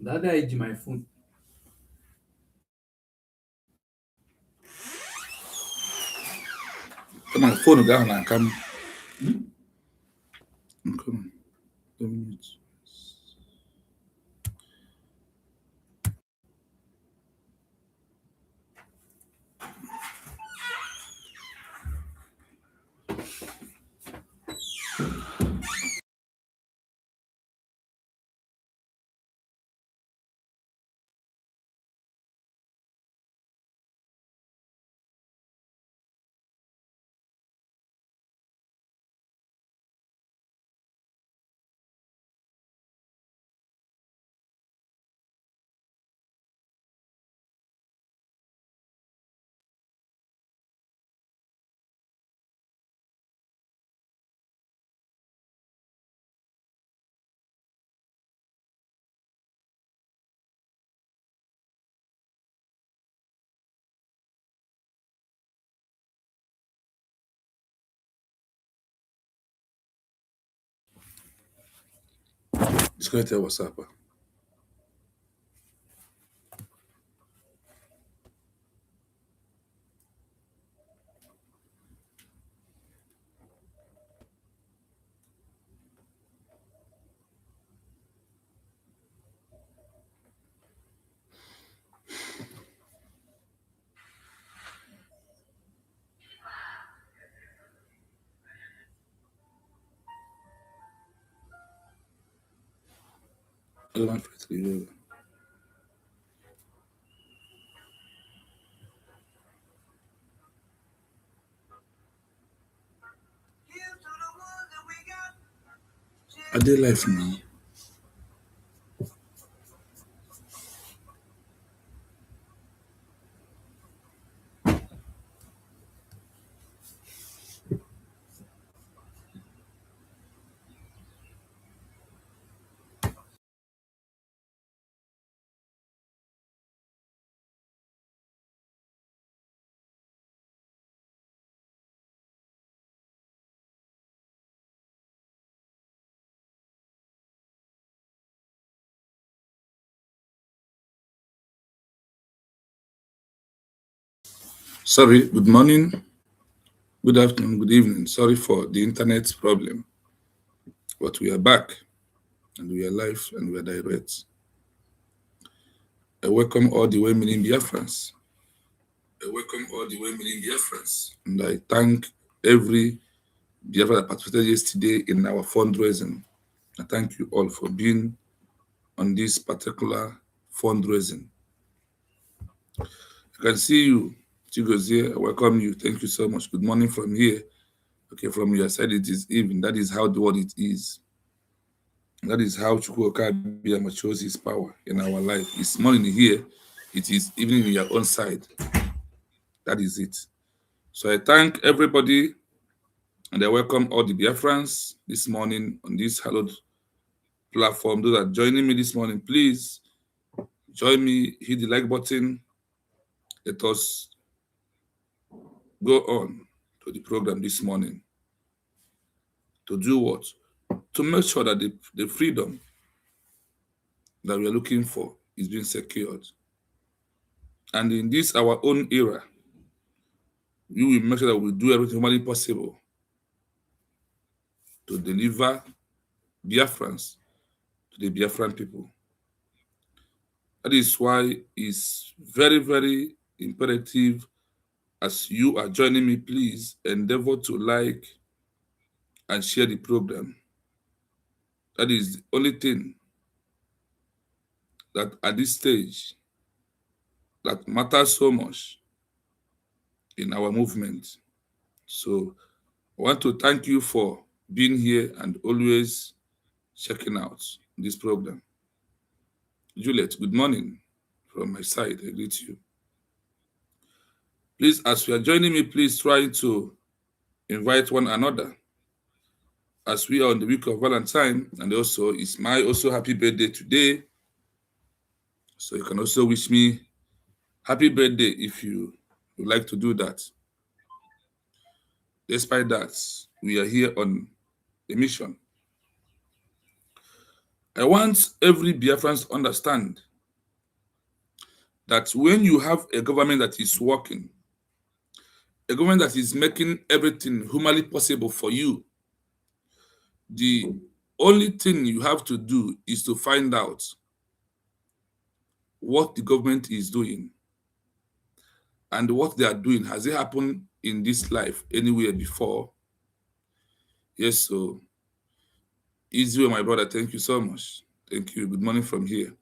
The other age, my phone. Come on, phone down and come. Come on. Just tell WhatsApp. I don't want to you. I did life now. Sorry, good morning, good afternoon, good evening. Sorry for the internet problem, but we are back and we are live and we are direct. I welcome all the women in Biafrans. I welcome all the women in Biafrans. And I thank every Biafra that participated yesterday in our fundraising. I thank you all for being on this particular fundraising. I can see you, Chigozie. I welcome you. Thank you so much. Good morning from here. Okay, from your side, it is even. That is how the world it is. That is how Chukwuka Abiyama shows his power in our life. It's morning here, it is evening in your own side. That is it. So I thank everybody and I welcome all the Biafrans this morning on this hallowed platform. Those that are joining me this morning, please join me, hit the like button. Let us go on to the program this morning. To do what? To make sure that the freedom that we are looking for is being secured. And in this our own era, we will make sure that we do everything humanly possible to deliver Biafrans to the Biafran people. That is why it's very, very imperative as you are joining me, please endeavor to like and share the program. That is the only thing that at this stage that matters so much in our movement. So I want to thank you for being here and always checking out this program. Juliet, good morning from my side. I greet you. Please, as you are joining me, please try to invite one another as we are on the week of Valentine, and also it's my also happy birthday today. So you can also wish me happy birthday if you would like to do that. Despite that, we are here on a mission. I want every Biafran to understand that when you have a government that is working, a government that is making everything humanly possible for you, the only thing you have to do is to find out what the government is doing and what they are doing. Has it happened in this life anywhere before? Yes, so easy, my brother. Thank you so much. Thank you. Good morning from here.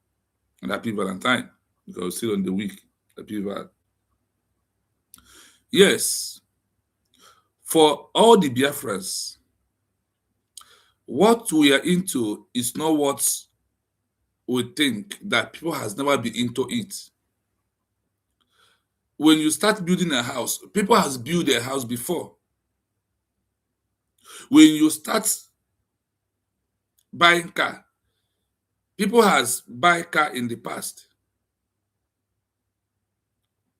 And happy Valentine, because we're still on the week. Happy Val. Yes, for all the Biafrans, what we are into is not what we think, that people has never been into it. When you start building a house, people has built a house before. When you start buying car, people has buy car in the past.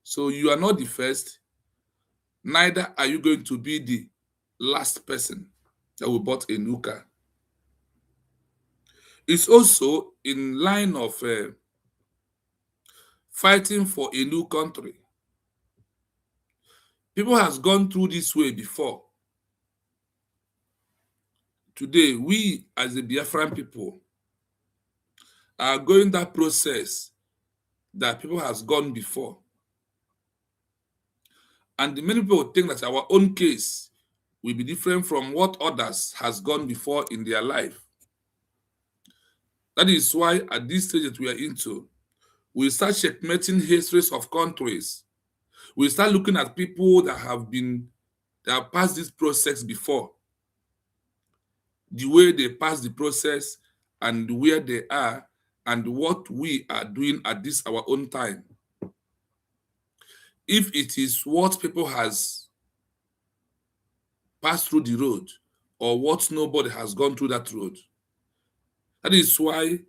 So you are not the first, neither are you going to be the last person that will bought a new car. It's also in line of fighting for a new country. People has gone through this way before. Today, we as the Biafran people are going that process that people has gone before. And many people think that our own case will be different from what others has gone before in their life. That is why at this stage that we are into, we start checkmating histories of countries. We start looking at people that have passed this process before, the way they passed the process and where they are and what we are doing at this our own time. If it is what people has passed through the road or what nobody has gone through that road. That is why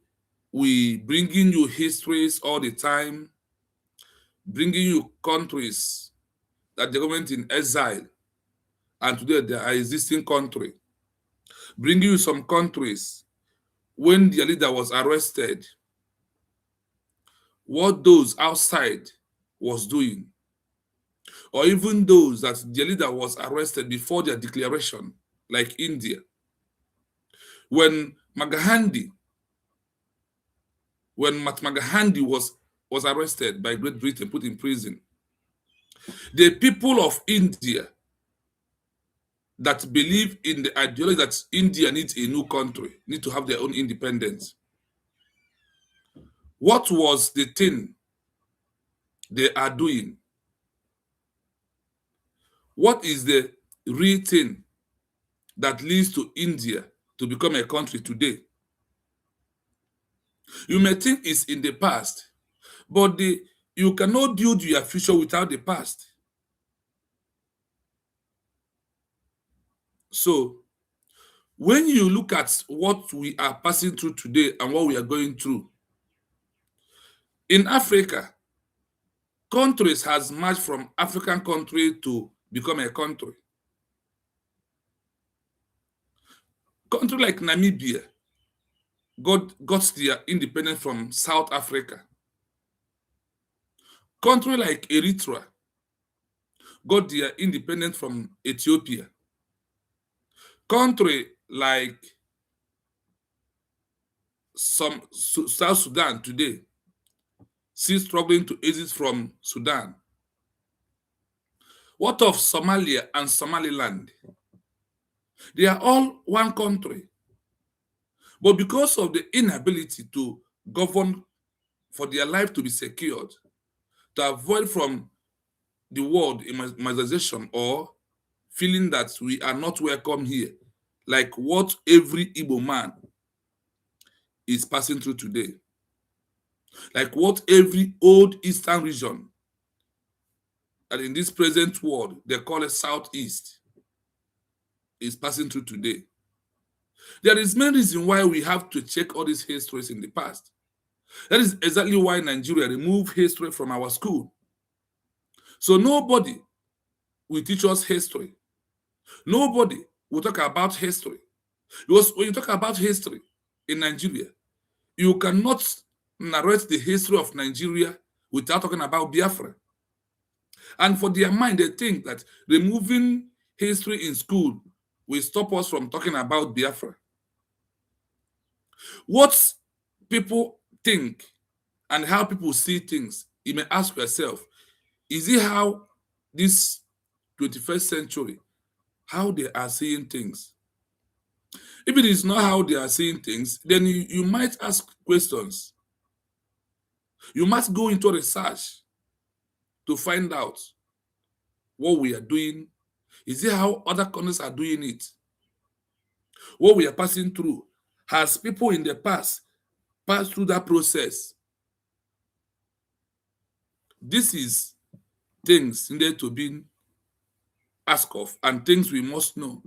we bringing you histories all the time, bringing you countries that the government in exile, and today they are existing country. Bringing you some countries when their leader was arrested, what those outside was doing, or even those that their leader was arrested before their declaration, like India. When Mahatma Gandhi was arrested by Great Britain, put in prison, the people of India that believe in the ideology that India needs a new country, need to have their own independence, what was the thing they are doing? What is the real thing that leads to India to become a country today? You may think it's in the past, but you cannot build your future without the past. So, when you look at what we are passing through today and what we are going through, in Africa, countries has marched from African country to become a country. Country like Namibia got their independence from South Africa. Country like Eritrea got their independence from Ethiopia. Country like South Sudan today still struggling to exit from Sudan. What of Somalia and Somaliland? They are all one country. But because of the inability to govern for their life to be secured, to avoid from the world marginalization or feeling that we are not welcome here, like what every Igbo man is passing through today, like what every old Eastern region, and in this present world, they call it Southeast, is passing through today. There is many reason why we have to check all these histories in the past. That is exactly why Nigeria removed history from our school. So nobody will teach us history. Nobody will talk about history. Because when you talk about history in Nigeria, You cannot narrate the history of Nigeria without talking about Biafra. And for their mind, they think that removing history in school will stop us from talking about Biafra. What people think and how people see things, you may ask yourself, is it how this 21st century, how they are seeing things? If it is not how they are seeing things, then you might ask questions. You must go into research to find out what we are doing. Is it how other countries are doing it? What we are passing through? Has people in the past passed through that process? This is things needed to be asked of and things we must know.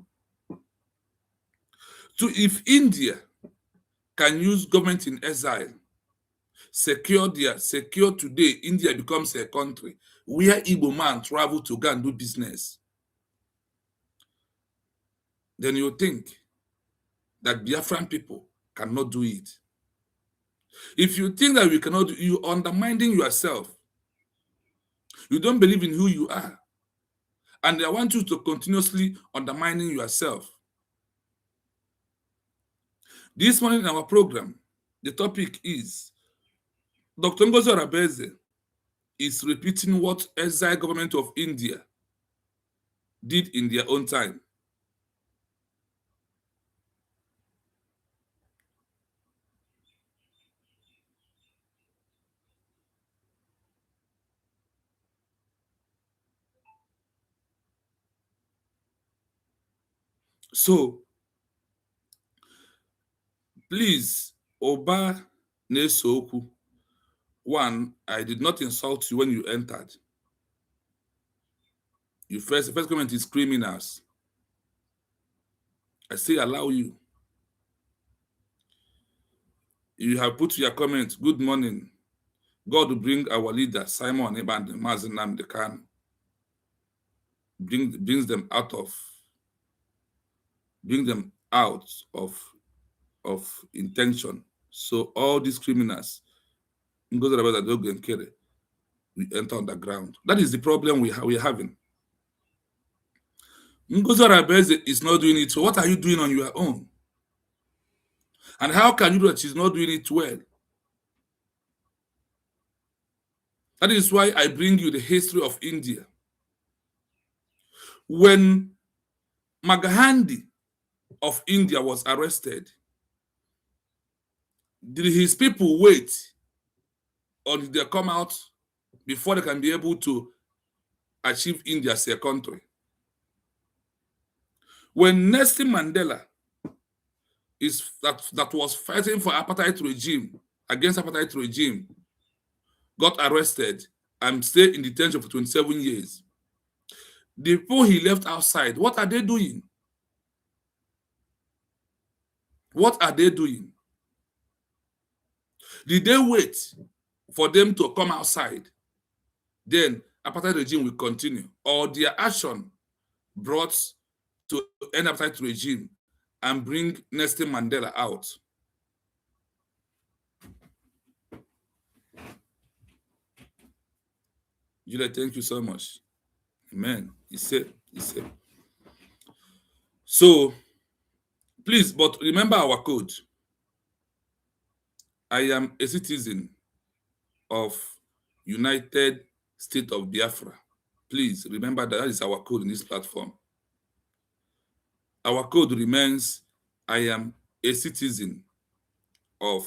So if India can use government in exile, secure today, India becomes a country where Igbo man travel to go and do business, then you think that Biafran people cannot do it. If you think that we cannot do it, you're undermining yourself. You don't believe in who you are. And I want you to continuously undermining yourself. This morning in our program, the topic is Dr. Ngozi Orabueze is repeating what exile government of India did in their own time. So, please, Oba Nesoku, one, I did not insult you when you entered. The first comment is criminals. I still allow you. You have put your comment, good morning. God will bring our leader, Simon Eband Mazinam Dekan, brings them out of intention. So all these criminals, Ngozi Orabueze and OGENKERE, we enter underground. That is the problem we are having. Ngozi Orabueze is not doing it. So what are you doing on your own? And how can you do that she's not doing it well? That is why I bring you the history of India. When Gandhi of India was arrested, did his people wait until they come out before they can be able to achieve India as a country? When Nelson Mandela that was fighting for apartheid regime, against apartheid regime, got arrested and stayed in detention for 27 years, the people he left outside, what are they doing? What are they doing? Did they wait for them to come outside? Then apartheid regime will continue, or their action brought to end apartheid regime and bring Nelson Mandela out? Julia, thank you so much. Amen. He said. So, please, but remember our code. I am a citizen of United State of Biafra. Please remember that is our code in this platform. Our code remains, I am a citizen of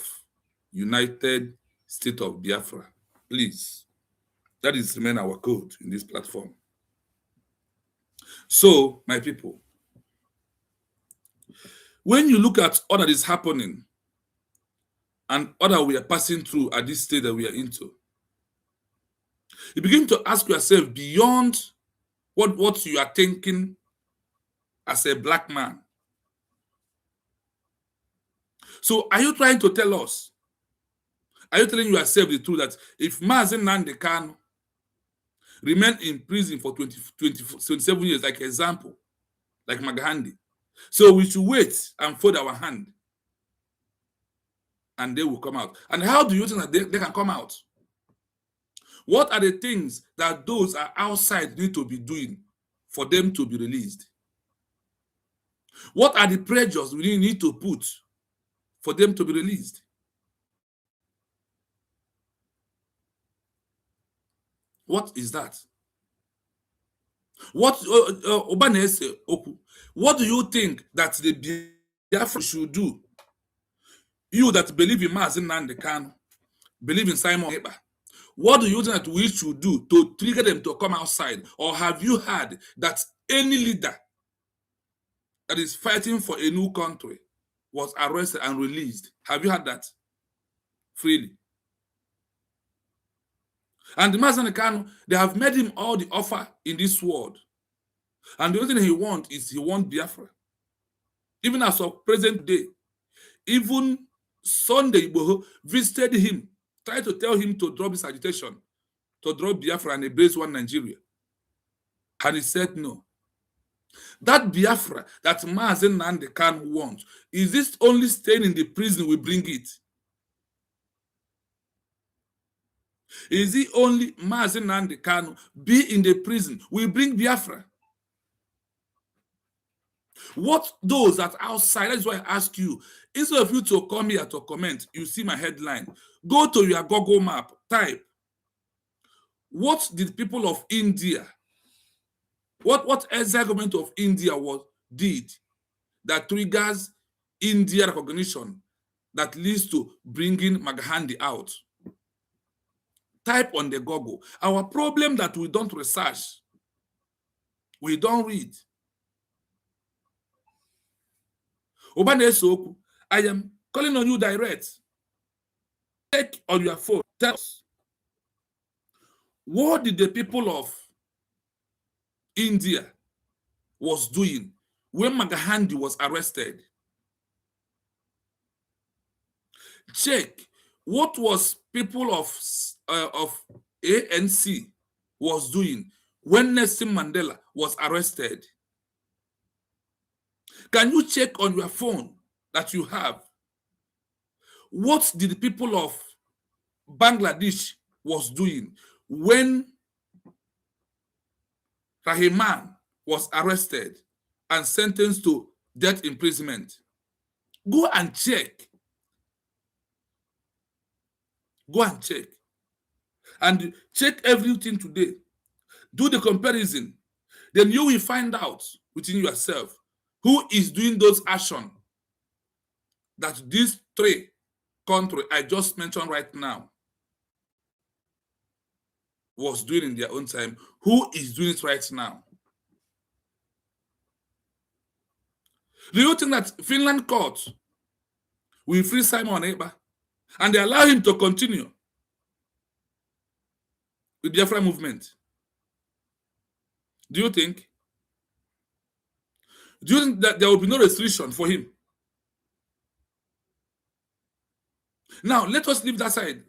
United State of Biafra. Please. That is remain our code in this platform. So, my people, when you look at all that is happening and all that we are passing through at this state that we are into, you begin to ask yourself beyond what you are thinking as a black man. So are you trying to tell us, are you telling yourself the truth that if Mazen Nnamdi Kanu remained in prison for 27 years, like example, like Gandhi, so we should wait and fold our hand and they will come out. And how do you think that they can come out? What are the things that those are outside need to be doing for them to be released? What are the pressures we need to put for them to be released? What is that? What what do you think that the Biafra should do? You that believe in Mazi Nnamdi Kanu, believe in Simon Ekpa, what do you think that we should do to trigger them to come outside? Or have you heard that any leader that is fighting for a new country was arrested and released? Have you heard that? Freely. And the Mazi Nnamdi Kanu, they have made him all the offer in this world. And the only thing he wants is he wants Biafra. Even as of present day, even Sunday Igboho visited him, tried to tell him to drop his agitation, to drop Biafra and embrace one Nigeria. And he said no. That Biafra that Mazi Nnamdi Kanu wants, is this only staying in the prison we bring it? Is it only Mazi Nnamdi Kanu be in the prison we bring Biafra? What those that outside, that's why I ask you, instead of you to come here to comment, you see my headline, go to your Google map, type, what did people of India, what Exile government of India did that triggers India recognition that leads to bringing Mahatma out? Type on the Google. Our problem that we don't research, we don't read. Obanesoku, I am calling on you direct. Check on your phone. Tell us, what did the people of India was doing when Mahatma was arrested? Check what was people of ANC was doing when Nelson Mandela was arrested. Can you check on your phone that you have? What did the people of Bangladesh was doing when Rahman was arrested and sentenced to death imprisonment? Go and check. Go and check. And check everything today. Do the comparison. Then you will find out within yourself who is doing those actions that these three countries I just mentioned right now was doing in their own time. Who is doing it right now? Do you think that Finland court will free Simon Ekpa and they allow him to continue with the Biafra movement? Do you think? Do you think that there will be no restriction for him? Now, let us leave that side.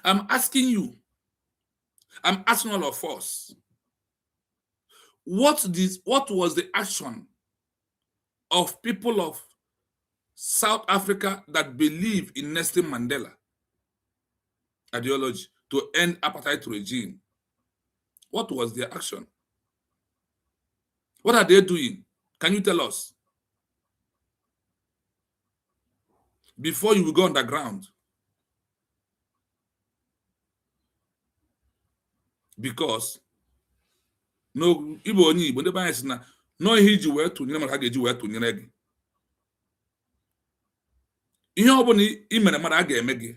I'm asking you, I'm asking all of us, what was the action of people of South Africa that believe in Nelson Mandela ideology to end apartheid regime? What was their action? What are they doing? Can you tell us? Before you will go underground. Because no Igbo onye Igbo ndị banyere si na no ihe iji wee tụnyere mmadụ ha ga-eji wee tụnyere gị. Ihe ọ bụla i mere mmadụ a ga-eme gị.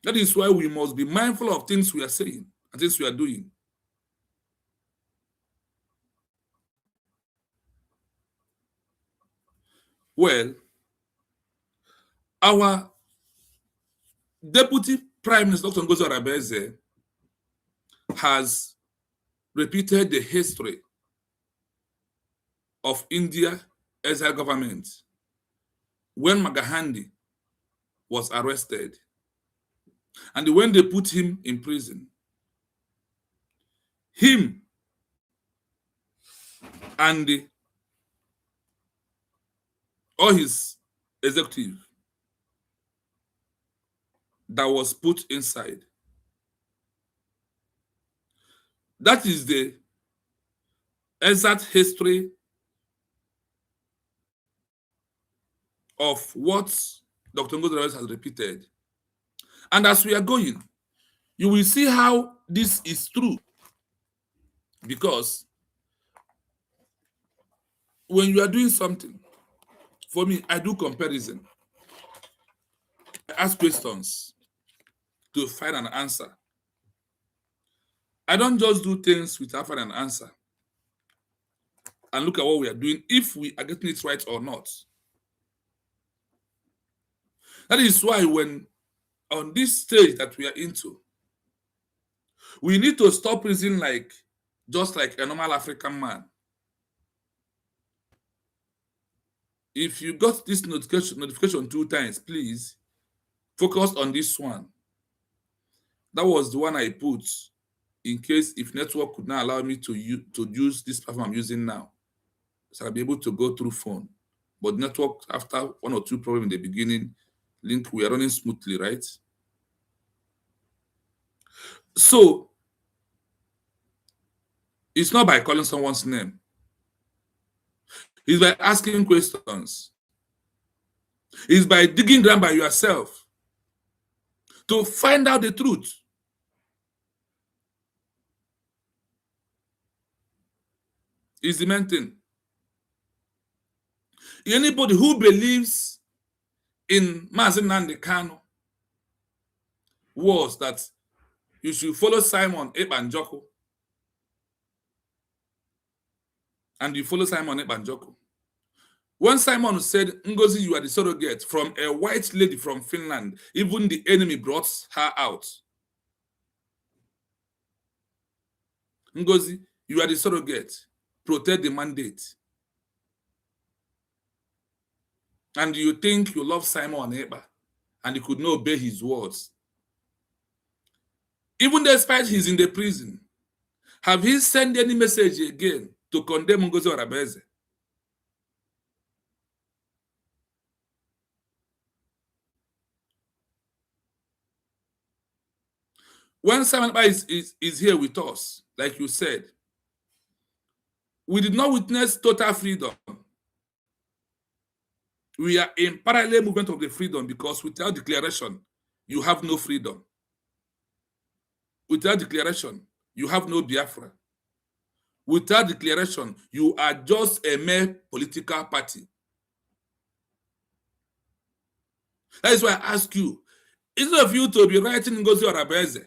That is why we must be mindful of things we are saying and things we are doing. Well, our Deputy Prime Minister, Dr. Ngozi Orabueze, has repeated the history of India Exile government when Mahatma was arrested and when they put him in prison. Him and or his executive that was put inside. That is the exact history of what Dr. Ngozi has repeated. And as we are going, you will see how this is true. Because when you are doing something, for me, I do comparison. I ask questions to find an answer. I don't just do things without finding an answer and look at what we are doing, if we are getting it right or not. That is why when on this stage that we are into, we need to stop reasoning like just like a normal African man. If you got this notification 2 times, please focus on this one. That was the one I put in case if network could not allow me to use this platform I'm using now. So I'll be able to go through phone. But network, after 1 or 2 problems in the beginning, link, we are running smoothly, right? So it's not by calling someone's name. It's by asking questions. It's by digging ground by yourself to find out the truth. Is the main thing. Anybody who believes in Mazi Nnamdi Kanu was that you should follow Simon Ekpa and you follow Simon Ekpa. When Simon said, Ngozi, you are the surrogate from a white lady from Finland, even the enemy brought her out. Ngozi, you are the surrogate. Protect the mandate. And you think you love Simon Ekpa and you could not obey his words. Even despite he's in the prison, have he sent any message again to condemn Ngozi Orabueze? When Simon Ekpa is here with us, like you said, we did not witness total freedom. We are in parallel movement of the freedom, because without declaration, you have no freedom. Without declaration, you have no Biafra. Without declaration, you are just a mere political party. That is why I ask you, instead of you to be writing Ngozi Orabueze,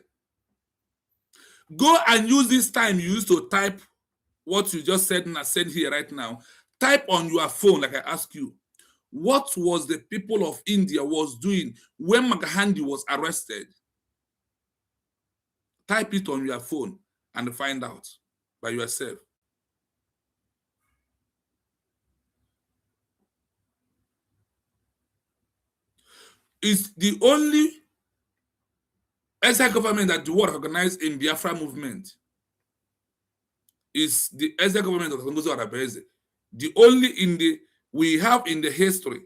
go and use this time you used to type what you just said and I said here right now. Type on your phone, like I asked you, what was the people of India was doing when Gandhi was arrested? Type it on your phone and find out by yourself. It's the only Exile government that the world recognized in Biafra movement. Is the Exile government of Ngozi Orabueze. The only we have in the history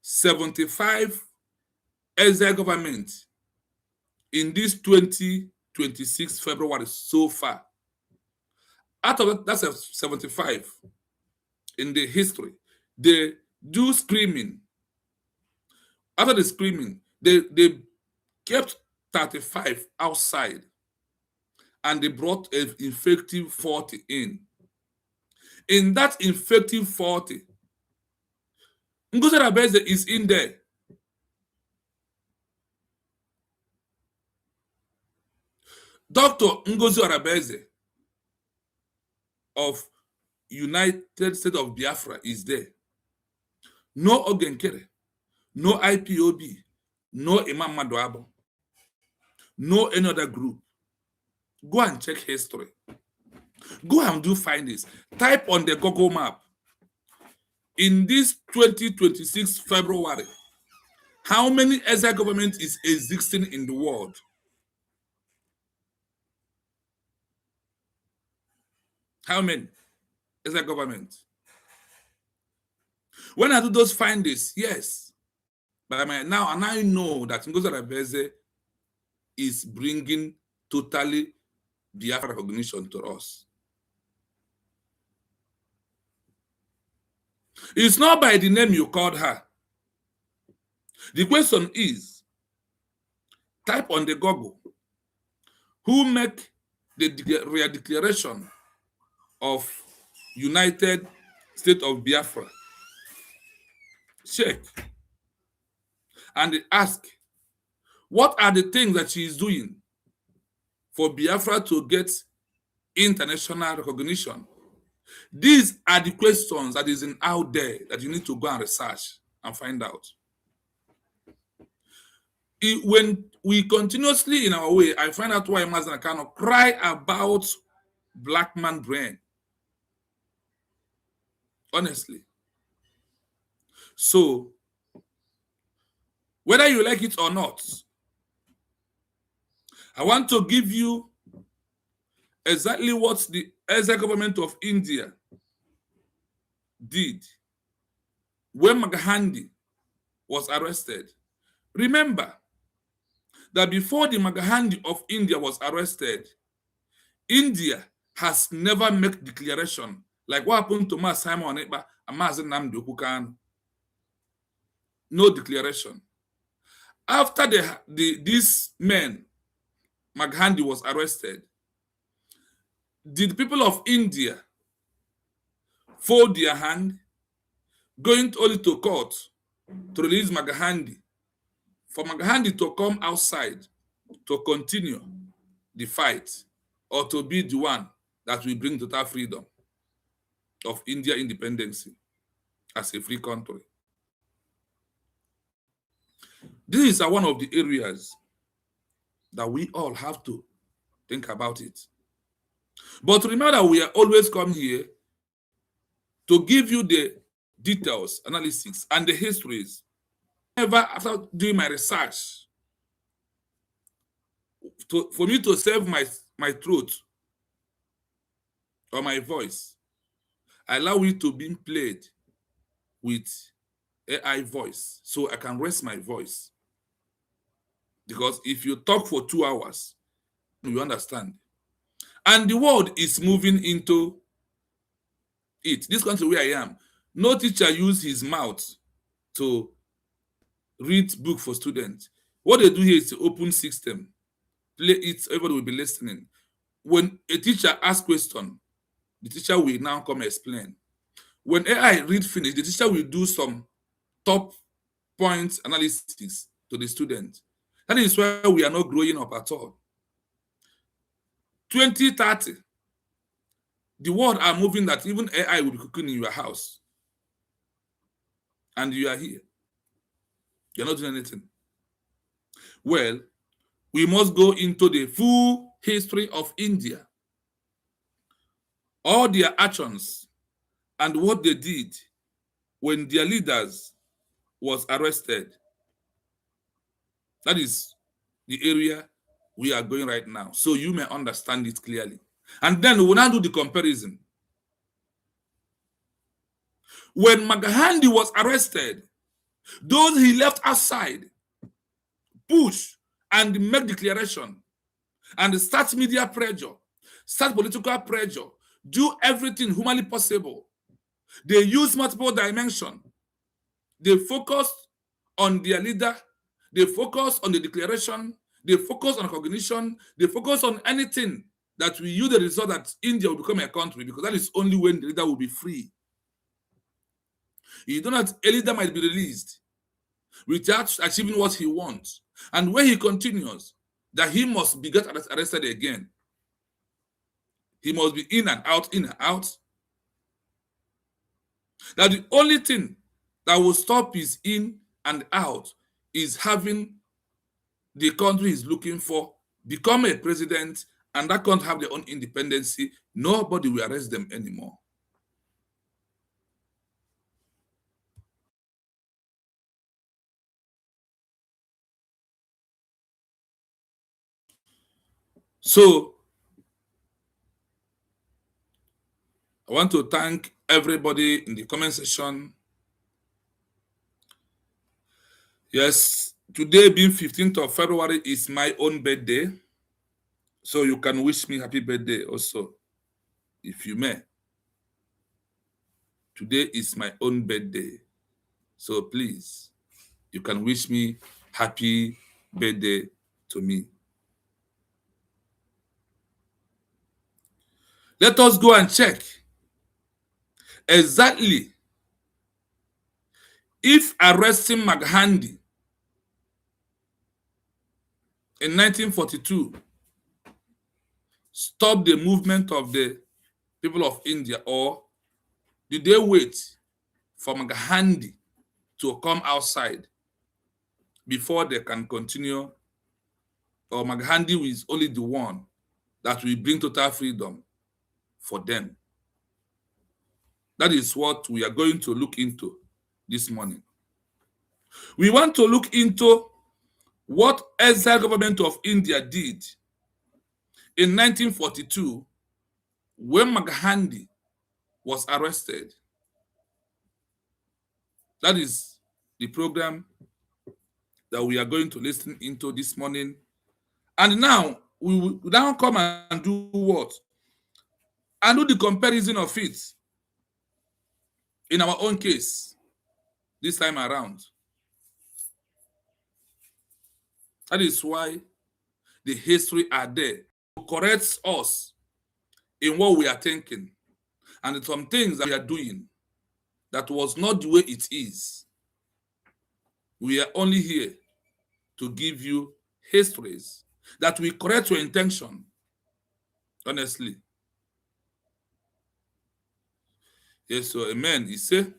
75 Exile government in this 2026 February so far. Out of that, that's 75 in the history. They do screaming. After the screaming, they kept 35 outside and they brought an effective 40 in. In that effective 40, Ngozi Orabueze is in there. Dr. Ngozi Orabueze of United States of Biafra is there. No OGENKERE, no IPOB, no MMADUABUO, no any other group. Go and check history. Go and do findings. Type on the Google map. In this 2026 February, how many Exile government is existing in the world? How many Exile government? When I do those findings, yes. But now I know that Ngozi Orabueze is bringing totally BIAFRA recognition to us. It's not by the name you called her. The question is, type on the Google, who make the declaration of United State of Biafra? Check. And ask, what are the things that she is doing for Biafra to get international recognition? These are the questions that is out there that you need to go and research and find out. When we continuously in our way, I find out why Mazen Akano cry about black man brain. Honestly. So, whether you like it or not, I want to give you exactly what the Exile government of India did when Gandhi was arrested. Remember that before the Gandhi of India was arrested, India has never made declaration like what happened to Mas Simon Ekpa and Mazen Nnamdi Kanu. No declaration. After these men, Gandhi was arrested, did the people of India fold their hand, going only to court to release Gandhi, for Gandhi to come outside to continue the fight, or to be the one that will bring total freedom of India independence as a free country? These are one of the areas that we all have to think about it. But remember, we are always come here to give you the details, analysis, and the histories. Never, after doing my research, for me to save my throat or my voice, I allow it to be played with AI voice so I can rest my voice. Because if you talk for 2 hours, you understand. And the world is moving into it. This country where I am, no teacher use his mouth to read book for students. What they do here is an open system. Play it, everybody will be listening. When a teacher asks question, the teacher will now come explain. When AI read finish, the teacher will do some top points analysis to the student. That is why we are not growing up at all. 2030, the world are moving that even AI will be cooking in your house. And you are here. You're not doing anything. Well, we must go into the full history of India. All their actions and what they did when their leaders was arrested. That is the area we are going right now, so you may understand it clearly. And then we will now do the comparison. When Gandhi was arrested, those he left outside push and make declaration and start media pressure, start political pressure, do everything humanly possible. They use multiple dimensions. They focus on their leader. They focus on the declaration. They focus on recognition. They focus on anything that will yield the result that India will become a country, because that is only when the leader will be free. You know that a leader might be released without achieving what he wants. And when he continues, that he must be get arrested again. He must be in and out, in and out. That the only thing that will stop his in and out is having the country he's looking for become a president, and that can't have their own independence. Nobody will arrest them anymore. So, I want to thank everybody in the comment section Yes, today being 15th of February is my own birthday. So you can wish me happy birthday also, if you may. Today is my own birthday. So please, you can wish me happy birthday to me. Let us go and check exactly if arresting Gandhi in 1942 stopped the movement of the people of India, or did they wait for Gandhi to come outside before they can continue, or Gandhi is only the one that will bring total freedom for them? That is what we are going to look into this morning. We want to look into what Exile government of India did in 1942 when Gandhi was arrested. That is the program that we are going to listen into this morning. And now we will now come and do what? And do the comparison of it in our own case this time around. That is why the history are there to correct us in what we are thinking and some things that we are doing that was not the way it is. We are only here to give you histories that will correct your intention, honestly. Yes, so amen. He said,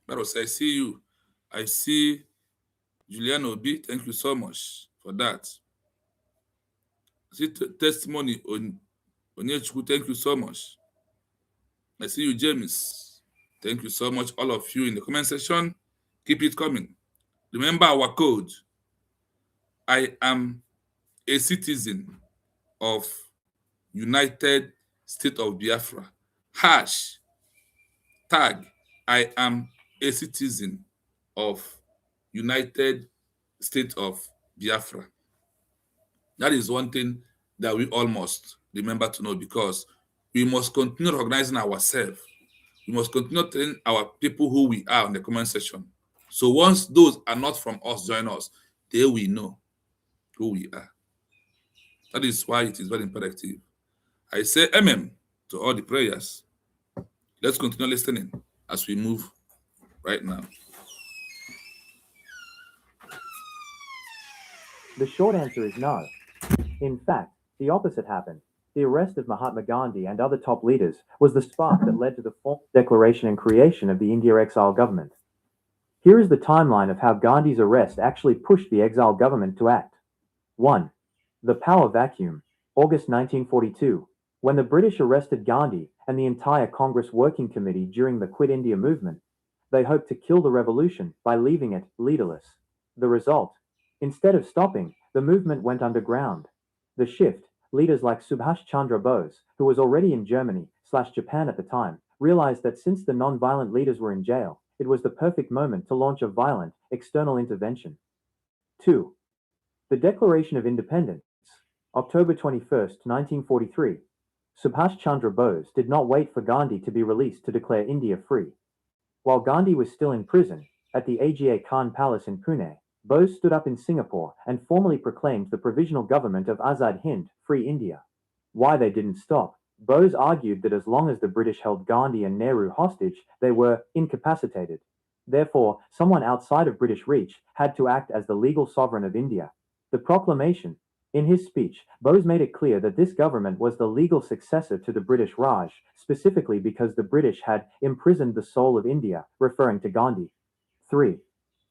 Baros, I see you. I see Julian Obi. Thank you so much for that. I see testimony on Onyechukwu. Thank you so much. I see you, James. Thank you so much, all of you in the comment section. Keep it coming. Remember our code. I am a citizen of United State of Biafra. Hash tag I am a citizen of United State of Biafra. That is one thing that we all must remember to know, because we must continue recognizing ourselves. We must continue telling our people who we are in the comment section. So once those are not from us join us, they will know who we are. That is why it is very imperative. I say amen to all the prayers. Let's continue listening as we move right now. The short answer is no. In fact, the opposite happened. The arrest of Mahatma Gandhi and other top leaders was the spark that led to the formal declaration and creation of the India Exile government. Here is the timeline of how Gandhi's arrest actually pushed the exile government to act. 1. The power vacuum. August 1942. When the British arrested Gandhi and the entire Congress Working Committee during the Quit India movement, they hoped to kill the revolution by leaving it leaderless. The result? Instead of stopping, the movement went underground. The shift, leaders like Subhash Chandra Bose, who was already in Germany/Japan at the time, realized that since the non-violent leaders were in jail, it was the perfect moment to launch a violent, external intervention. 2. The Declaration of Independence. October 21, 1943. Subhash Chandra Bose did not wait for Gandhi to be released to declare India free. While Gandhi was still in prison, at the Aga Khan Palace in Pune, Bose stood up in Singapore and formally proclaimed the provisional government of Azad Hind, Free India. Why they didn't stop? Bose argued that as long as the British held Gandhi and Nehru hostage, they were incapacitated. Therefore, someone outside of British reach had to act as the legal sovereign of India. The proclamation. In his speech, Bose made it clear that this government was the legal successor to the British Raj, specifically because the British had imprisoned the soul of India, referring to Gandhi. 3.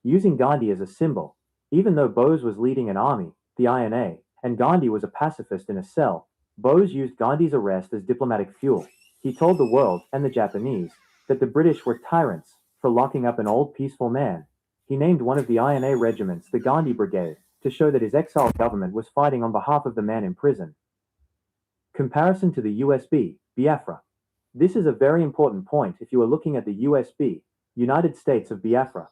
Using Gandhi as a symbol. Even though Bose was leading an army, the INA, and Gandhi was a pacifist in a cell, Bose used Gandhi's arrest as diplomatic fuel. He told the world, and the Japanese, that the British were tyrants for locking up an old peaceful man. He named one of the INA regiments the Gandhi Brigade to show that his exile government was fighting on behalf of the man in prison. Comparison to the USB, Biafra. This is a very important point if you are looking at the USB, United States of Biafra.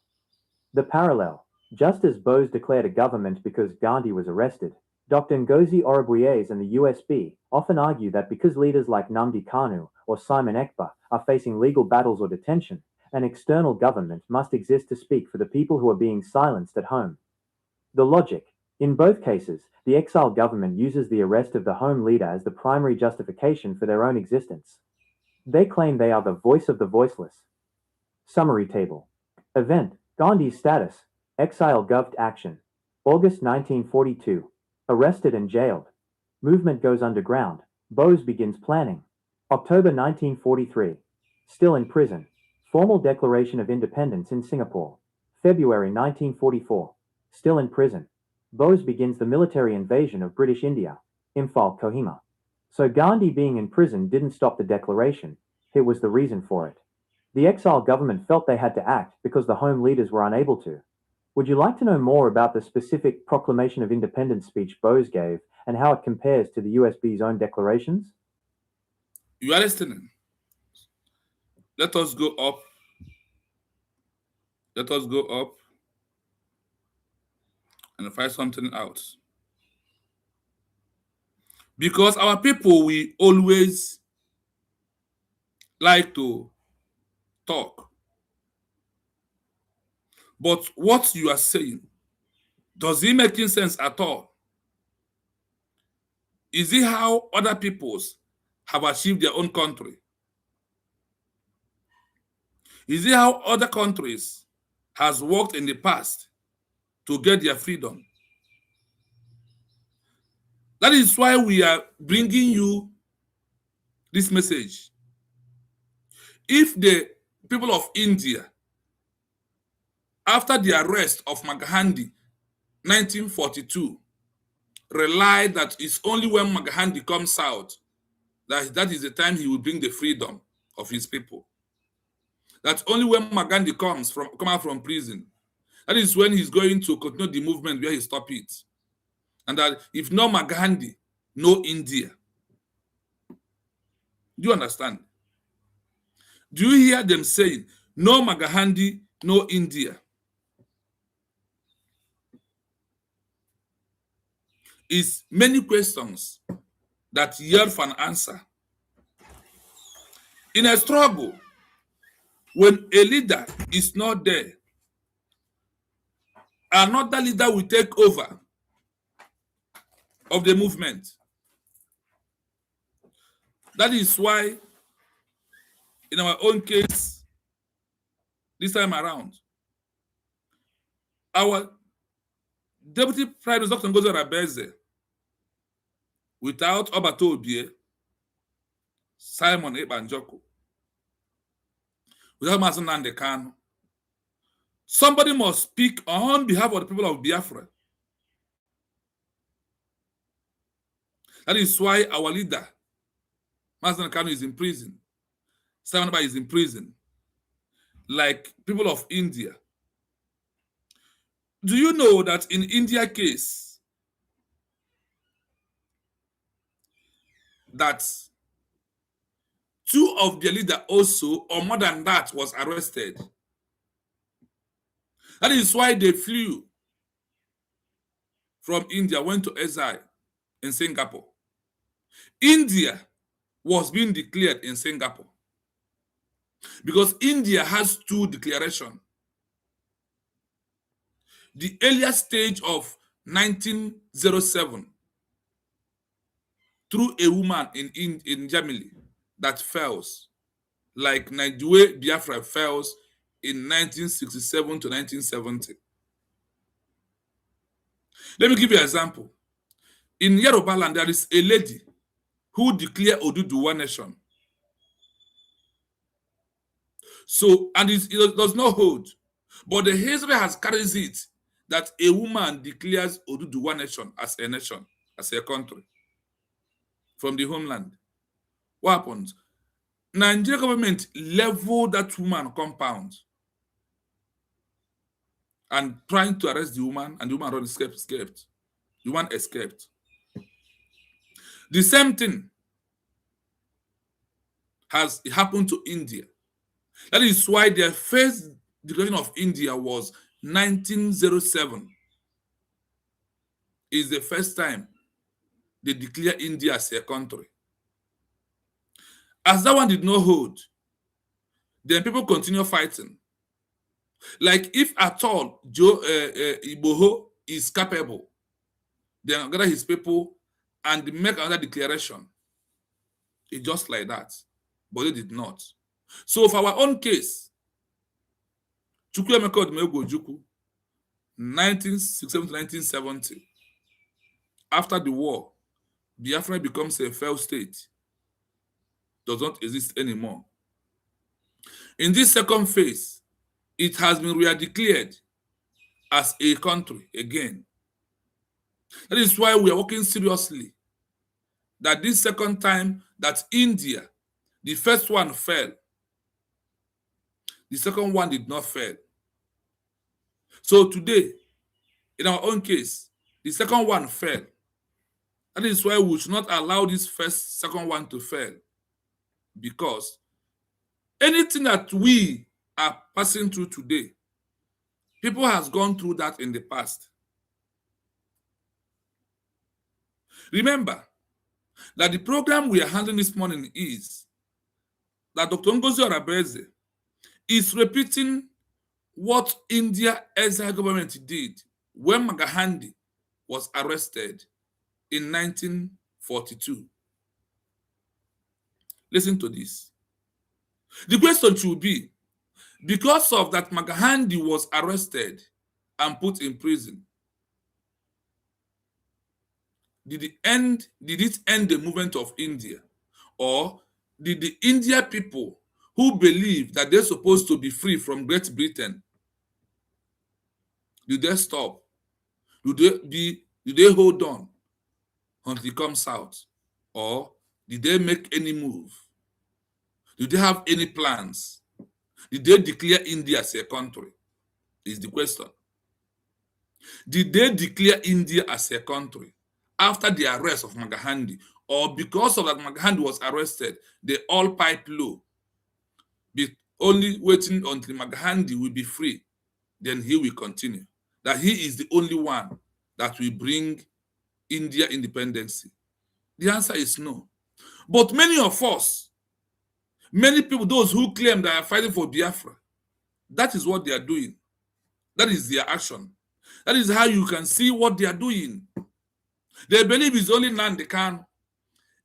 The parallel. Just as Bose declared a government because Gandhi was arrested, Dr. Ngozi Orabueze and the USB often argue that because leaders like Nnamdi Kanu or Simon Ekpa are facing legal battles or detention, an external government must exist to speak for the people who are being silenced at home. The logic. In both cases, the exile government uses the arrest of the home leader as the primary justification for their own existence. They claim they are the voice of the voiceless. Summary table. Event. Gandhi's status. Exile Govt action. August 1942. Arrested and jailed. Movement goes underground. Bose begins planning. October 1943. Still in prison. Formal declaration of independence in Singapore. February 1944. Still in prison. Bose begins the military invasion of British India. Imphal, Kohima. So Gandhi being in prison didn't stop the declaration. It was the reason for it. The exile government felt they had to act because the home leaders were unable to. Would you like to know more about the specific Proclamation of Independence speech Bose gave and how it compares to the USB's own declarations? You are listening. Let us go up. Let us go up and find something out. Because our people, we always like to talk. But what you are saying, does it make sense at all? Is it how other peoples have achieved their own country? Is it how other countries has worked in the past to get their freedom? That is why we are bringing you this message. If the people of India, after the arrest of Gandhi, 1942, realized that it's only when Gandhi comes out that is the time he will bring the freedom of his people. That's only when Gandhi come out from prison. That is when he's going to continue the movement where he stopped it. And that if no Gandhi, no India. Do you understand? Do you hear them saying, no Gandhi, no India? It's many questions that yearn for an answer. In a struggle, when a leader is not there, another leader will take over of the movement. That is why, in our own case, this time around, our Deputy Prime Minister, Dr. Ngozi Orabueze, without Obatoobie, Simon Ekpa, without Mazi Nnamdi Kanu, somebody must speak on behalf of the people of Biafra. That is why our leader, Mazi Nnamdi Kanu, is in prison. Simon Ekpa is in prison. Like people of India. Do you know that in India case, that two of their leaders also, or more than that, was arrested? That is why they flew from India, went to Exile in Singapore. India was being declared in Singapore because India has two declarations. The earlier stage of 1907 through a woman in Germany that fails, like the way Biafra fails in 1967 to 1970. Let me give you an example. In Yoruba land, there is a lady who declared Oduduwa nation. So, and it does not hold. But the history has carried it that a woman declares Oduduwa nation, as a country, from the homeland. What happens? Nigerian government leveled that woman compound and trying to arrest the woman, and the woman escaped. The woman escaped. The same thing has happened to India. That is why their first declaration of India was 1907 is the first time they declare India as a country. As that one did not hold, then people continue fighting. Like if at all Joe Iboho is capable, then gather his people and make another declaration. It's just like that. But they did not. So for our own case, Chukwuemeka Odumegwu 1967 to 1970, after the war, Biafra becomes a failed state, does not exist anymore. In this second phase, it has been re-declared as a country again. That is why we are working seriously that this second time that India, the first one fell, the second one did not fail. So today, in our own case, the second one fell. That is why we should not allow this second one to fail. Because anything that we are passing through today, people has gone through that in the past. Remember that the program we are handling this morning is that Dr. Ngozi Orabueze is repeating what India Exile government did when Gandhi was arrested in 1942. Listen to this. The question should be, because of that Gandhi was arrested and put in prison, did it end the movement of India? Or did the India people who believe that they're supposed to be free from Great Britain, did they stop? Did they hold on until it comes out? Or did they make any move? Did they have any plans? Did they declare India as a country? Is the question. Did they declare India as a country after the arrest of Gandhi? Or because of that Gandhi was arrested, they all piped low, be only waiting until Gandhi will be free, then he will continue. That he is the only one that will bring India independence? The answer is no. But many of us, many people, those who claim they are fighting for Biafra, that is what they are doing. That is their action. That is how you can see what they are doing. They believe it's only Nnamdi Kanu.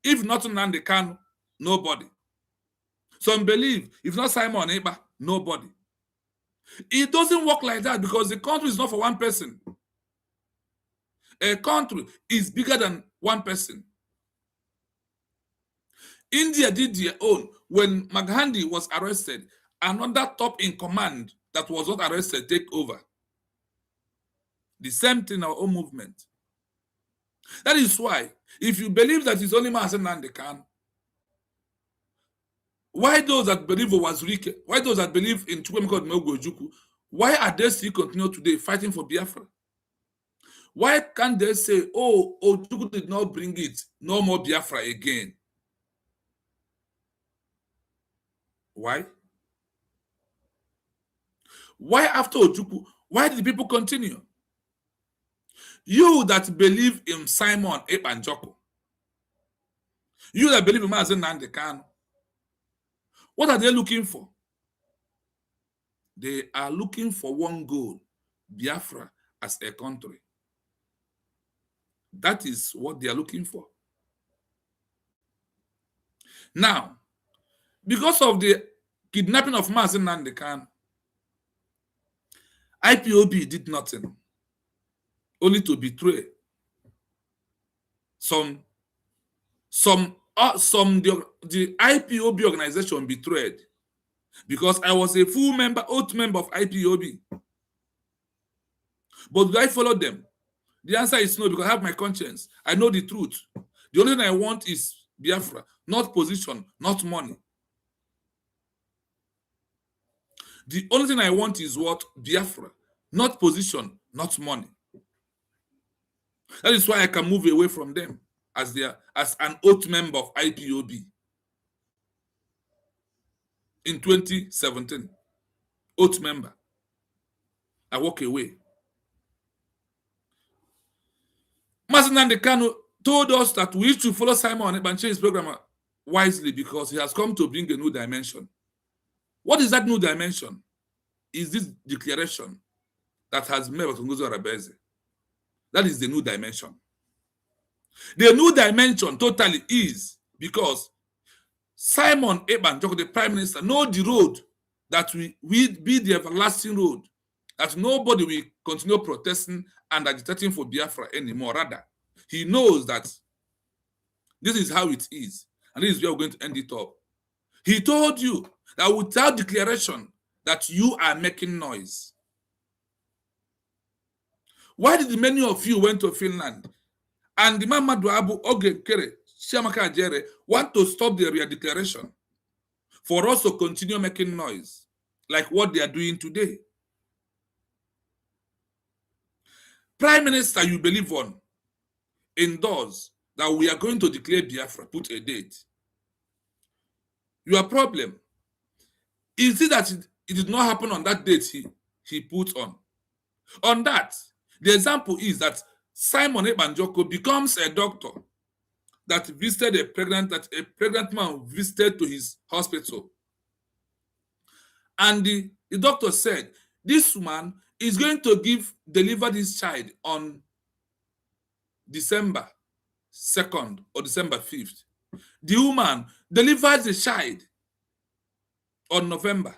If not Nnamdi Kanu, nobody. Some believe if not Simon Ekpa, nobody. It doesn't work like that because the country is not for one person. A country is bigger than one person. India did their own. When Gandhi was arrested, another top in command that was not arrested take over. The same thing in our own movement. That is why, if you believe that it's only Mazen Nnamdi Kanu, why those that believe it was Rike, why those that believe in Chukwuemeka Odumegwu, why are they still continue today fighting for Biafra? Why can't they say, oh, Ojukwu did not bring it, no more Biafra again? Why? Why after Ojukwu? Why did the people continue? You that believe in Simon Ekpa and Joko, you that believe in Mazen Nnamdi Kanu, what are they looking for? They are looking for one goal, Biafra as a country. That is what they are looking for. Now, because of the kidnapping of Mazen Nnamdi Kanu, IPOB did nothing, only to betray the IPOB organization betrayed, because I was a full member, oath member of IPOB. But do I follow them? The answer is no, because I have my conscience. I know the truth. The only thing I want is Biafra, not position, not money. The only thing I want is what? Biafra, not position, not money. That is why I can move away from them as an oath member of IPOB in 2017. Oath member. I walk away. Mazi Nnamdi Kanu told us that we should follow Simon Ekpa's program wisely because he has come to bring a new dimension. What is that new dimension? Is this declaration that has made Ngozi Orabueze. That is the new dimension. The new dimension totally is because Simon Ekpa, the Prime Minister, know the road that will be the everlasting road, that nobody will continue protesting and agitating for Biafra anymore. Rather, he knows that this is how it is, and this is where we're going to end it up. He told you that without declaration that you are making noise. Why did many of you went to Finland and the MMADUABUO, OGENKERE, Chiamaka Ajere want to stop the real declaration for us to continue making noise like what they are doing today? Prime Minister, you believe on, endorse that we are going to declare Biafra, put a date. Your problem is it that it did not happen on that date he put on. On that, the example is that Simon Ekpa becomes a doctor that visited a pregnant man visited to his hospital. And the doctor said, this woman is going to deliver this child on December 2nd or December 5th. The woman delivers the child on November.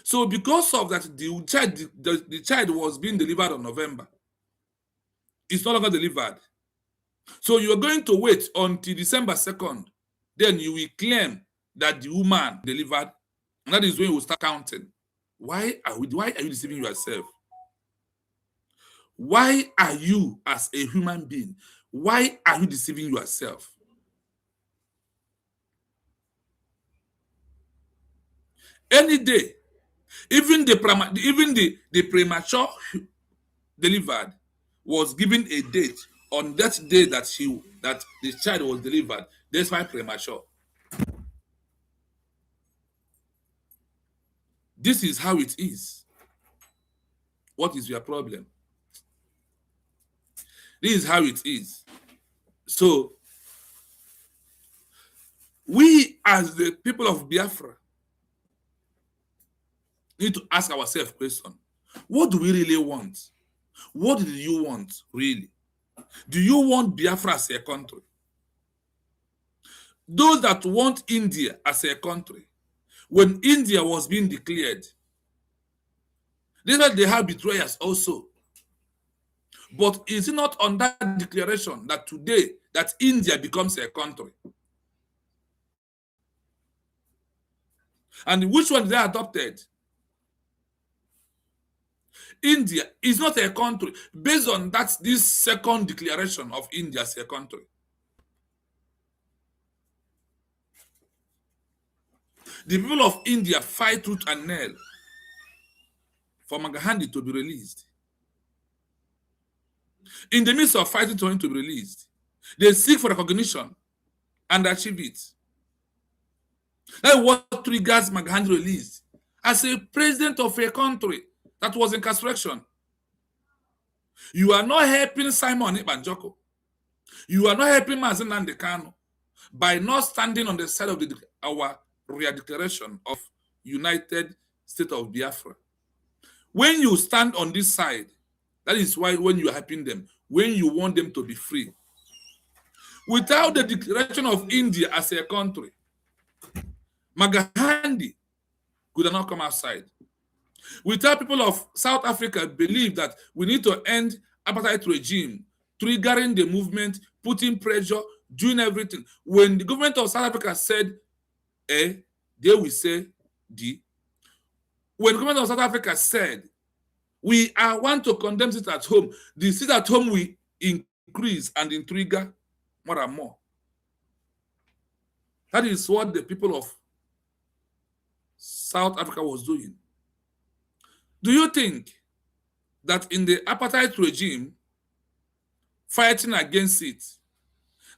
So because of that, the child was being delivered on November. It's no longer delivered. So you are going to wait until December 2nd. Then you will claim that the woman delivered. And that is when you will start counting. Why are you deceiving yourself? Why are you, as a human being, why are you deceiving yourself? Any day, even the premature delivered was given a date on that day that the child was delivered. That's why premature. This is how it is. What is your problem? This is how it is. So, we as the people of Biafra need to ask ourselves a question. What do we really want? What do you want, really? Do you want Biafra as a country? Those that want India as a country, when India was being declared, they have betrayers also. But is it not on that declaration that today that India becomes a country? And which one they adopted? India is not a country based on this second declaration of India as a country. The people of India fight tooth and nail for Gandhi to be released. In the midst of fighting for him to be released, they seek for recognition and achieve it. That's what triggers Gandhi released as a president of a country that was incarceration. You are not helping Simon Ekpa. You are not helping Mazi Nnamdi Kanu by not standing on the side of our real declaration of United State of Biafra. When you stand on this side, that is why when you are helping them, when you want them to be free. Without the declaration of India as a country, Gandhi could not come outside. Without people of South Africa believe that we need to end apartheid regime, triggering the movement, putting pressure, doing everything. When the government of South Africa said A, they will say D. When the government of South Africa said we want to condemn sit at home, the sit at home will increase and trigger more and more. That is what the people of South Africa was doing. Do you think that in the apartheid regime, fighting against it,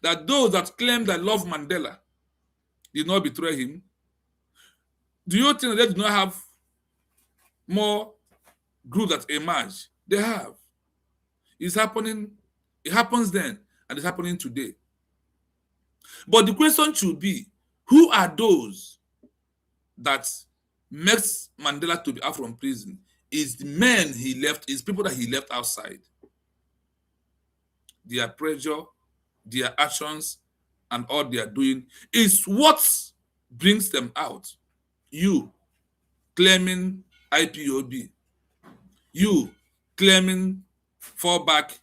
that those that claim that love Mandela did not betray him? Do you think they did not have more group that emerge. They have. It's happening. It happens then, and it's happening today. But the question should be, who are those that makes Mandela to be out from prison? Is the men he left, is people that he left outside. Their pressure, their actions, and all they are doing is what brings them out. You claiming IPOB, you claiming FALLBACK,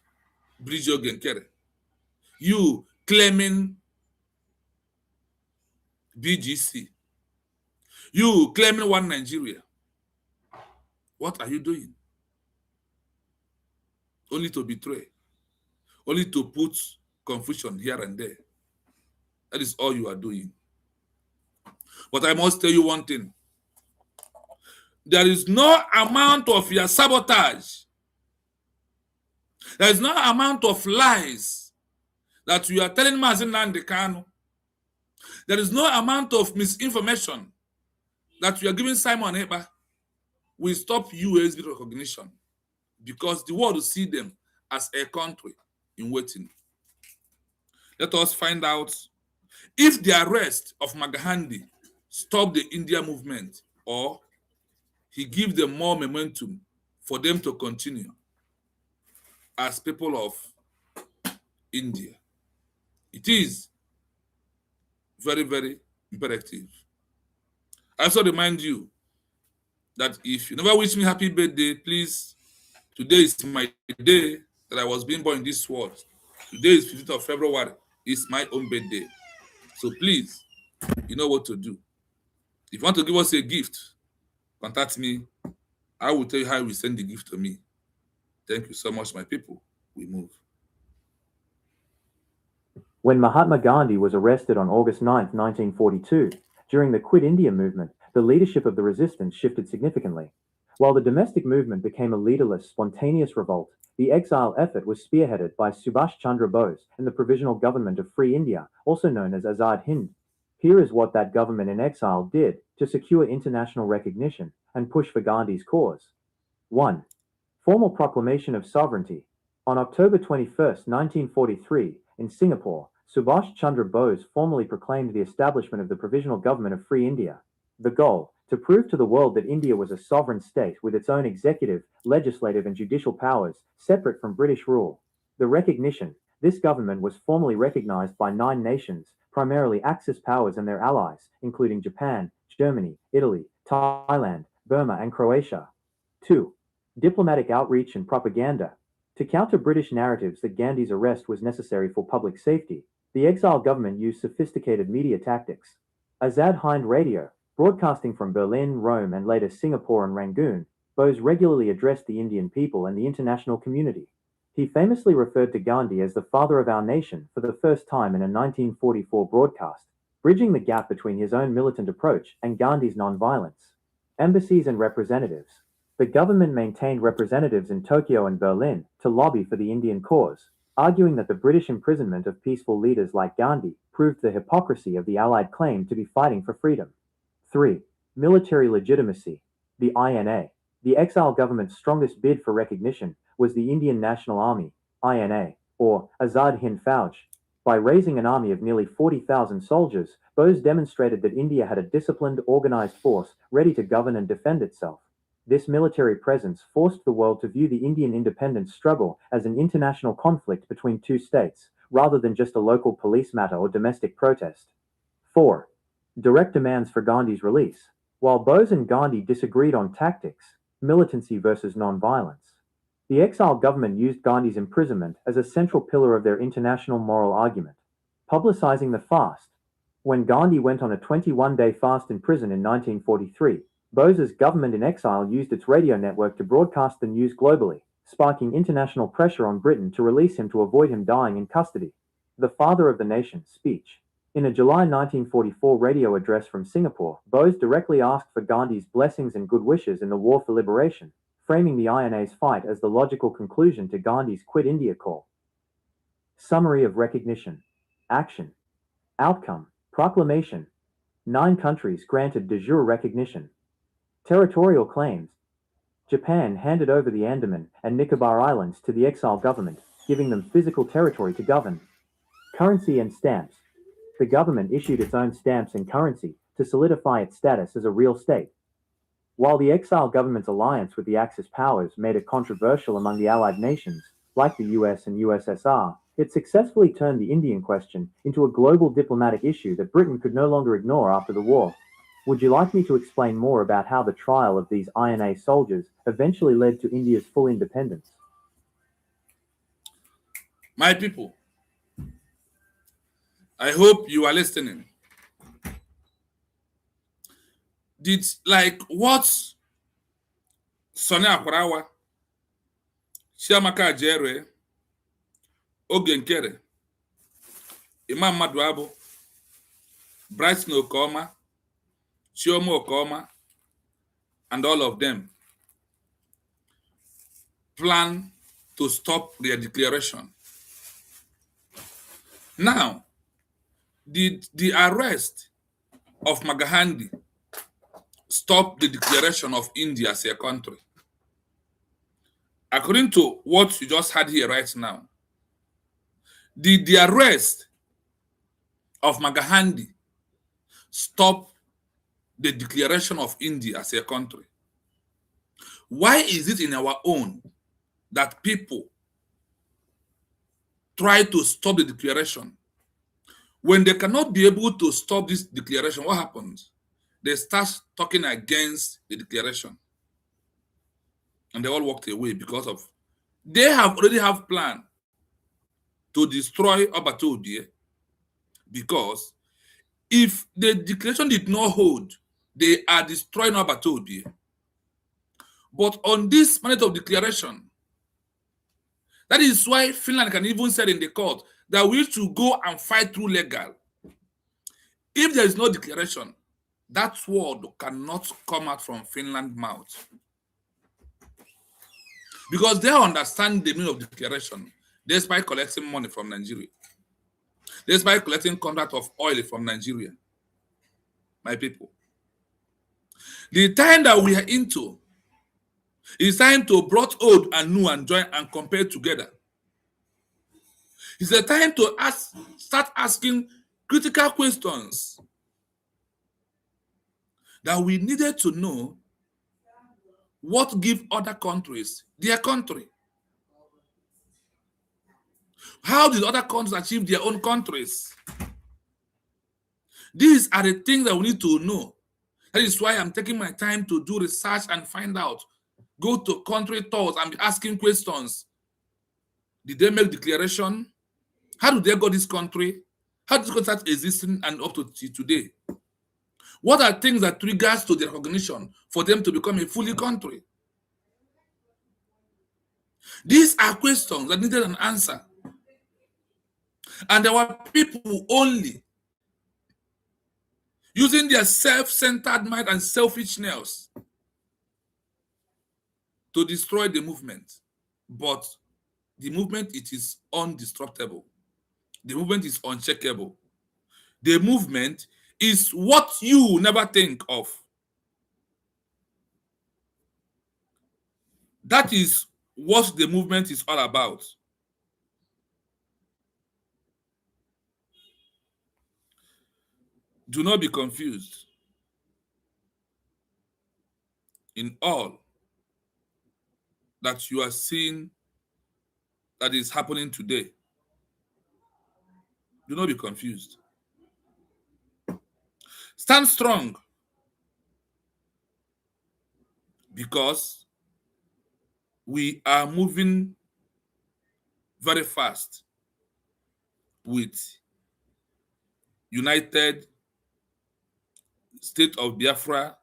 OGENKERE, you claiming BGC, you claiming One Nigeria. What are you doing? Only to betray, only to put confusion here and there. That is all you are doing. But I must tell you one thing. There is no amount of your sabotage. There is no amount of lies that you are telling Mazi Nnamdi Kanu. There is no amount of misinformation that you are giving Simon Ekpa will stop USB recognition, because the world will see them as a country in waiting. Let us find out if the arrest of Magahandi stopped the India movement, or he gives them more momentum for them to continue as people of India. It is very, very imperative. I also remind you that if you never wish me happy birthday, please, today is my day that I was being born in this world. Today is 15th of February. It's my own birthday. So please, you know what to do. If you want to give us a gift, contact me. I will tell you how you send the gift to me. Thank you so much, my people. We move. When Mahatma Gandhi was arrested on August 9, 1942, during the Quit India movement, the leadership of the resistance shifted significantly. While the domestic movement became a leaderless, spontaneous revolt, the exile effort was spearheaded by Subhash Chandra Bose and the Provisional Government of Free India, also known as Azad Hind. Here is what that government in exile did to secure international recognition and push for Gandhi's cause. 1. Formal proclamation of sovereignty. On October 21, 1943, in Singapore, Subhash Chandra Bose formally proclaimed the establishment of the Provisional Government of Free India. The goal, to prove to the world that India was a sovereign state with its own executive, legislative and judicial powers, separate from British rule. The recognition, this government was formally recognized by 9 nations, primarily Axis powers and their allies, including Japan, Germany, Italy, Thailand, Burma and Croatia. 2. Diplomatic outreach and propaganda. To counter British narratives that Gandhi's arrest was necessary for public safety, the exile government used sophisticated media tactics. Azad Hind Radio, broadcasting from Berlin, Rome, and later Singapore and Rangoon, Bose regularly addressed the Indian people and the international community. He famously referred to Gandhi as the father of our nation for the first time in a 1944 broadcast, bridging the gap between his own militant approach and Gandhi's nonviolence. Embassies and representatives. The government maintained representatives in Tokyo and Berlin to lobby for the Indian cause, arguing that the British imprisonment of peaceful leaders like Gandhi proved the hypocrisy of the Allied claim to be fighting for freedom. 3. Military legitimacy. The INA. The exile government's strongest bid for recognition was the Indian National Army, INA, or Azad Hind Fauj. By raising an army of nearly 40,000 soldiers, Bose demonstrated that India had a disciplined, organized force ready to govern and defend itself. This military presence forced the world to view the Indian independence struggle as an international conflict between 2 states, rather than just a local police matter or domestic protest. 4. Direct demands for Gandhi's release. While Bose and Gandhi disagreed on tactics, militancy versus nonviolence, the exile government used Gandhi's imprisonment as a central pillar of their international moral argument. Publicizing the fast. When Gandhi went on a 21-day fast in prison in 1943, Bose's government in exile used its radio network to broadcast the news globally, sparking international pressure on Britain to release him to avoid him dying in custody. The Father of the Nation speech. In a July 1944 radio address from Singapore, Bose directly asked for Gandhi's blessings and good wishes in the war for liberation, framing the INA's fight as the logical conclusion to Gandhi's Quit India call. Summary of recognition. Action. Outcome. Proclamation. 9 countries granted de jure recognition. Territorial claims. Japan handed over the Andaman and Nicobar Islands to the Exile government, giving them physical territory to govern. Currency and stamps. The government issued its own stamps and currency to solidify its status as a real state. While the Exile government's alliance with the Axis powers made it controversial among the Allied nations, like the US and USSR, it successfully turned the Indian question into a global diplomatic issue that Britain could no longer ignore after the war. Would you like me to explain more about how the trial of these INA soldiers eventually led to India's full independence? My people, I hope you are listening. Did like what Sonny Akwarawa, Chiamaka Ajere, OGENKERE, MMADUABUO, Bryson Okoma, Chioma Okoma, and all of them plan to stop their declaration. Now, did the arrest of Gandhi stop the declaration of India as a country? According to what you just had here right now, did the arrest of Gandhi stop the declaration of India as a country? Why is it in our own that people try to stop the declaration? When they cannot be able to stop this declaration, what happens? They start talking against the declaration. And they all walked away because of, they have already have plan to destroy Obatodie, because if the declaration did not hold, they are destroying Obatodie. But on this mandate of declaration, that is why Finland can even say in the court that we should go and fight through legal. If there is no declaration, that word cannot come out from Finland's mouth. Because they understand the meaning of declaration, despite collecting money from Nigeria, despite collecting contract of oil from Nigeria. My people, the time that we are into is time to brought old and new and join and compare together. It's a time to start asking critical questions that we needed to know what give other countries their country. How did other countries achieve their own countries? These are the things that we need to know. That is why I'm taking my time to do research and find out. Go to country tours and be asking questions. Did they make declaration? How did they got this country? How did this country start existing and up to today? What are things that triggers to the recognition for them to become a fully country? These are questions that needed an answer. And there were people only using their self-centered mind and selfishness to destroy the movement. But the movement, it is indestructible. The movement is uncheckable. The movement is what you never think of. That is what the movement is all about. Do not be confused. In all that you are seeing that is happening today, do not be confused. Stand strong, because we are moving very fast with United State of Biafra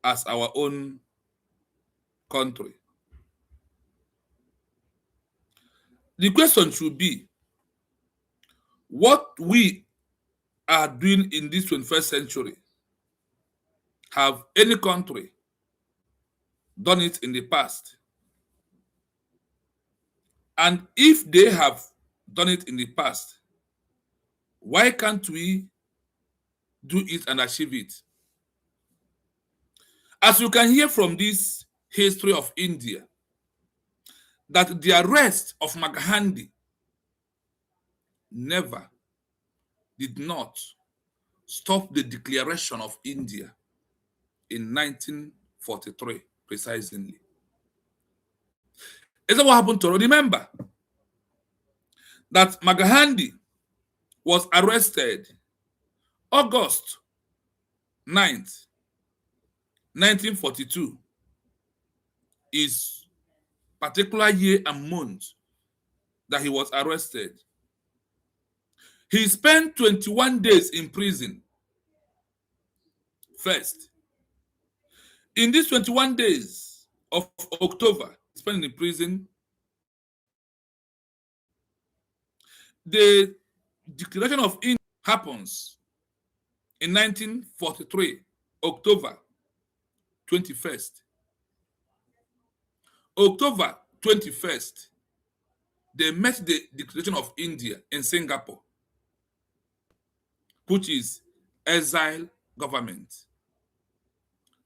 as our own country. The question should be, what we are doing in this 21st century, have any country done it in the past? And if they have done it in the past, why can't we do it and achieve it? As you can hear from this history of India, that the arrest of Gandhi never did not stop the declaration of India in 1943, precisely. Is that what happened to her? Remember that Gandhi was arrested August 9th, 1942, is particular year and month that he was arrested. He spent 21 days in prison first. In these 21 days of October, spent in prison, the declaration of India happens in 1943, October 21st. October 21st, they met the declaration of India in Singapore, which is Exile government,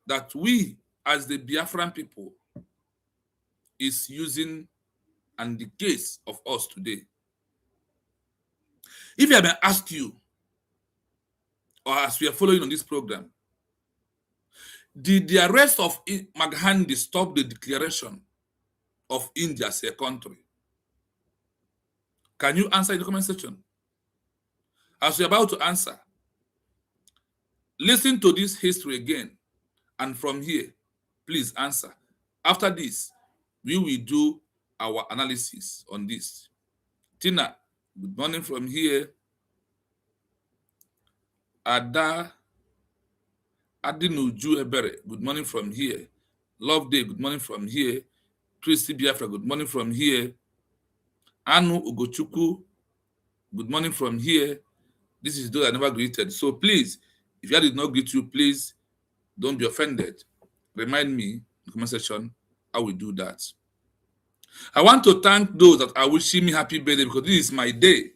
that we as the Biafran people is using and the case of us today. If I may ask you, or as we are following on this program, did the arrest of Gandhi stop the declaration of India as a country? Can you answer in the comment section? As you're about to answer, listen to this history again, and from here, please answer. After this, we will do our analysis on this. Tina, good morning from here. Ada Adinuju Ebere, good morning from here. Love Day, good morning from here. Christy Biafra, good morning from here. Anu Ugochukwu, good morning from here. This is those I never greeted. So please, if I did not greet you, please don't be offended. Remind me in the comment section how we do that. I want to thank those that are wishing me happy birthday because this is my day.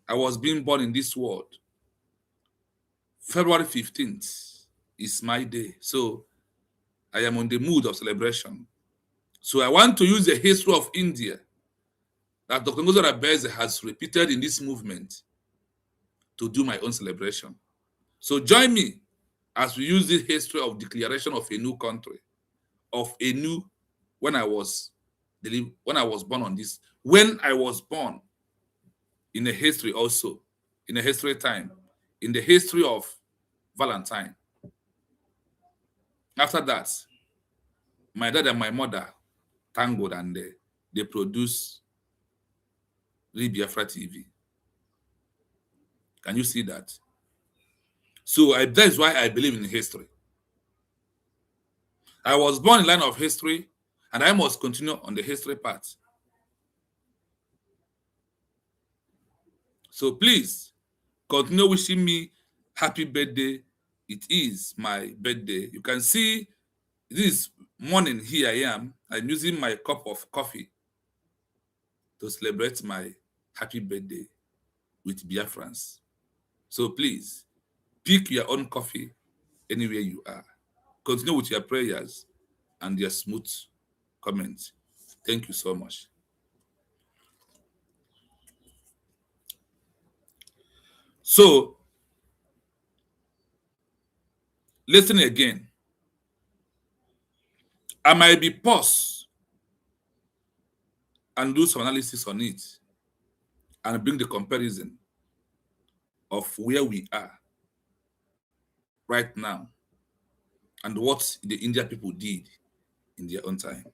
I was being born in this world. February 15th is my day. So I am on the mood of celebration. So I want to use the history of India that Dr. Ngozi Orabueze has repeated in this movement to do my own celebration. So join me as we use the history of declaration of a new country, of a new, when I was born on this, when I was born in a history also, in a history time, in the history of Valentine. After that, my dad and my mother, thank God, and they produce BIAFRA TV. Can you see that? So that is why I believe in history. I was born in the line of history, and I must continue on the history path. So please, continue wishing me happy birthday. It is my birthday. You can see this morning, here I am. I'm using my cup of coffee to celebrate my happy birthday with Biafrans. So please, pick your own coffee anywhere you are. Continue with your prayers and your smooth comments. Thank you so much. So, listen again. I might be pause and do some analysis on it and bring the comparison of where we are right now and what the Indian people did in their own time.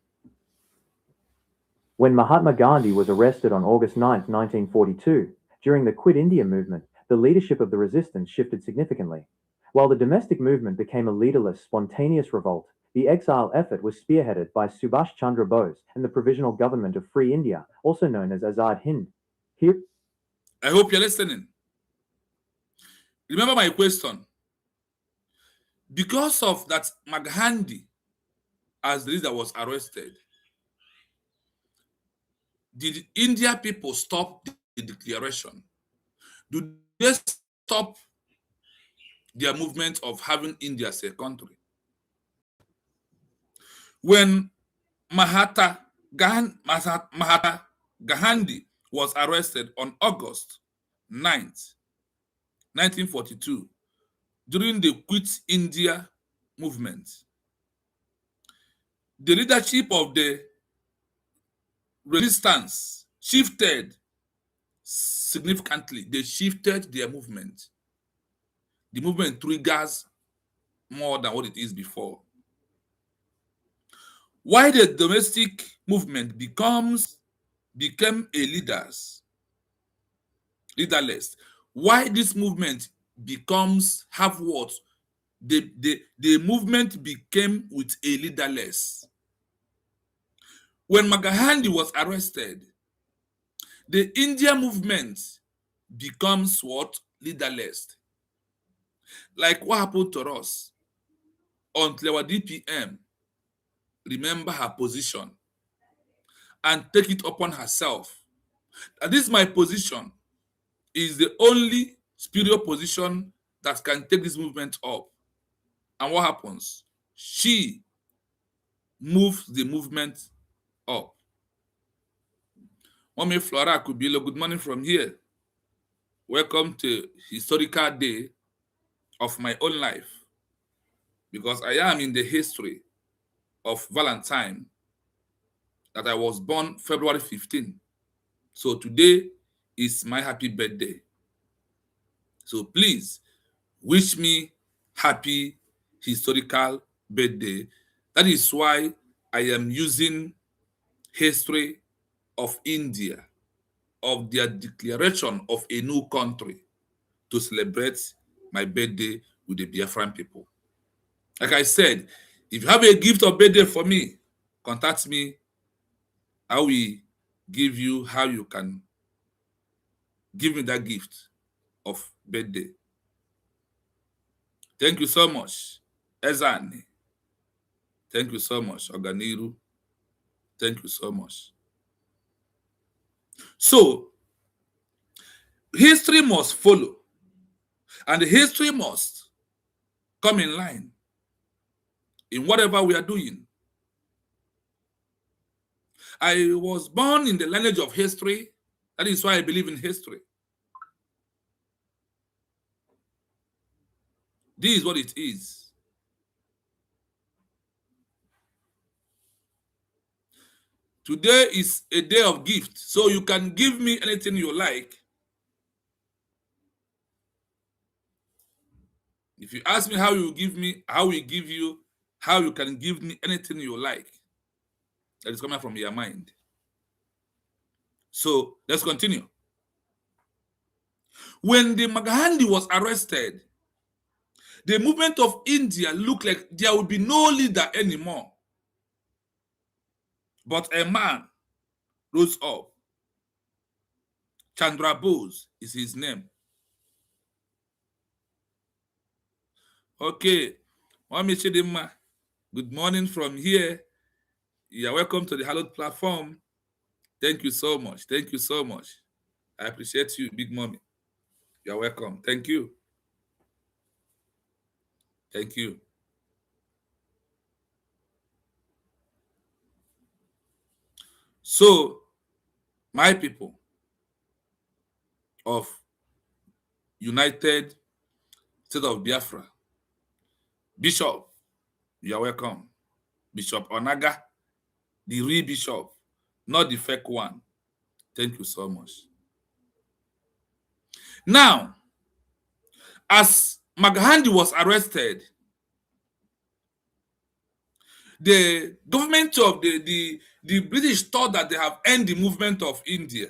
When Mahatma Gandhi was arrested on August 9, 1942, during the Quit India movement, the leadership of the resistance shifted significantly. While the domestic movement became a leaderless, spontaneous revolt, the exile effort was spearheaded by Subhash Chandra Bose and the Provisional Government of Free India, also known as Azad Hind. Here, I hope you're listening. Remember my question. Because of that Gandhi, as the leader, was arrested, did India people stop the declaration? Do they stop their movement of having India as a country? When Mahatma Gandhi was arrested on August 9th, 1942, during the Quit India movement, the leadership of the resistance shifted significantly. They shifted their movement. The movement triggers more than what it is before. Why the domestic movement became a leaderless? Why this movement have what? The movement became with a leaderless. When Gandhi was arrested, the India movement becomes what? Leaderless. Like what happened to us until our DPM remember her position and take it upon herself. And this my position is the only superior position that can take this movement up. And what happens? She moves the movement up. Mommy Flora Kubilo, good morning from here. Welcome to historical day of my own life, because I am in the history of Valentine, that I was born February 15. So today is my happy birthday. So please wish me happy historical birthday. That is why I am using history of India, of their declaration of a new country, to celebrate my birthday with the Biafran people. Like I said, if you have a gift of birthday for me, contact me. I will give you how you can give me that gift of birthday. Thank you so much, Ezani. Thank you so much, Oganiru. Thank you so much. So, history must follow, and the history must come in line in whatever we are doing. I was born in the lineage of history. That is why I believe in history. This is what it is. Today is a day of gift, so you can give me anything you like. If you ask me how you give me, how we give you, how you can give me anything you like, that is coming from your mind. So let's continue. When the Gandhi was arrested, the movement of India looked like there would be no leader anymore. But a man rose up. Chandra Bose is his name. Okay, Mami Chidima, good morning from here. You are welcome to the Hallowed platform. Thank you so much. Thank you so much. I appreciate you, Big Mommy. You are welcome. Thank you. Thank you. So, my people of United State of Biafra, Bishop, you are welcome. Bishop Onaga, the real bishop, not the fake one. Thank you so much. Now, as Gandhi was arrested, the government of the British thought that they have ended the movement of India.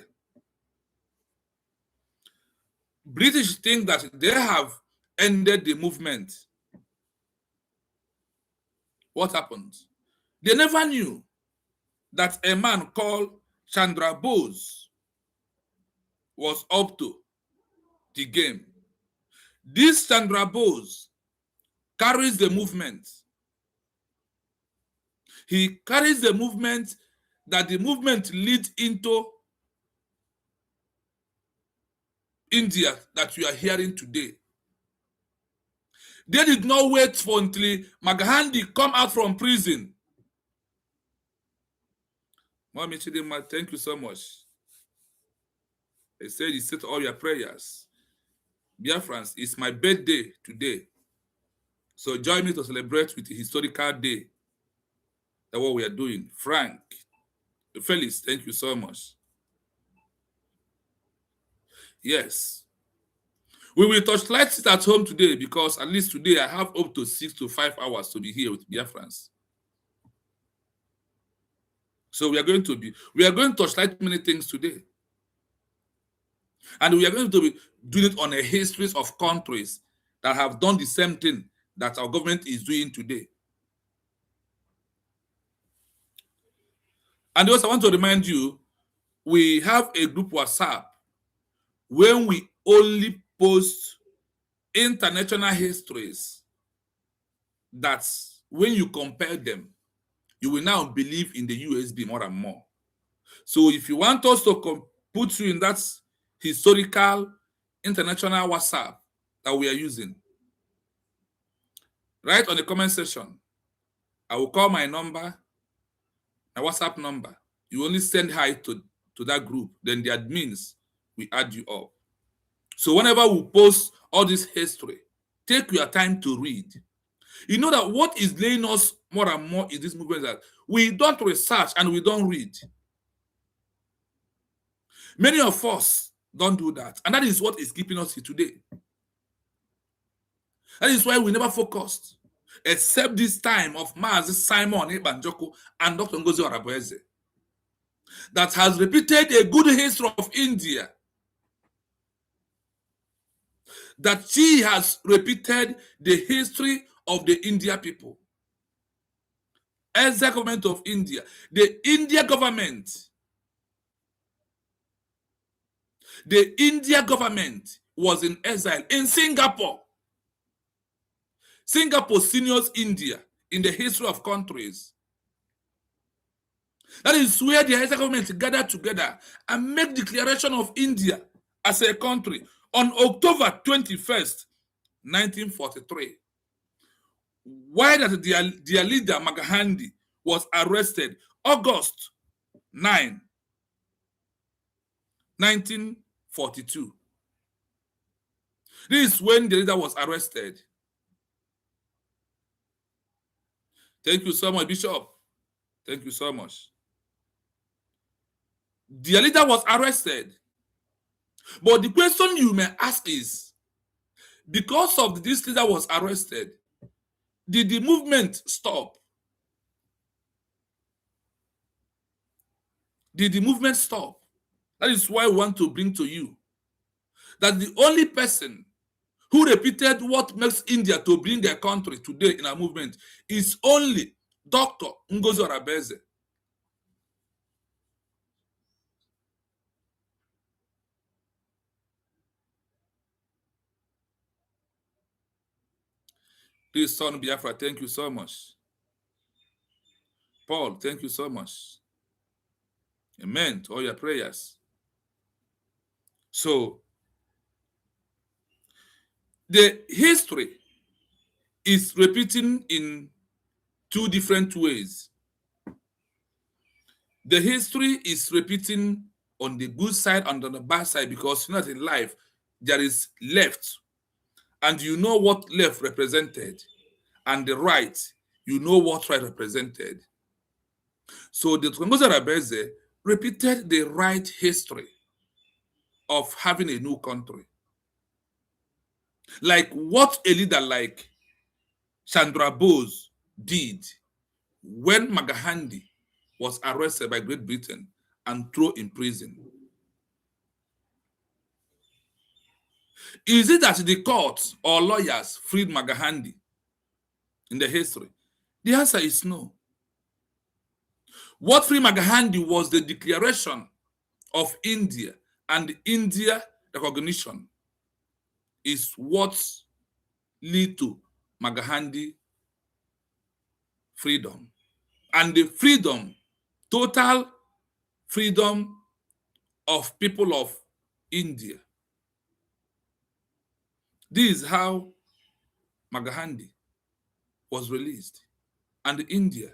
British think that they have ended the movement. What happened? They never knew that a man called Chandra Bose was up to the game. This Chandra Bose carries the movement. He carries the movement that the movement leads into India that we are hearing today. They did not wait for until Gandhi come out from prison Mommy Chidima, thank you so much. They said you said all your prayers. Biafrans, it's my birthday today. So join me to celebrate with the historical day. That's what we are doing. Frank, Felix, thank you so much. Yes. We will touchlight it at home today because at least today I have up to 6 to 5 hours to be here with Biafrans. So we are going to touchlight many things today. And we are going to be doing it on a history of countries that have done the same thing that our government is doing today. And also I want to remind you, we have a group WhatsApp when we only post international histories. That's when you compare them, you will now believe in the USB more and more. So if you want us to put you in that historical international WhatsApp that we are using, write on the comment section. I will call my number, my WhatsApp number. You only send hi to that group. Then the admins will add you up. So whenever we post all this history, take your time to read. You know that what is laying us more and more in this movement is that we don't research and we don't read. Many of us don't do that. And that is what is keeping us here today. That is why we never focused, except this time of Mazi Simon Ebanjoko and Dr. Ngozi Orabueze, that has repeated a good history of India. That she has repeated the history of the India people. Exile government of India, the India government was in exile in Singapore. Singapore seniors India in the history of countries. That is where the exile government gathered together and make declaration of India as a country on October 21st, 1943. Why that their leader, Gandhi, was arrested August 9, 1942. This is when the leader was arrested. Thank you so much, Bishop. Thank you so much. The leader was arrested. But the question you may ask is, because of this leader was arrested, did the movement stop? Did the movement stop? That is why I want to bring to you that the only person who repeated what makes India to bring a country today in our movement is only Dr. Ngozi Orabueze. Please, son Biafra, thank you so much. Paul, thank you so much. Amen to all your prayers. So, the history is repeating in two different ways. The history is repeating on the good side and on the bad side, because you know that in life there is left, and you know what left represented, and the right, you know what right represented. So the Ngozi Orabueze repeated the right history of having a new country. Like what a leader like Chandra Bose did when Gandhi was arrested by Great Britain and thrown in prison. Is it that the courts or lawyers freed Gandhi in the history? The answer is no. What freed Gandhi was the declaration of India, and India recognition is what lead to Gandhi freedom. And the freedom, total freedom of people of India. This is how Gandhi was released, and India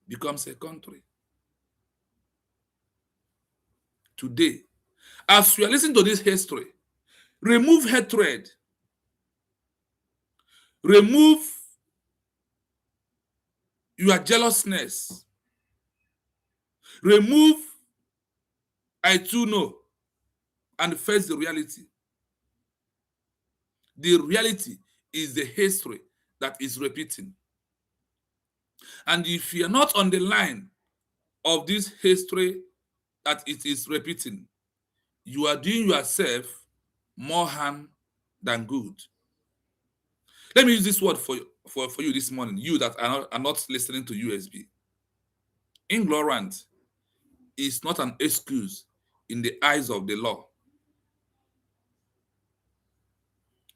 becomes a country. today, as we are listening to this history, remove hatred, remove your jealousness, remove I too know, and face the reality. The reality is the history that is repeating. And if you are not on the line of this history that it is repeating, you are doing yourself more harm than good. Let me use this word for you this morning, you that are not listening to USB. Ignorance is not an excuse in the eyes of the law.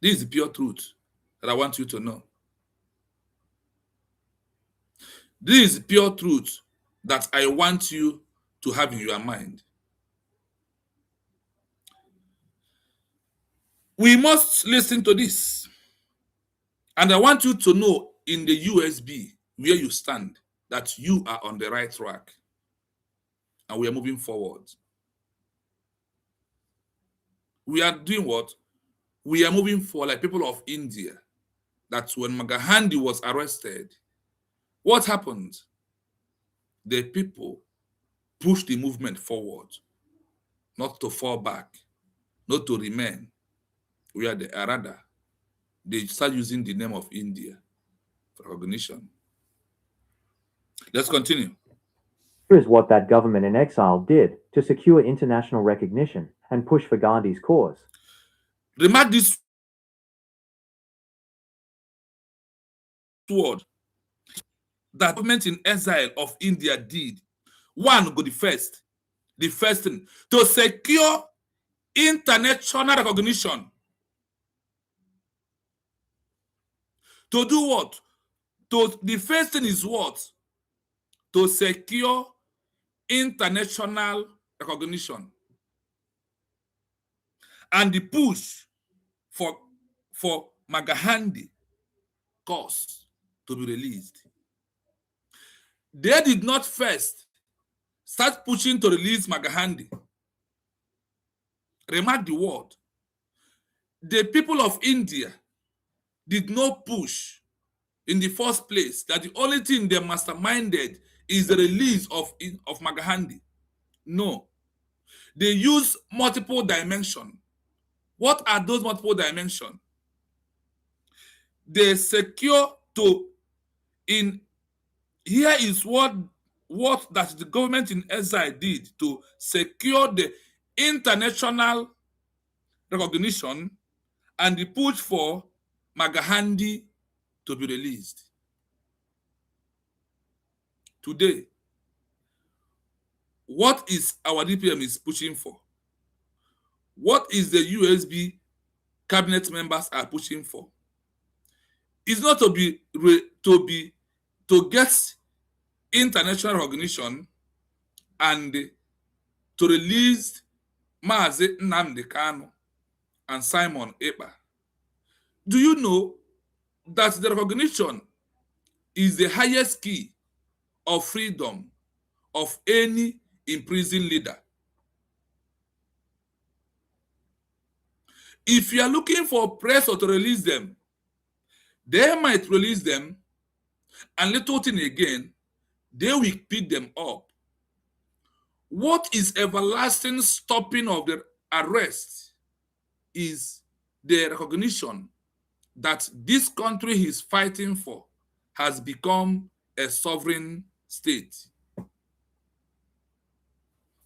This is the pure truth that I want you to know. This is pure truth that I want you to have in your mind. We must listen to this. And I want you to know in the USB where you stand that you are on the right track. And we are moving forward. We are doing what? We are moving forward like people of India. That when Gandhi was arrested, what happened? The people pushed the movement forward, not to fall back, not to remain where they are. Rather, they start using the name of India for recognition. Let's continue. Here is what that government in exile did to secure international recognition and push for Gandhi's cause. Remark this word that government in exile of India did. One, go the first thing, to secure international recognition. To do what? The first thing is what? To secure international recognition. And the push for Gandhi cause to be released. They did not first start pushing to release Gandhi. Remark the word. The people of India did not push in the first place that the only thing they masterminded is the release of Gandhi. No. They use multiple dimensions. What are those multiple dimensions? They secure here is what that the government in exile did to secure the international recognition and the push for Gandhi to be released. Today, what is our DPM is pushing for? What is the USB cabinet members are pushing for? It's not to get international recognition and to release Mazi Nnamdi Kanu and Simon Ekpa. Do you know that the recognition is the highest key of freedom of any imprisoned leader? If you are looking for pressure to release them, they might release them, and little thing again, they will pick them up. What is everlasting stopping of the arrest is the recognition that this country he's fighting for has become a sovereign state.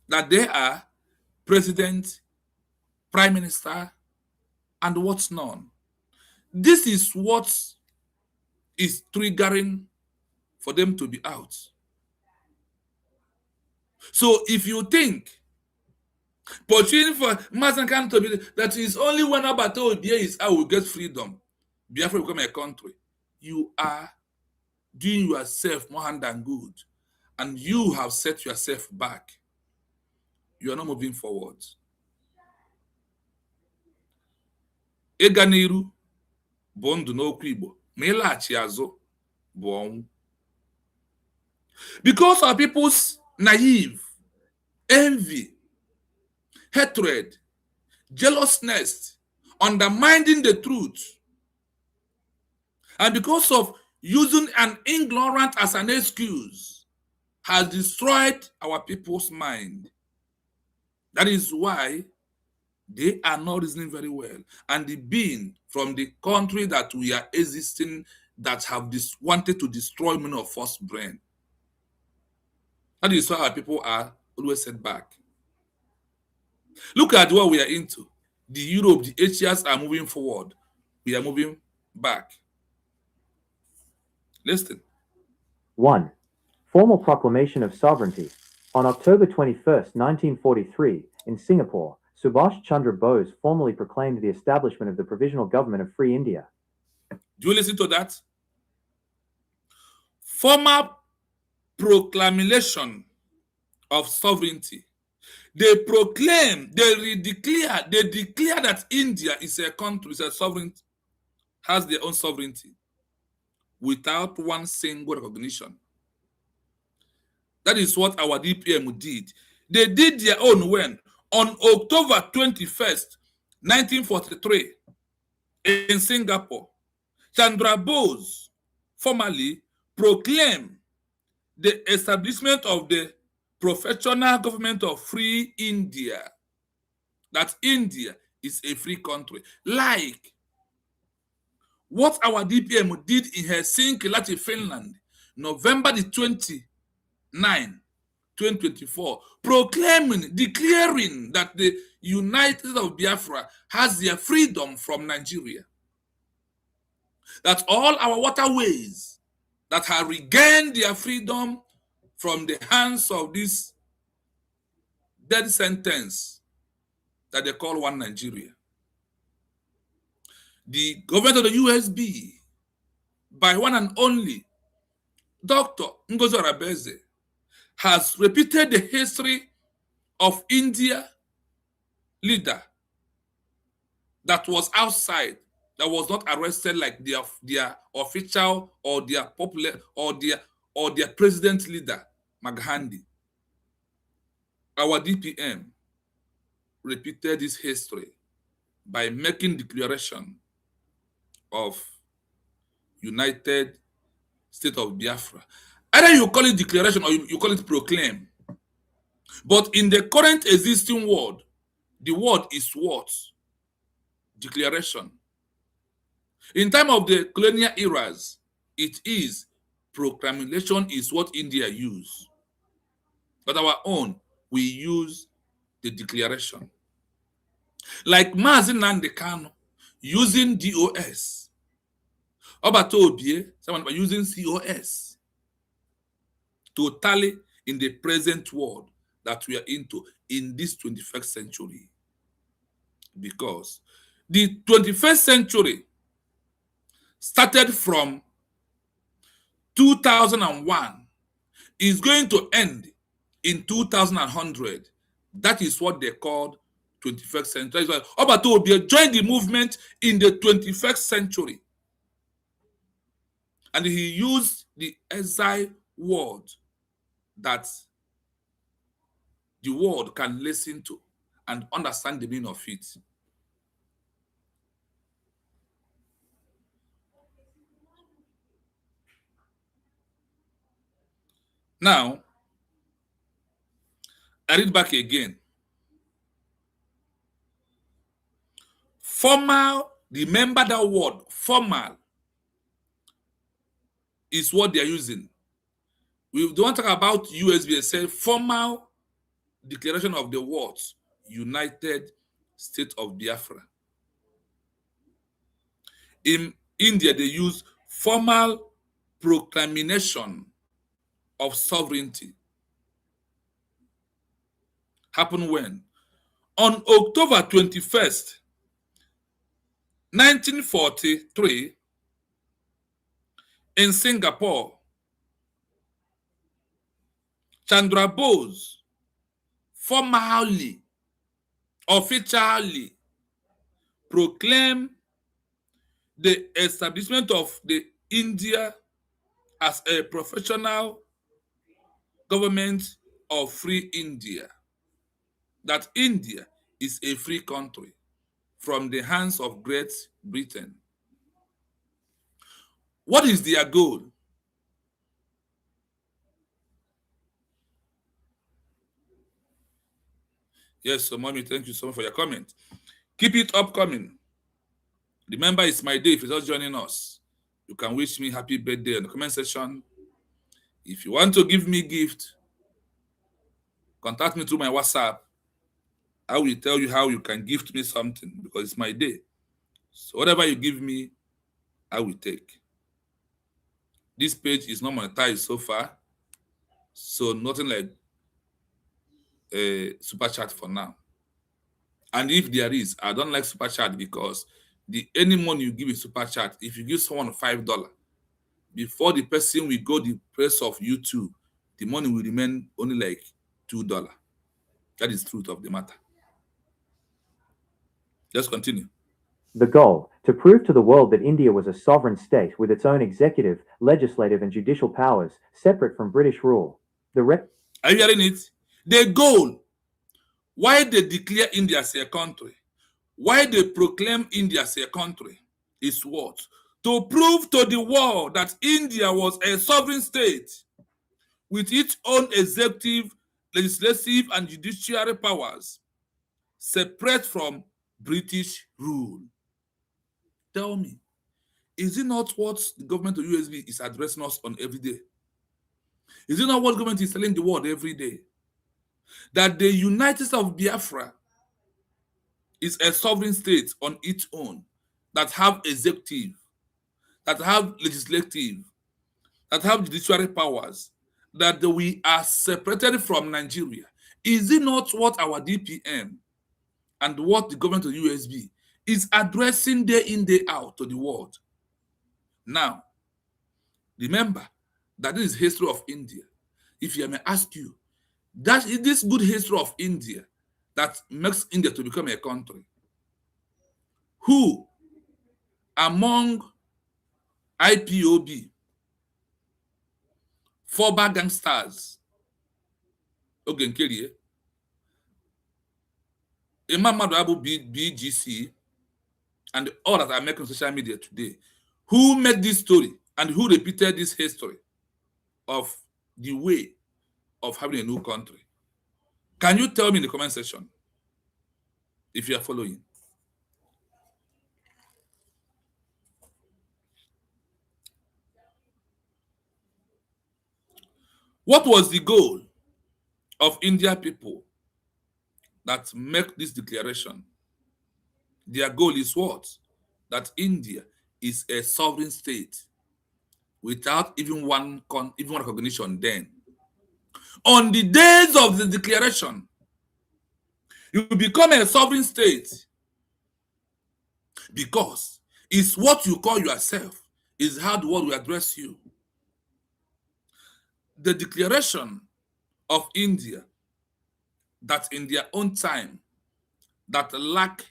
That they are president, prime minister, and what's known. This is what is triggering for them to be out. So if you think pursuing for Masankan to be that is only when Abato Obie is out will get freedom, Biafra will become a country, you are doing yourself more harm than good, and you have set yourself back. You are not moving forward. Ịga n'iru bụ ndụ n'okwu Igbo, ma ịlaghachi azụ bụ ọnwụ. Because of people's naive envy hatred, jealousness, undermining the truth. And because of using an ignorant as an excuse, has destroyed our people's mind. That is why they are not reasoning very well. And the being from the country that we are existing that have wanted to destroy many of us brain. That is why our people are always set back. Look at what we are into. The Europe, the Asians are moving forward. We are moving back. Listen. 1. Formal proclamation of sovereignty. On October 21st, 1943, in Singapore, Subhash Chandra Bose formally proclaimed the establishment of the Provisional Government of Free India. Do you listen to that? Formal proclamation of sovereignty. They proclaim, they declare that India is a country, is a sovereign, has their own sovereignty without one single recognition. That is what our DPM did. They did their own when? On October 21st, 1943, in Singapore, Chandra Bose formally proclaimed the establishment of the Professional Government of Free India. That India is a free country. Like what our DPM did in Helsinki, Latvia, Finland, November the 29th, 2024, declaring that the United States of Biafra has their freedom from Nigeria. That all our waterways that have regained their freedom from the hands of this death sentence that they call one Nigeria. The government of the USB, by one and only Dr. Ngozi Orabueze, has repeated the history of India leader that was outside, that was not arrested like their official or their popular or their president leader, Gandhi. Our DPM repeated this history by making declaration of United State of Biafra. Either you call it declaration or you call it proclaim. But in the current existing world, the word is what? Declaration. In time of the colonial eras, it is proclamation is what India use. But our own, we use the declaration. Like Mazi Nnamdi Kanu using DOS. Obatobie, someone by using COS. Totally in the present world that we are into in this 21st century. Because the 21st century started from 2001, is going to end in 2100. That is what they called 21st century. Obatobie joined the movement in the 21st century. And he used the Exile word that the world can listen to and understand the meaning of it. Now, I read back again. Formal, remember that word, formal, is what they're using. We don't talk about USB, say formal declaration of the words, United State of Biafra. In India, they use formal proclamation of sovereignty. Happened when? On October 21st, 1943, in Singapore, Chandra Bose formally, officially proclaimed the establishment of the India as a professional government of free India. That India is a free country from the hands of Great Britain. What is their goal? Yes, so mommy, thank you so much for your comment. Keep it upcoming. Remember, it's my day. If you're just joining us, you can wish me happy birthday in the comment section. If you want to give me gift, contact me through my WhatsApp. I will tell you how you can gift me something because it's my day. So whatever you give me, I will take. This page is not monetized so far, so nothing like a super chat for now. And if there is, I don't like super chat because any money you give in super chat, if you give someone $5, before the person will go the price of YouTube, the money will remain only like $2. That is the truth of the matter. Let's continue. The goal, to prove to the world that India was a sovereign state with its own executive, legislative, and judicial powers, separate from British rule. Are you hearing it? The goal, why they declare India as a country, why they proclaim India as a country, is what? To prove to the world that India was a sovereign state with its own executive, legislative, and judiciary powers, separate from British rule. Tell me, is it not what the government of USB is addressing us on every day? Is it not what government is telling the world every day? That the United States of Biafra is a sovereign state on its own, that have executive, that have legislative, that have judiciary powers, that we are separated from Nigeria. Is it not what our DPM and what the government of USB is addressing day in, day out to the world? Now, remember that this is history of India. If I may ask you, that is this good history of India that makes India to become a country? Who among IPOB, FALLBACK gangsters, OGENKERE, MMADUABUO, BGC, and all that are making social media today, who made this story and who repeated this history of the way of having a new country? Can you tell me in the comment section if you are following? What was the goal of India people that make this declaration? Their goal is what? That India is a sovereign state without even one recognition then. On the days of the declaration, you become a sovereign state because it's what you call yourself, is how the world will address you. The declaration of India, that in their own time, that lack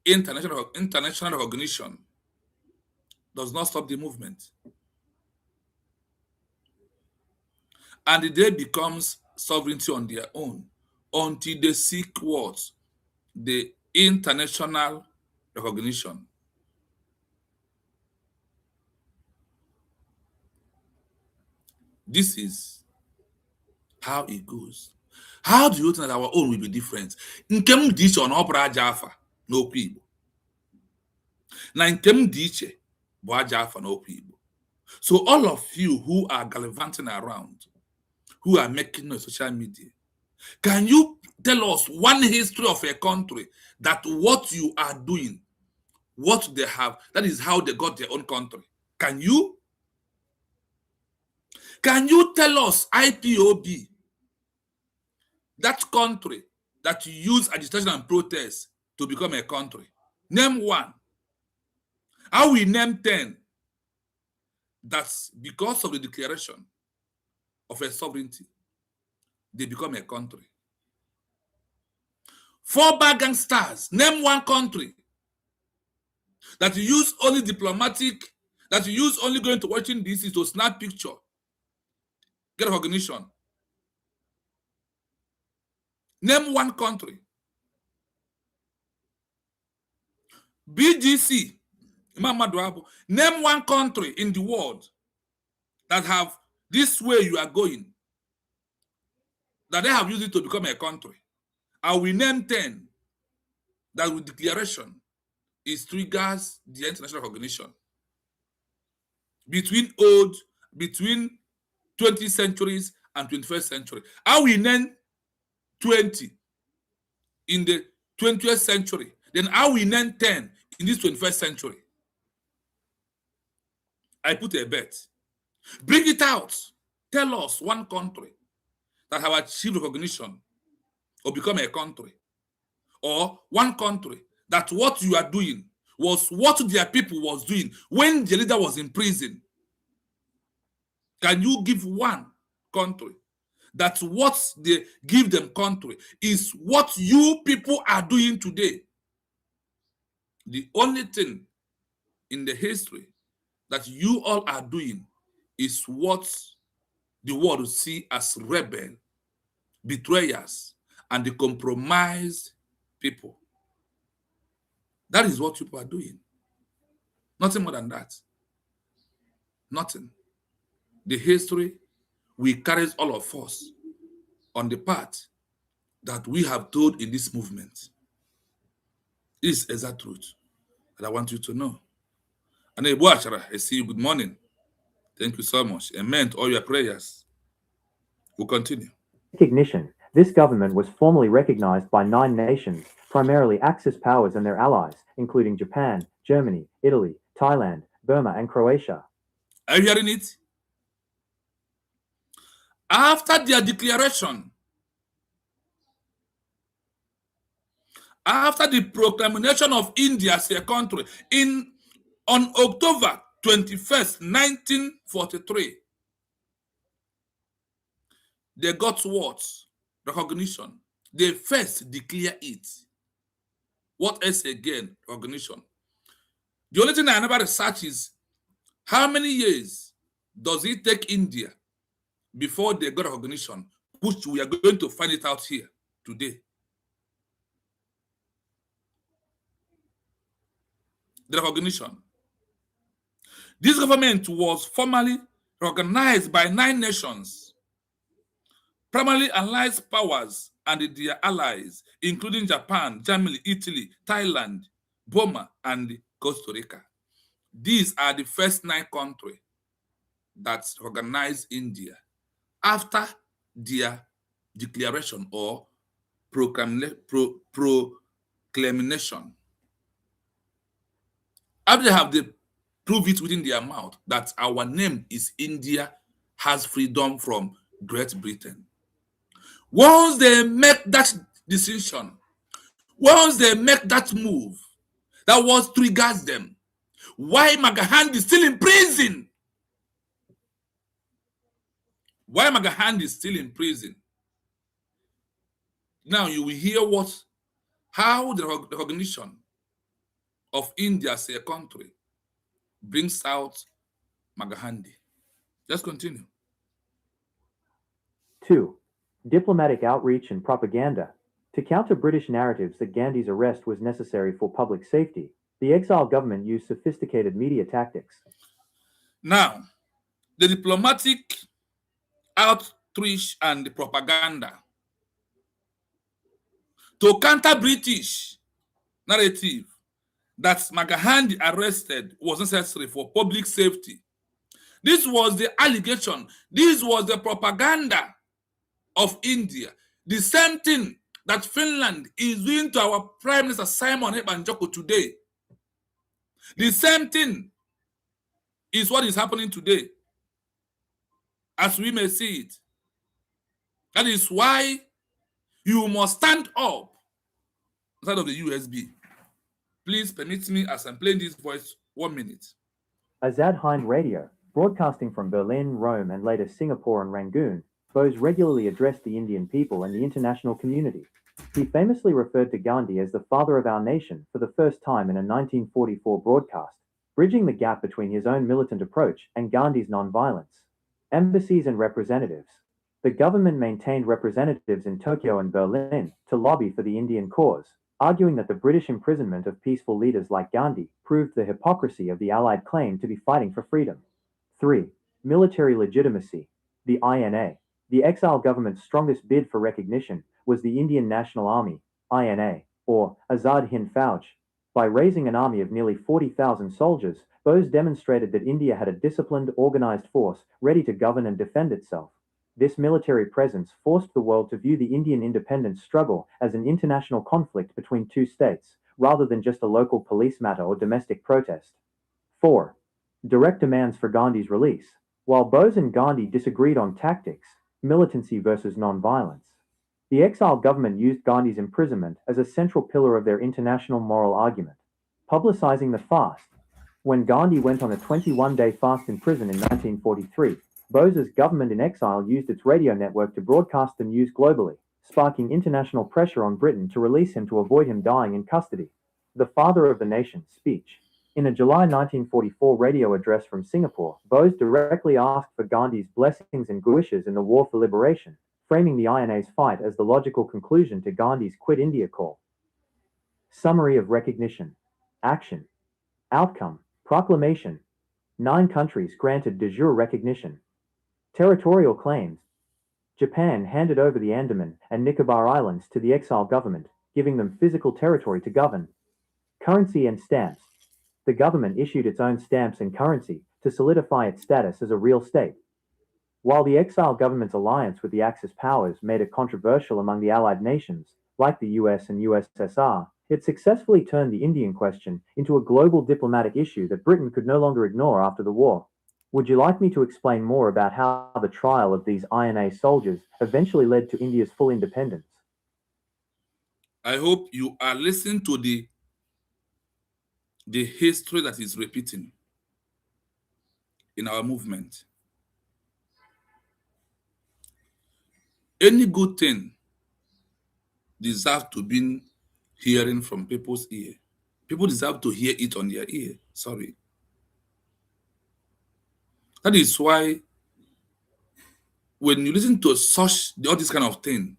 international recognition, does not stop the movement. And the day becomes sovereignty on their own until they seek what? The international recognition. This is how it goes. How do you think that our own will be different? Nkem dị iche ọ na ọ bụrụ aja afa n'okwu Igbo. Na nkem dị iche bụ aja afa n'okwu Igbo. So all of you who are gallivanting around, who are making noise on social media, can you tell us one history of a country that what you are doing, what they have, that is how they got their own country? Can you? Can you tell us IPOB, that country that use agitation and protest to become a country? Name one. I will name 10. That's because of the declaration of a sovereignty, they become a country. FALLBACK gangsters, name one country that use only diplomatic, that use only going to Washington DC to snap picture, get recognition. Name one country. BGC, MMADUABUO, name one country in the world that have this way you are going, that they have used it to become a country. I will name 10 that with declaration is triggers the international recognition. Between 20th centuries and 21st century. I will name 20 in the 20th century. Then I will name 10 in this 21st century. I put a bet. Bring it out. Tell us one country that have achieved recognition or become a country. Or one country that what you are doing was what their people was doing when the leader was in prison. Can you give one country that what they give them country is what you people are doing today? The only thing in the history that you all are doing is what the world will see as rebel, betrayers, and the compromised people. That is what people are doing. Nothing more than that. Nothing. The history we carry all of us on the path that we have told in this movement. This is exact truth that I want you to know. And I see you. Good morning. Thank you so much. Amen to all your prayers. We'll continue. Recognition. This government was formally recognized by 9 nations, primarily Axis powers and their allies, including Japan, Germany, Italy, Thailand, Burma, and Croatia. Are you hearing it? After their declaration, after the proclamation of India as a country on October 21st, 1943, they got what? Recognition. They first declare it. What else again? Recognition. The only thing I never research is how many years does it take India before they got recognition, which we are going to find it out here today. The recognition. This government was formally recognized by 9 nations, primarily allied powers and their allies, including Japan, Germany, Italy, Thailand, Burma, and Costa Rica. These are the first 9 countries that recognized India after their declaration or proclamation. After they have the prove it within their mouth that our name is India has freedom from Great Britain. Once they make that decision, once they make that move, that was triggers them. Why Magahand is still in prison? Why Magahand is still in prison? Now you will hear how the recognition of India as a country brings out Magahandi. Just continue. 2. Diplomatic outreach and propaganda. To counter British narratives that Gandhi's arrest was necessary for public safety, the Exile government used sophisticated media tactics. Now, the diplomatic outreach and the propaganda to counter British narrative that Magahandi arrested was necessary for public safety. This was the allegation. This was the propaganda of India. The same thing that Finland is doing to our Prime Minister Simon Ebanjoko today. The same thing is what is happening today, as we may see it. That is why you must stand up inside of the USB. Please permit me as I'm playing this voice 1 minute. Azad Hind Radio, broadcasting from Berlin, Rome, and later Singapore and Rangoon, Bose regularly addressed the Indian people and the international community. He famously referred to Gandhi as the father of our nation for the first time in a 1944 broadcast, bridging the gap between his own militant approach and Gandhi's nonviolence. Embassies and representatives. The government maintained representatives in Tokyo and Berlin to lobby for the Indian cause. arguing that the British imprisonment of peaceful leaders like Gandhi proved the hypocrisy of the Allied claim to be fighting for freedom. 3. Military legitimacy. The INA. The exile government's strongest bid for recognition was the Indian National Army, INA, or Azad Hind Fauj. By raising an army of nearly 40,000 soldiers, Bose demonstrated that India had a disciplined, organized force ready to govern and defend itself. This military presence forced the world to view the Indian independence struggle as an international conflict between two states, rather than just a local police matter or domestic protest. 4. Direct demands for Gandhi's release. While Bose and Gandhi disagreed on tactics, militancy versus nonviolence, the exile government used Gandhi's imprisonment as a central pillar of their international moral argument. Publicizing the fast. When Gandhi went on a 21-day fast in prison in 1943, Bose's government in exile used its radio network to broadcast the news globally, sparking international pressure on Britain to release him to avoid him dying in custody. The Father of the Nation speech. In a July 1944 radio address from Singapore, Bose directly asked for Gandhi's blessings and wishes in the war for liberation, framing the INA's fight as the logical conclusion to Gandhi's Quit India call. Summary of recognition. Action. Outcome. Proclamation. 9 countries granted de jure recognition. Territorial claims. Japan handed over the Andaman and Nicobar Islands to the exile government, giving them physical territory to govern. Currency and stamps. The government issued its own stamps and currency to solidify its status as a real state. While the exile government's alliance with the Axis powers made it controversial among the Allied nations, like the US and USSR, it successfully turned the Indian question into a global diplomatic issue that Britain could no longer ignore after the war. Would you like me to explain more about how the trial of these INA soldiers eventually led to India's full independence? I hope you are listening to the history that is repeating in our movement. Any good thing deserves to be hearing from people's ear. People deserve to hear it on their ear. Sorry. That is why when you listen to all this kind of thing,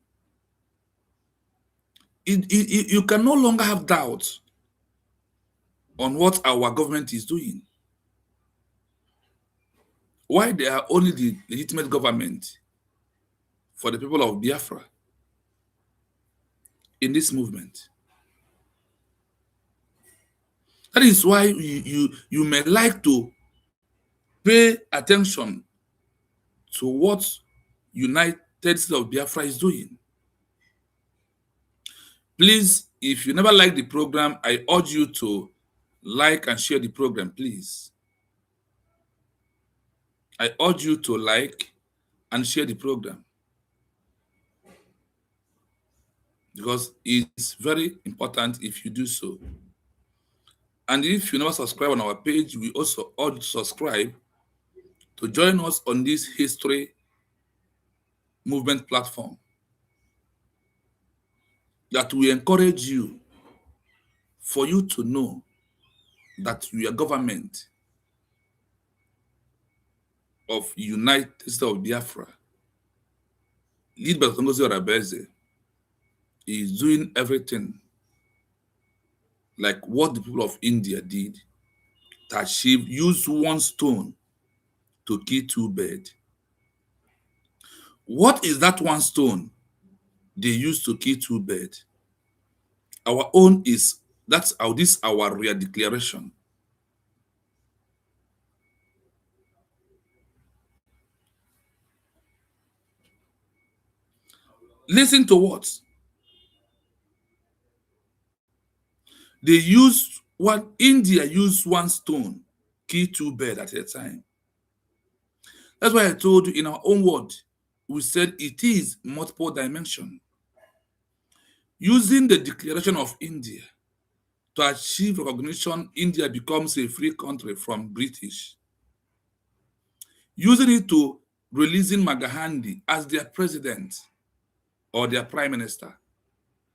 you can no longer have doubt on what our government is doing. Why they are only the legitimate government for the people of Biafra in this movement. That is why you may like to pay attention to what United States of Biafra is doing. Please, if you never like the program, I urge you to like and share the program, please. I urge you to like and share the program because it's very important if you do so. And if you never subscribe on our page, we also urge you to subscribe to join us on this history movement platform that we encourage you for you to know that your government of United States of Biafra, led by Ngozi Orabueze, is doing everything like what the people of India did to achieve, use one stone to kill 2 birds. What is that one stone they used to kill 2 birds? Our own is, this our real declaration. Listen to what? India used one stone, kill 2 birds at a time. That's why I told you in our own word, we said it is multiple dimension. Using the declaration of India to achieve recognition, India becomes a free country from British. Using it to releasing Gandhi as their president or their prime minister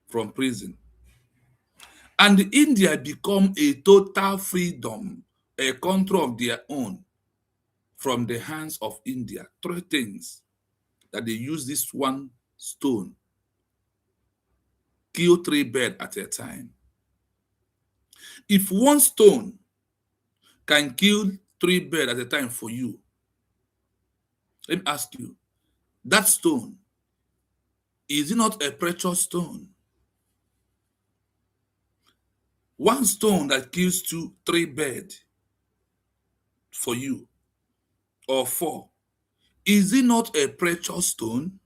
from prison. And India become a total freedom, a country of their own from the hands of India. 3 things that they use this one stone kill 3 birds at a time. If one stone can kill 3 birds at a time for you, let me ask you, that stone, is it not a precious stone? One stone that kills 3 birds for you, or 4, is it not a precious stone?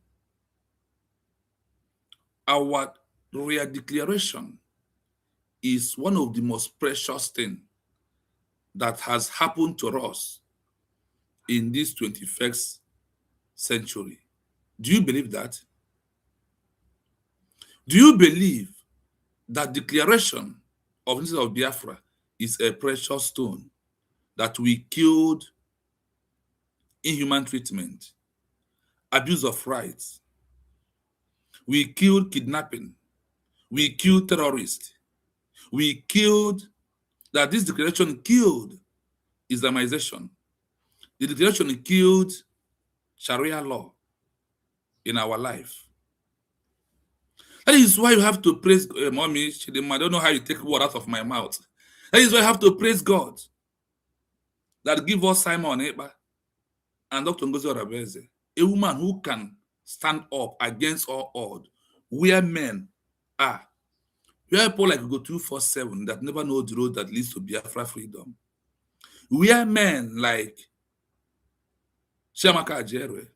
Our real declaration is one of the most precious things that has happened to us in this 21st century. Do you believe that? Do you believe that declaration of the of Biafra is a precious stone that we killed inhuman treatment, abuse of rights, we killed kidnapping, we killed terrorists, we killed, that this declaration killed Islamization. The declaration killed Sharia law in our life. That is why you have to praise Mommy Chidima. I don't know how you take word out of my mouth. That is why you have to praise God that give us Simon Eba and Dr. Ngozi Orabueze, a woman who can stand up against all odds, where men are. Where people like go 247 that never know the road that leads to Biafra freedom. Where men like Chiamaka Ajere,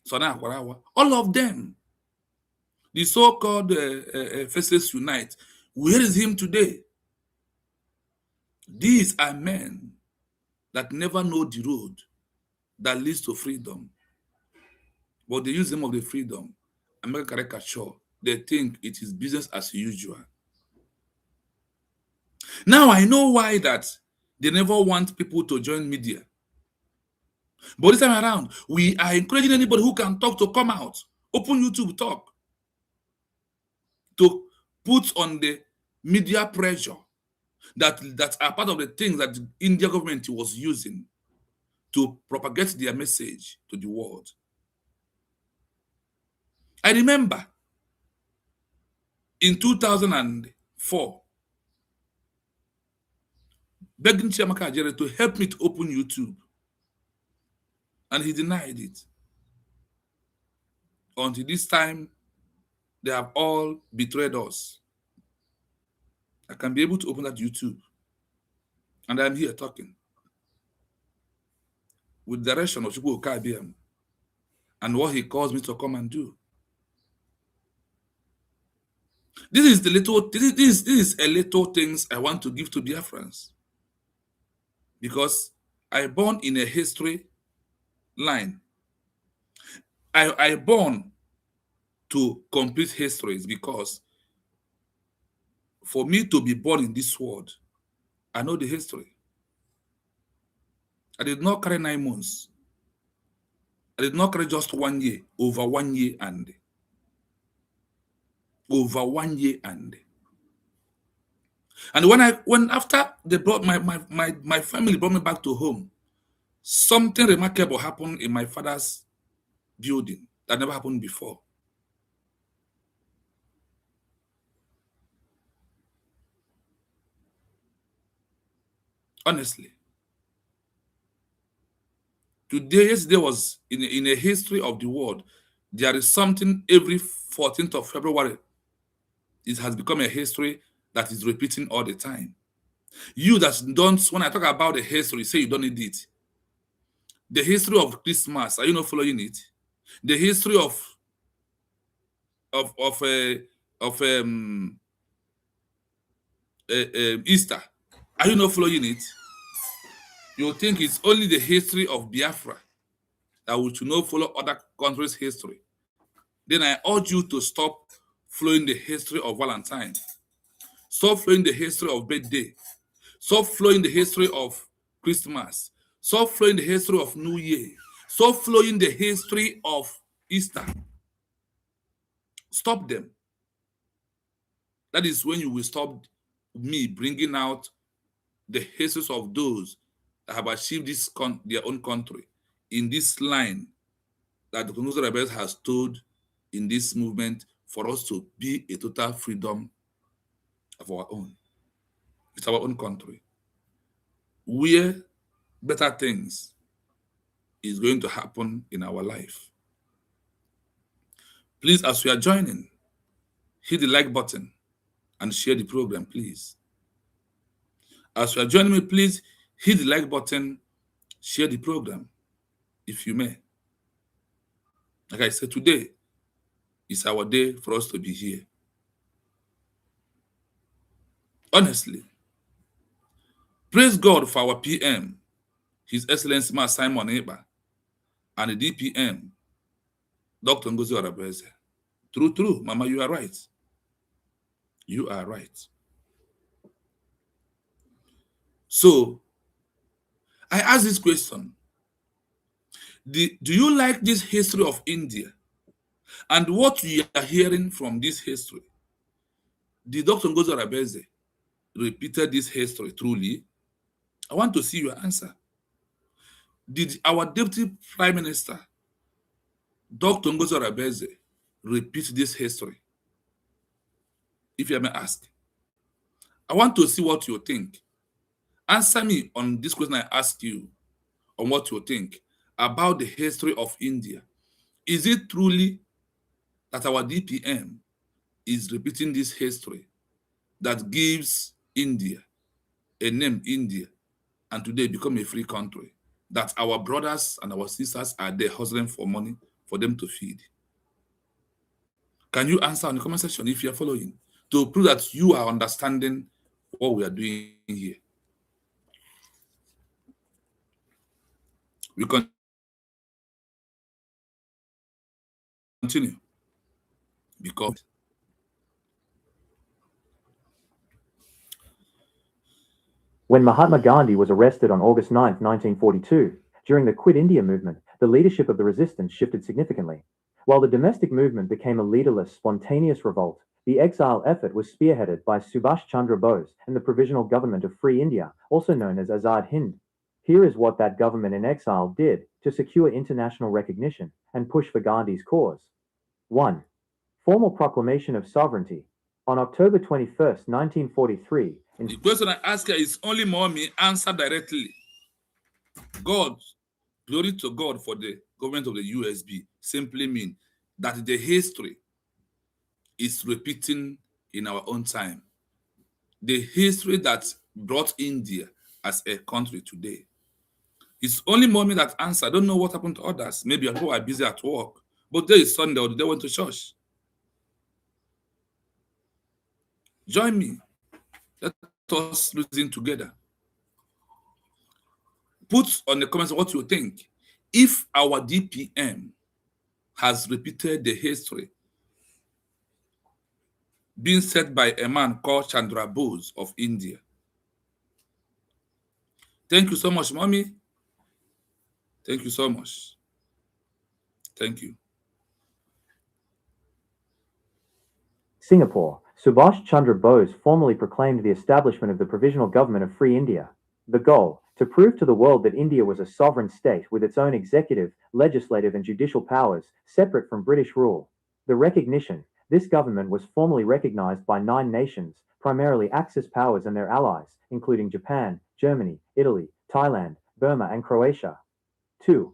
Sona Akwarawa, all of them, the so-called Faceless Unite, where is him today? These are men that never know the road that leads to freedom. But they use them of the freedom and make a caricature. They think it is business as usual. Now I know why that they never want people to join media. But this time around, we are encouraging anybody who can talk to come out. Open YouTube, talk. To put on the media pressure that are part of the things that the Indian government was using to propagate their message to the world. I remember in 2004, begging Chiamaka Ajere to help me to open YouTube. And he denied it. Until this time, they have all betrayed us. I can be able to open that YouTube. And I'm here talking with the direction of Chukwu Okabiam and what he calls me to come and do. This is a little things I want to give to Biafrans. Because I born in a history line. I born to complete histories because for me to be born in this world, I know the history. I did not carry 9 months. I did not carry just 1 year, over 1 year and over 1 year and when after they brought my family brought me back to home, something remarkable happened in my father's building that never happened before. Honestly. Yesterday was in a history of the world. There is something every 14th of February. It has become a history that is repeating all the time. You that don't, when I talk about the history, say you don't need it. The history of Christmas, are you not following it? The history of Easter, are you not following it? You think it's only the history of Biafra that we should not follow other countries' history. Then I urge you to stop following the history of Valentine. Stop following the history of birthday. Stop following the history of Christmas. Stop following the history of New Year. Stop following the history of Easter. Stop them. That is when you will stop me bringing out the histories of those that have achieved this their own country in this line that the Ngozi Orabueze has stood in this movement for us to be a total freedom of our own. It's our own country, where better things is going to happen in our life. Please, as we are joining, hit the like button and share the program, please. As you are joining me, please hit the like button, share the program, if you may. Like I said, today is our day for us to be here. Honestly, praise God for our PM, His Excellency Ma Simon Eba, and the DPM, Dr. Ngozi Orabueze. True, Mama, you are right. You are right. So, I ask this question. Do you like this history of India? And what you are hearing from this history? Did Dr. Ngozi Orabueze repeated this history truly? I want to see your answer. Did our Deputy Prime Minister, Dr. Ngozi Orabueze, repeat this history? If you may ask. I want to see what you think. Answer me on this question I asked you, on what you think about the history of India. Is it truly that our DPM is repeating this history that gives India a name, India, and today become a free country, that our brothers and our sisters are there hustling for money for them to feed? Can you answer in the comment section if you are following, to prove that you are understanding what we are doing here? We continue because When Mahatma Gandhi was arrested on August 9, 1942, during the Quit India movement, the leadership of the resistance shifted significantly. While the domestic movement became a leaderless, spontaneous revolt, the exile effort was spearheaded by Subhash Chandra Bose and the Provisional Government of Free India, also known as Azad Hind. Here is what that government in exile did to secure international recognition and push for Gandhi's cause. 1. Formal proclamation of sovereignty. On October 21, 1943, the question I ask her is only mommy answer directly. God, glory to God for the government of the USB, simply mean that the history is repeating in our own time. The history that brought India as a country today. It's only mommy that answer. I don't know what happened to others. Maybe people are busy at work. But today is Sunday or they went to church. Join me. Let us listen together. Put on the comments what you think. If our DPM has repeated the history being said by a man called Chandra Bose of India. Thank you so much, mommy. Thank you so much. Thank you. Singapore, Subhash Chandra Bose formally proclaimed the establishment of the Provisional Government of Free India. The goal, to prove to the world that India was a sovereign state with its own executive, legislative and judicial powers, separate from British rule. The recognition, this government was formally recognized by 9 nations, primarily Axis powers and their allies, including Japan, Germany, Italy, Thailand, Burma and Croatia. 2.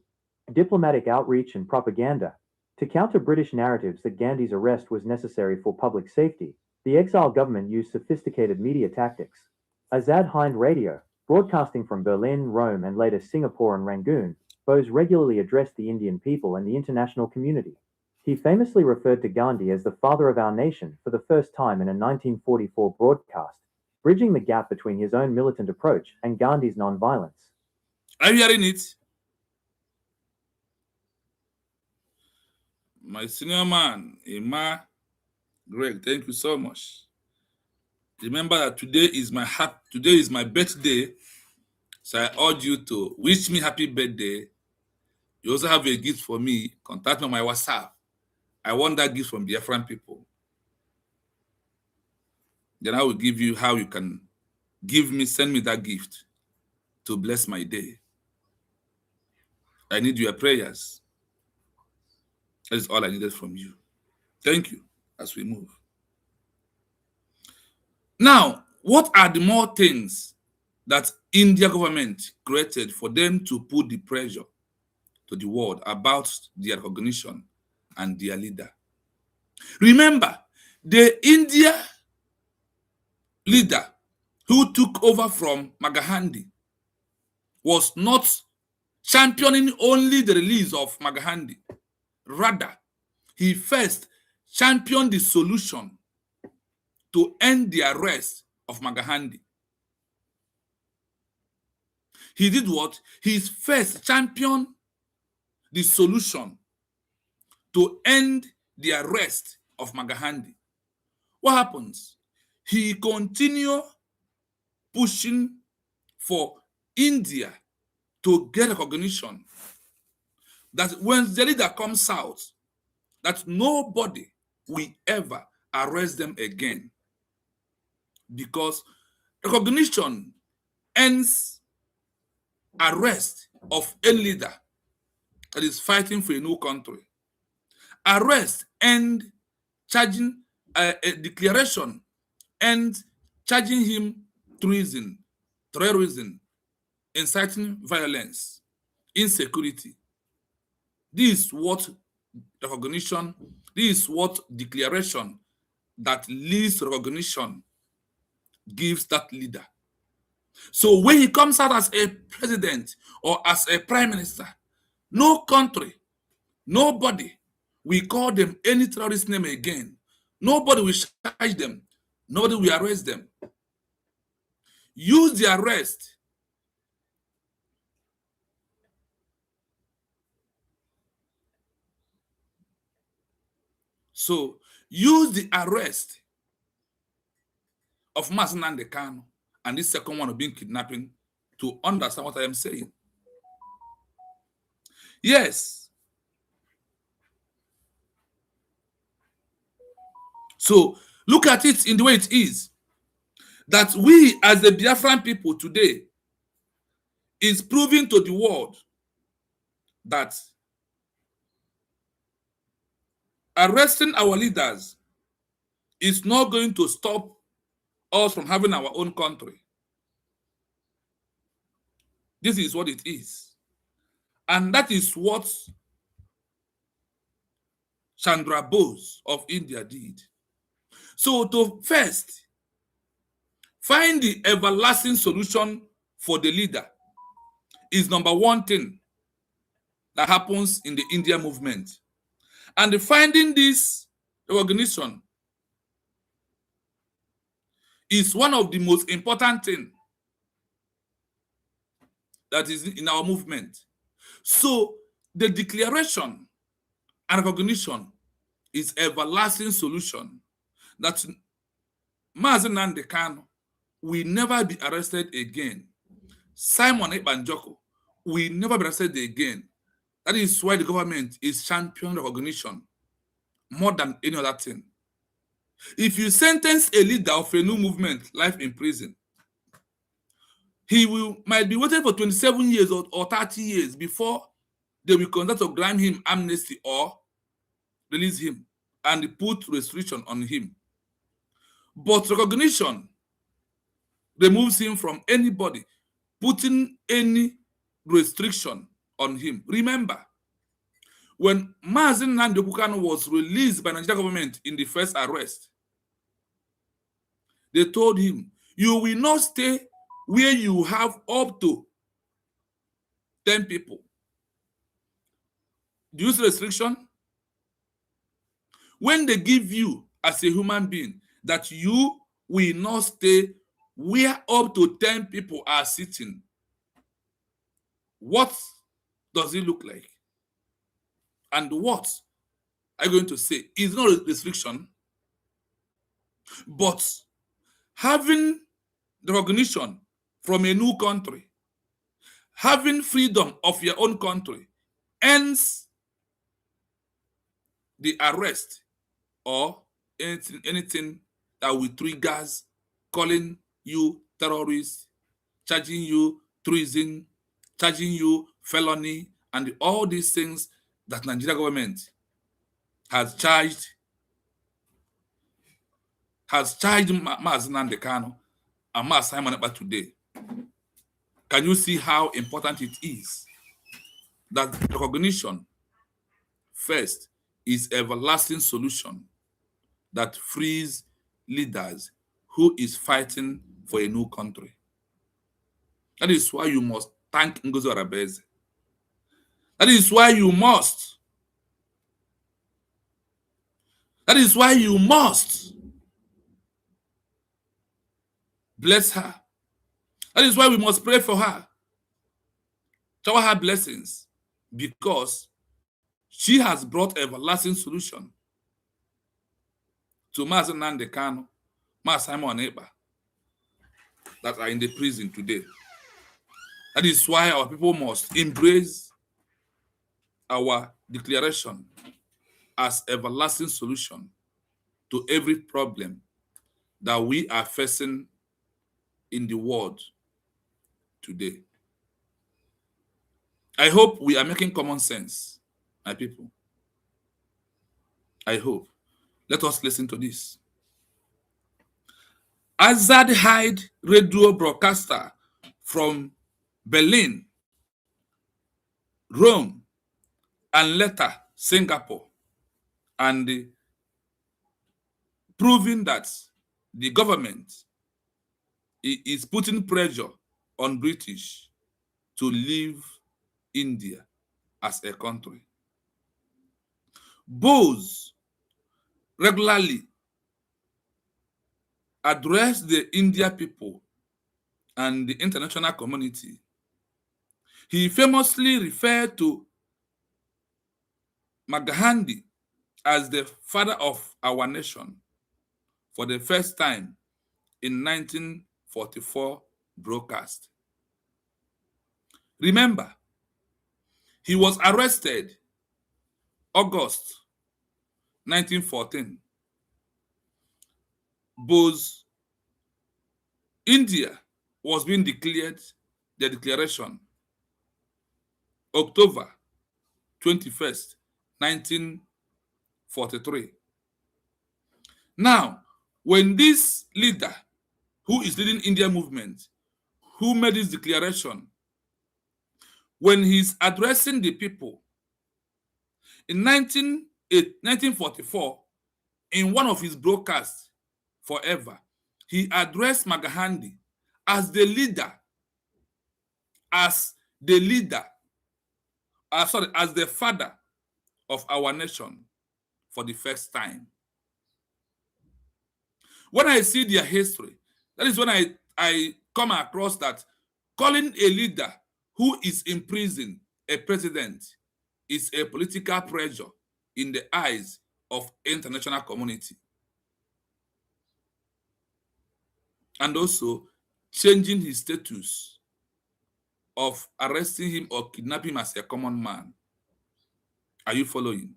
Diplomatic outreach and propaganda. To counter British narratives that Gandhi's arrest was necessary for public safety, the exile government used sophisticated media tactics. Azad Hind Radio, broadcasting from Berlin, Rome, and later Singapore and Rangoon, Bose regularly addressed the Indian people and the international community. He famously referred to Gandhi as the father of our nation for the first time in a 1944 broadcast, bridging the gap between his own militant approach and Gandhi's nonviolence. Are you hearing it? My senior man, Emma, Greg, thank you so much. Remember that today is my birthday, so I urge you to wish me happy birthday. You also have a gift for me. Contact me on my WhatsApp. I want that gift from Biafran people. Then I will give you how you can send me that gift to bless my day. I need your prayers. That is all I needed from you. Thank you. as we move. Now, what are the more things that India government created for them to put the pressure to the world about their recognition and their leader? Remember, the India leader who took over from Gandhi was not championing only the release of Gandhi. Rather, he first championed the solution to end the arrest of Gandhi. He did what? He first championed the solution to end the arrest of Gandhi. What happens? He continued pushing for India to get recognition that when the leader comes out, that nobody will ever arrest them again, because recognition ends arrest of a leader that is fighting for a new country. Arrest and charging a declaration and charging him treason, terrorism, inciting violence, insecurity. This is what recognition, this is what declaration that leads to recognition gives that leader. So when he comes out as a president or as a prime minister, no country, nobody will call them any terrorist name again. Nobody will charge them. Nobody will arrest them. Use the arrest so use the arrest of Nnamdi Kanu and this second one of being kidnapping to understand what I am saying. Yes. So look at it in the way it is. That we as the Biafran people today is proving to the world that arresting our leaders is not going to stop us from having our own country. This is what it is. And that is what Chandra Bose of India did. So to first find the everlasting solution for the leader is number one thing that happens in the India movement. And finding this recognition is one of the most important things that is in our movement. So the declaration and recognition is everlasting solution that Nnamdi Kanu will never be arrested again. Simon Ekpanjoko will never be arrested again. That is why the government is championing recognition more than any other thing. If you sentence a leader of a new movement, life in prison, he might be waiting for 27 years or 30 years before they will consider to grant him amnesty or release him and put restriction on him. But recognition removes him from anybody putting any restriction on him. Remember, when Nnamdi Kanu was released by the Nigerian government in the first arrest, they told him, you will not stay where you have up to 10 people. Do you see restriction? When they give you as a human being that you will not stay where up to 10 people are sitting, what does it look like? And what are you going to say? It's not a restriction, but having the recognition from a new country, having freedom of your own country, ends the arrest or anything that will trigger calling you terrorist, charging you treason, charging you felony, and all these things that Nigeria government has charged has charged Mazi Nnamdi Kanu and Mazi Simon Ekpa today, can you see how important it is that recognition first is everlasting solution that frees leaders who is fighting for a new country? That is why you must thank Ngozi Orabueze. That is why you must. That is why you must bless her. That is why we must pray for her. Shower her blessings, because she has brought everlasting solution to Mazi Nnamdi Kanu, Mazi Simon Ekpa that are in the prison today. That is why our people must embrace our declaration as everlasting solution to every problem that we are facing in the world today. I hope we are making common sense, my people. I hope. Let us listen to this. Azad Hyde radio broadcaster from Berlin, Rome, and later Singapore, and proving that the government is putting pressure on British to leave India as a country. Bose regularly addressed the India people and the international community. He famously referred to Gandhi as the father of our nation for the first time in 1944 broadcast. Remember, he was arrested August 1914. Bose, India was being declared the declaration October 21st, 1943. Now, when this leader who is leading India movement, who made this declaration, when he's addressing the people in 1944, in one of his broadcasts forever, he addressed Gandhi as the leader, as the father of our nation for the first time. When I see their history, that is when I come across that calling a leader who is in prison a president is a political pressure in the eyes of international community. And also changing his status of arresting him or kidnapping him as a common man. Are you following?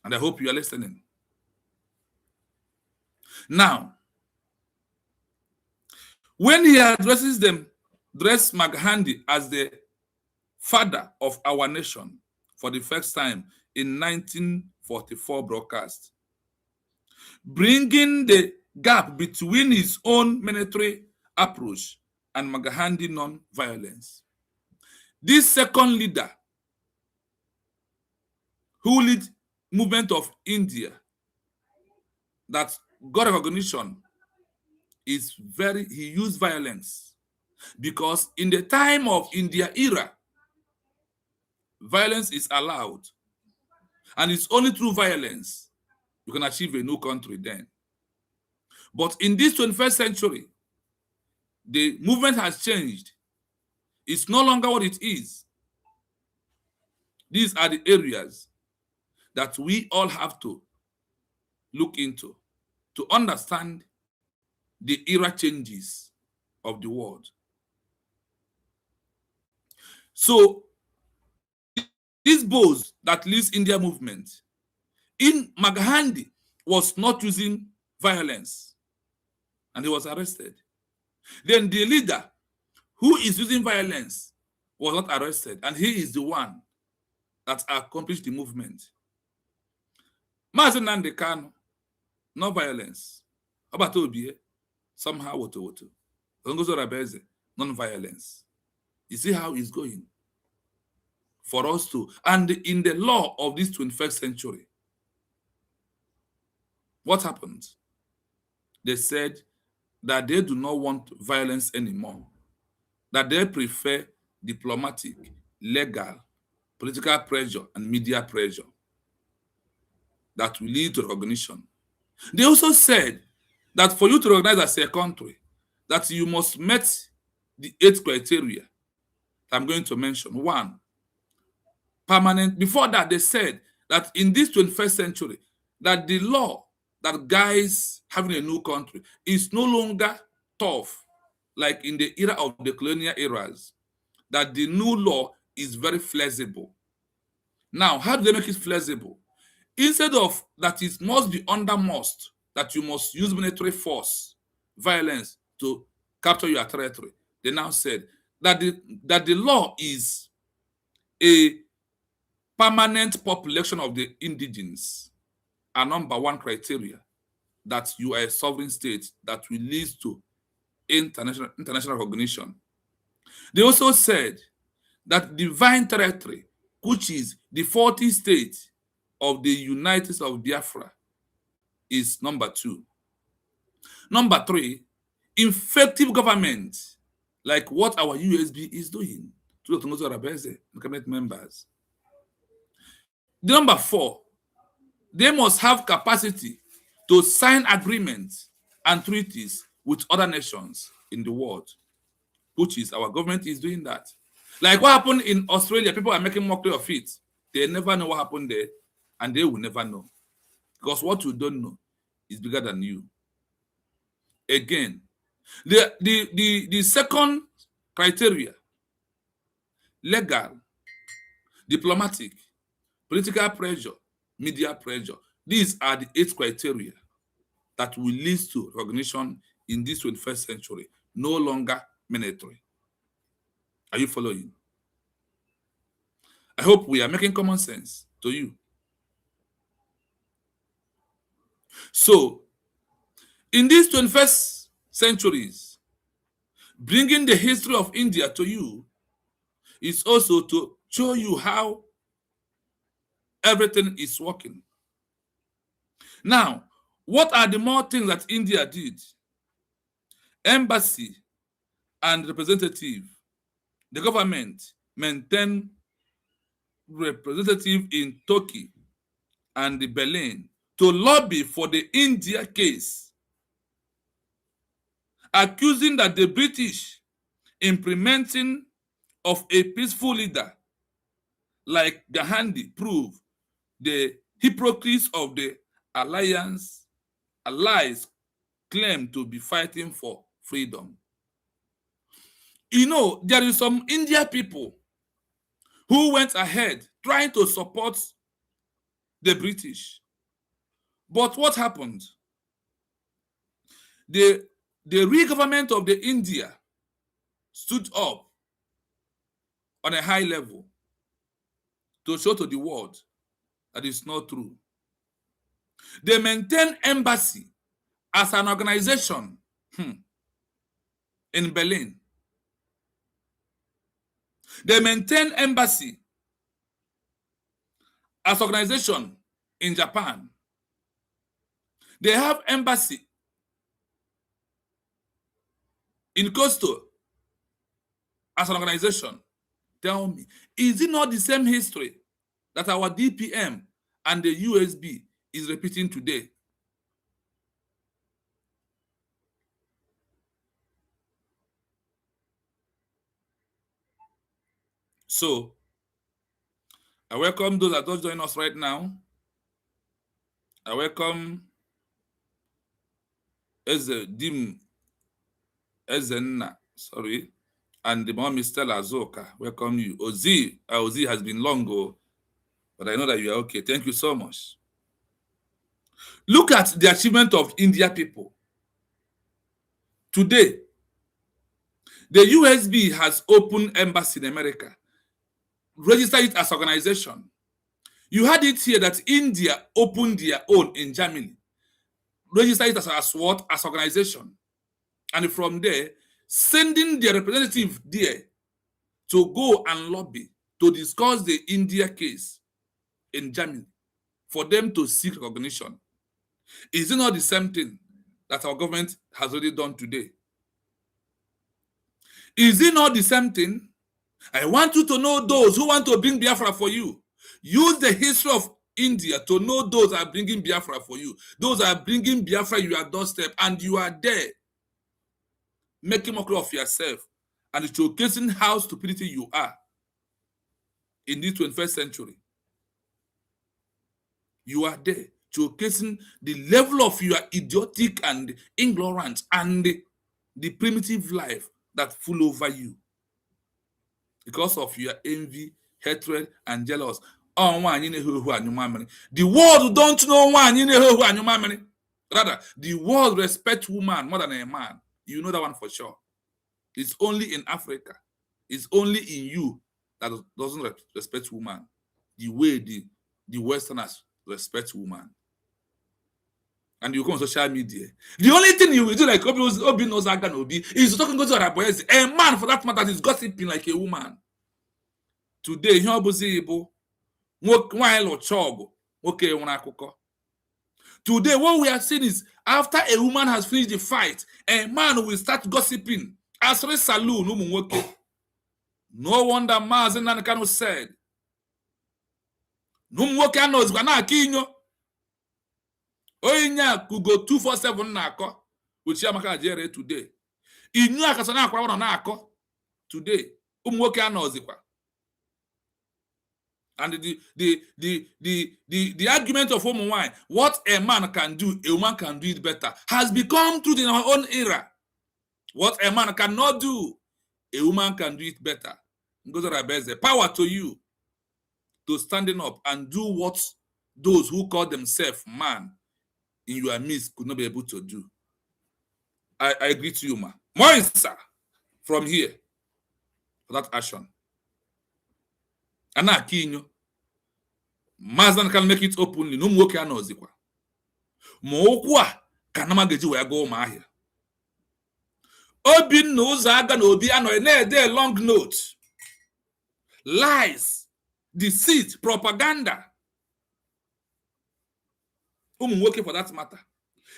And I hope you are listening. Now, when he addresses Gandhi as the father of our nation for the first time in 1944 broadcast, bringing the gap between his own military approach and Gandhi non-violence. This second leader who lead movement of India that got recognition he used violence, because in the time of India era, violence is allowed, and it's only through violence you can achieve a new country then. But in this 21st century, the movement has changed. It's no longer what it is. These are the areas that we all have to look into to understand the era changes of the world. So, this Bose that leads India movement, in Gandhi was not using violence, and he was arrested. Then the leader who is using violence was not arrested, and he is the one that accomplished the movement. Mazi Nnamdi Kanu, no violence. Obatobie, somehow woto. Ngozi Orabueze, non-violence. You see how it's going? For us to, and in the law of this 21st century, what happened? They said that they do not want violence anymore, that they prefer diplomatic, legal, political pressure, and media pressure that will lead to recognition. They also said that for you to recognize as a country, that you must meet the 8 criteria I'm going to mention. 1, permanent. Before that, they said that in this 21st century, that the law that guides having a new country is no longer tough, like in the era of the colonial eras, that the new law is very flexible. Now, how do they make it flexible? Instead of that it must be under must, that you must use military force, violence to capture your territory, they now said that the law is a permanent population of the indigenes, a number 1 criteria, that you are a sovereign state that will lead to international recognition. They also said that divine territory, which is the 40 states of the United States of Biafra, is number 2. Number 3, effective government, like what our USB is doing to Ngozi Orabueze and cabinet members. The number 4, they must have capacity to sign agreements and treaties with other nations in the world, which is our government is doing that. Like what happened in Australia, people are making mockery of it. They never know what happened there, and they will never know. Because what you don't know is bigger than you. Again, the second criteria, legal, diplomatic, political pressure, media pressure. These are the 8 criteria that will lead to recognition in this 21st century, no longer military. Are you following? I hope we are making common sense to you. So, in these 21st centuries, bringing the history of India to you is also to show you how everything is working. Now, what are the more things that India did? Embassy and representative, the government maintained representative in Turkey and Berlin to lobby for the India case, accusing that the British implementing of a peaceful leader like Gandhi proved the hypocrites of the allies claim to be fighting for freedom. You know, there is some India people who went ahead trying to support the British. But what happened? The real government of the India stood up on a high level to show to the world that it's not true. They maintain embassy as an organization in Berlin. They maintain embassy as organization in Japan. They have embassy in Coastal as an organization. Tell me, is it not the same history that our DPM and the USB is repeating today? So, I welcome those that just join us right now. I welcome Ezenna, sorry, and the mom is Stella Azoka. Welcome you. Ozi has been long ago, but I know that you are okay. Thank you so much. Look at the achievement of India people. Today, the USB has opened embassy in America, registered it as organization. You had it here that India opened their own in Germany. register it as what? As organization. And from there, sending their representative there to go and lobby to discuss the India case in Germany for them to seek recognition. Is it not the same thing that our government has already done today? Is it not the same thing? I want you to know those who want to bring Biafra for you. Use the history of India to know those are bringing Biafra for you. Those are bringing Biafra your doorstep, and you are there making mockery of yourself and showcasing how stupidity you are in this 21st century. You are there showcasing the level of your idiotic and ignorance and the primitive life that full over you because of your envy, hatred, and jealous. Oh, the world don't know one. Rather, the world respects woman more than a man. You know that one for sure. It's only in Africa. It's only in you that doesn't respect woman the way the Westerners respect woman. And you come on social media. The only thing you will do, like Obi knows Obi, is talking to Orabueze. A man, for that matter, is gossiping like a woman. Today, today, what we are seeing is after a woman has finished the fight, a man will start gossiping. As for saloon, no wonder Mazen Nankano said, "Numwoke knows gonna kinyo." Oinya could go 247 nako, which Yamaka Jere today. Inya Kasana Kwana nako today. Umwoke knows it. And the argument of woman wine, what a man can do, a woman can do it better, has become truth in our own era. What a man cannot do, a woman can do it better. Ngozi, power to you to standing up and do what those who call themselves man in your midst could not be able to do. I agree to you, ma. Moisa from here for that action. Ana kinyo. Mazan can make it openly. No more can ozikwa. Mookwa kanama geji we go mahia. Obi knows aga no obi ano a long note. Lies, deceit, propaganda. Working for that matter.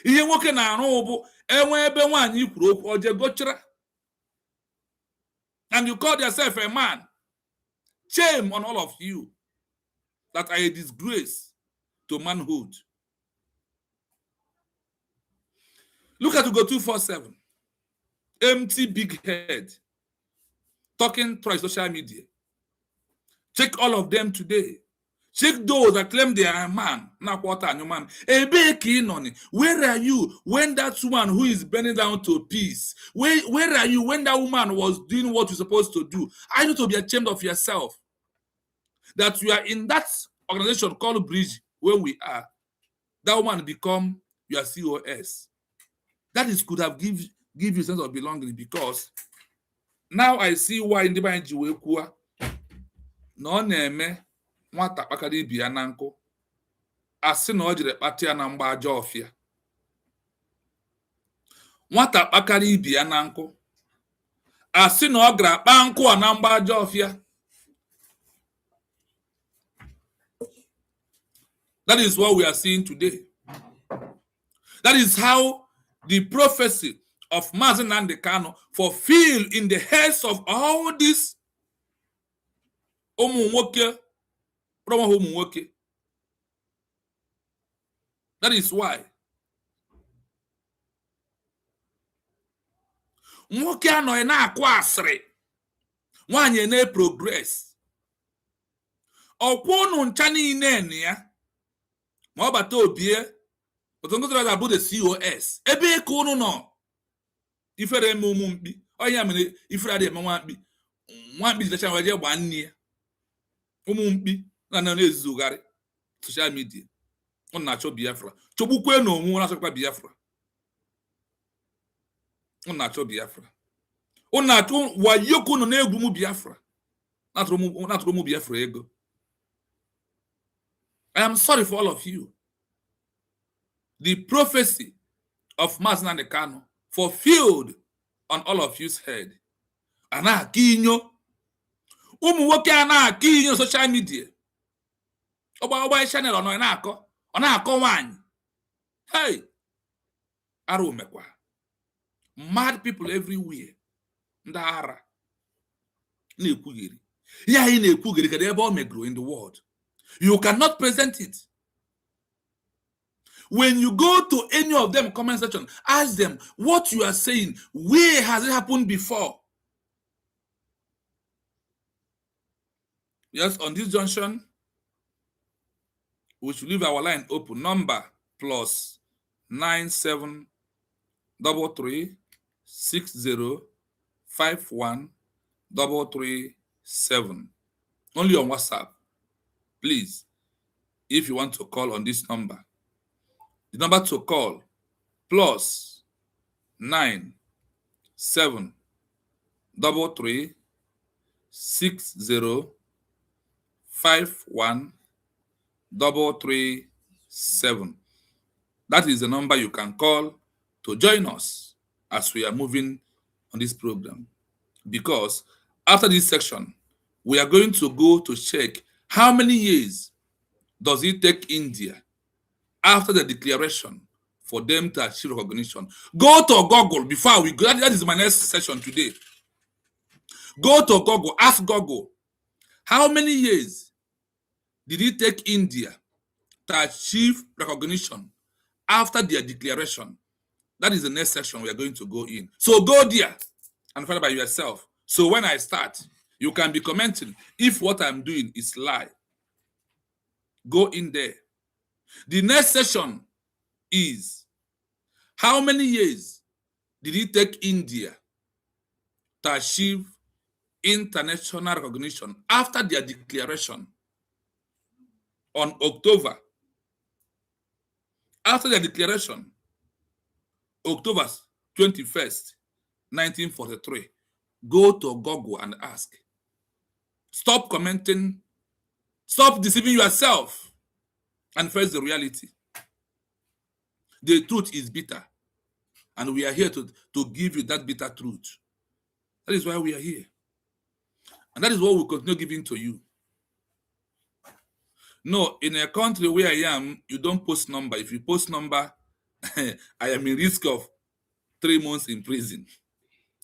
Ihe nwoke na arụ bụ enwe ebe nwaanyị kwuru okwu oje gochira. And you call yourself a man. Shame on all of you that are a disgrace to manhood. Look at Ugo 247. Empty big head. Talking through social media. Check all of them today. Check those that claim they are a man. Now what are you man? Where are you when that woman who is bending down to peace? Where are you when that woman was doing what you're supposed to do? I need to be ashamed of yourself. That you are in that organization called Bridge where we are. That woman become your COS. That is could have give you a sense of belonging, because now I see why in the Banji Wekua no name nwata kpakara ibi ya na nkụ asị na o jere kpata ya na mgba aja ọfịa. Nwata kpakara ibi ya na nkụ asị na ọ gara kpa nkụ a na mgba aja ọfịa. That is what we are seeing today. That is how the prophecy of Mazi Nnamdi Kanu fulfilled in the heads of all these Omunwoke. That is why nwoke anọ na-akụ asịrị nwaanyị na-progress ọkwụ unu ncha niile ya ma ọ bata obie otongotora abụ the COS ebe ka unu nọ ifere eme ụmụ mkpi ọnya mere ifere adị eme nwa mkpi jitacha waje gba nne ya ụmụ mkpi na-ezugharị social media. Ọ na-achọ Biafra chogbukwe na onwe na-achọkwa Biafra. Ọ na-achọ Biafra. Ọ na-achọ wayoko no na-egwu mu Biafra. Na-atụrụ mu Biafra ego. I am sorry for all of you. The prophecy of Mazi Nnamdi Kanu fulfilled on all of you's head. Ana kinyo. Ụmụ nwoke a na-akọ inyo social media. Ọgba channel ọ na-akọ nwaanyị. Hey! Arụ mekwa. Mad people everywhere. Ndị ara. Na-ekwugheri. Ya anyị na-ekwugheri kedu ebe ọ megro in the world. You cannot present it. When you go to any of them comment section, ask them what you are saying. Where has it happened before? Yes, on this junction, we should leave our line open. Number +973360513337. Only on WhatsApp. Please, if you want to call on this number, the number to call +9733360513337. That is the number you can call to join us as we are moving on this program. Because after this section, we are going to go to check how many years does it take India after the declaration for them to achieve recognition. Go to Google before we go. That is my next session today. Go to Google, ask Google, how many years did it take India to achieve recognition after their declaration? That is the next section we are going to go in. So go there and find out by yourself. So when I start, you can be commenting if what I'm doing is lie. Go in there. The next session is how many years did it take India to achieve international recognition after their declaration on October? After their declaration, October 21st, 1943, go to Google and ask. Stop commenting. Stop deceiving yourself and face the reality. The truth is bitter, and we are here to give you that bitter truth. That is why we are here. And that is what we'll continue giving to you. No, in a country where I am, you don't post number. If you post number, I am in risk of 3 months in prison.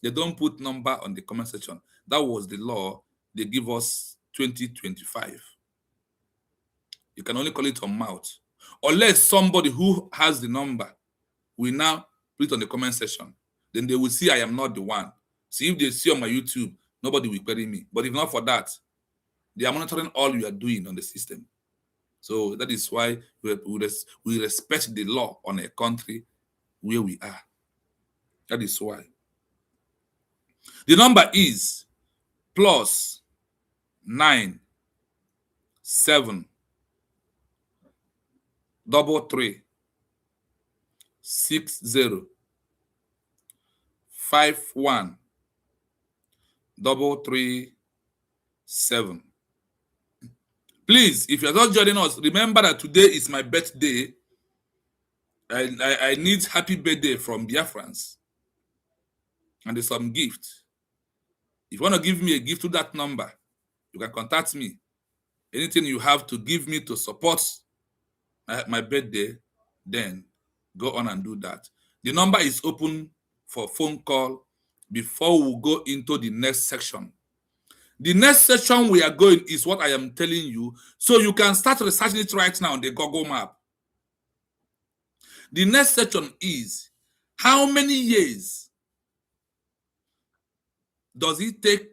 They don't put number on the comment section. That was the law they give us 2025. You can only call it on mouth. Unless somebody who has the number will now put it on the comment section. Then they will see I am not the one. So if they see on my YouTube, nobody will query me. But if not for that, they are monitoring all you are doing on the system. So that is why we respect the law on a country where we are. That is why. The number is +9 7 3 60 51 337. Please, if you're not joining us, remember that today is my birthday. I need happy birthday from Biafrans. And there's some gift. If you want to give me a gift to that number, you can contact me. Anything you have to give me to support my birthday, then go on and do that. The number is open for phone call before we go into the next section. The next section we are going is what I am telling you, so you can start researching it right now on the Google map. The next section is how many years does it take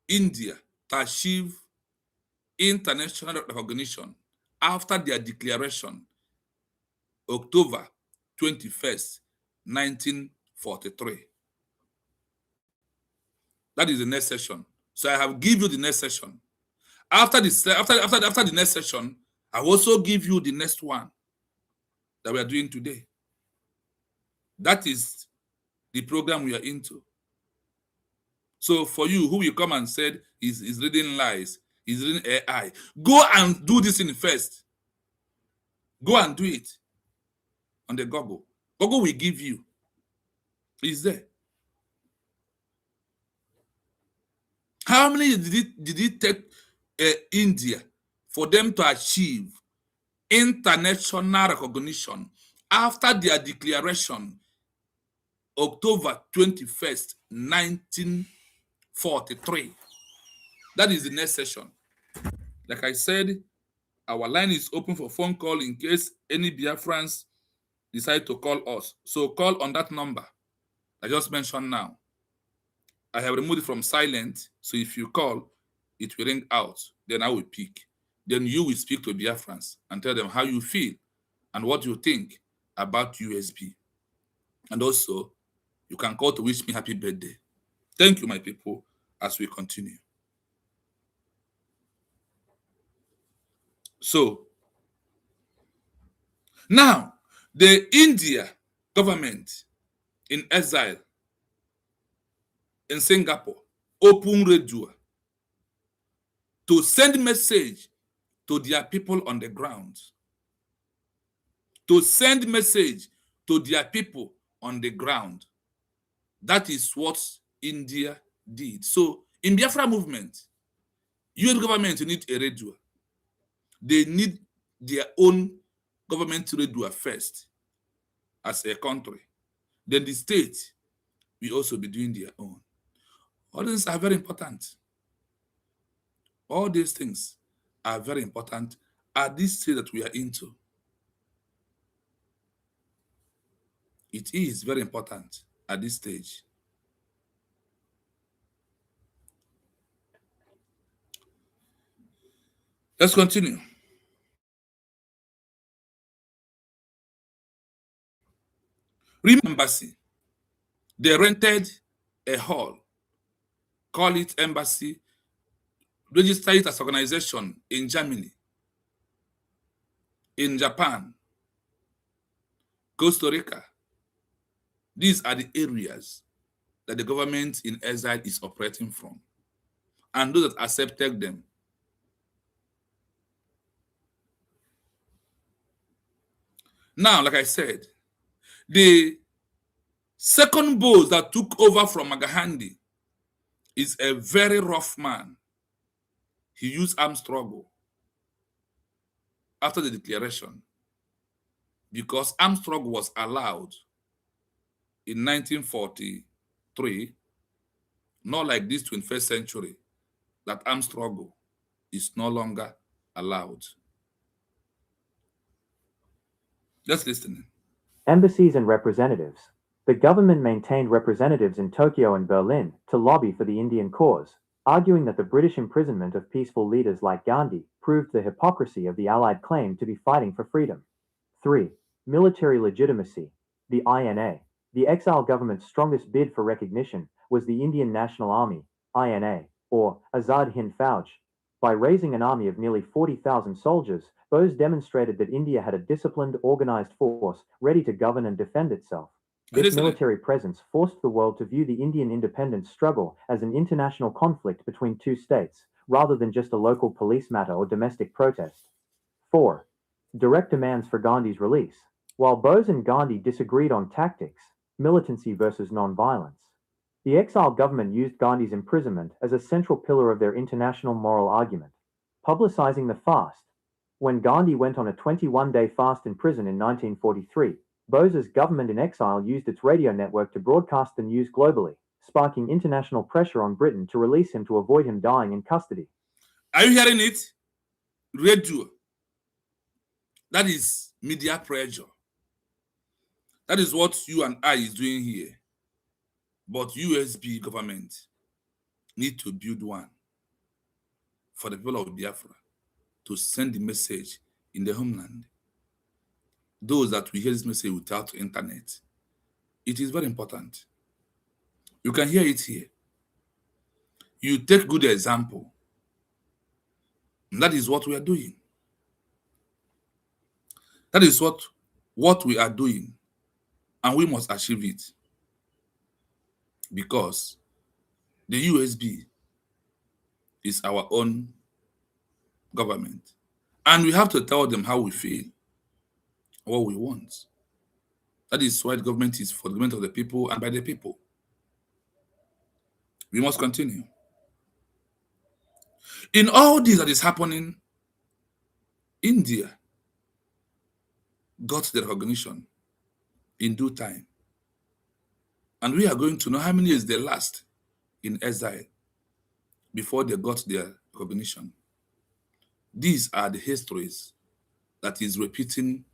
India to achieve international recognition after their declaration, October 21st, 1943. That is the next session. So I have given you the next session. After the next session, I will also give you the next one that we are doing today. That is the program we are into. So for you who will come and said is reading lies, is reading AI, go and do this in first. Go and do it on the Google. Google will give you. Is there. How many did it take India for them to achieve international recognition after their declaration October 21st, 1943? That is the next session. Like I said, our line is open for phone call in case any Biafrans decide to call us. So call on that number I just mentioned now. I have removed it from silent, so if you call, it will ring out. Then I will pick. Then you will speak to Biafrans and tell them how you feel and what you think about USB. And also, you can call to wish me happy birthday. Thank you, my people, as we continue. So, now, the India government in exile in Singapore open radio to send message to their people on the ground. To send message to their people on the ground. That is what India did. So, in Biafra movement, UN government need a radio. They need their own government radio first as a country. Then the state will also be doing their own. All these are very important. All these things are very important at this stage that we are into. It is very important at this stage. Let's continue. Embassy. They rented a hall, call it embassy, register it as organization in Germany, in Japan, Costa Rica. These are the areas that the government in exile is operating from. And those that accepted them. Now, like I said, the second boss that took over from Magahandi is a very rough man. He used armed struggle after the declaration because armed struggle was allowed in 1943, not like this 21st century, that armed struggle is no longer allowed. Just listening. Embassies and representatives. The government maintained representatives in Tokyo and Berlin to lobby for the Indian cause, arguing that the British imprisonment of peaceful leaders like Gandhi proved the hypocrisy of the Allied claim to be fighting for freedom. 3. Military legitimacy. The INA. The exile government's strongest bid for recognition was the Indian National Army, INA, or Azad Hind Fauj. By raising an army of nearly 40,000 soldiers, Bose demonstrated that India had a disciplined, organized force ready to govern and defend itself. This military presence forced the world to view the Indian independence struggle as an international conflict between two states, rather than just a local police matter or domestic protest. 4. Direct demands for Gandhi's release. While Bose and Gandhi disagreed on tactics, militancy versus non-violence, the exile government used Gandhi's imprisonment as a central pillar of their international moral argument, publicizing the fast. When Gandhi went on a 21-day fast in prison in 1943, Bose's government in exile used its radio network to broadcast the news globally, sparking international pressure on Britain to release him to avoid him dying in custody. Are you hearing it? Radio. That is media pressure. That is what you and I is doing here. But USB government need to build one for the people of Biafra to send the message in the homeland. Those that will hear this message without internet. It is very important. You can hear it here. You take good example. And that is what we are doing. That is what we are doing. And we must achieve it. Because the USB is our own government. And we have to tell them how we feel, what we want. That is why the government is for the government of the people and by the people. We must continue. In all this that is happening, India got the recognition in due time. And we are going to know how many years they last in exile before they got their recognition. These are the histories that is repeating.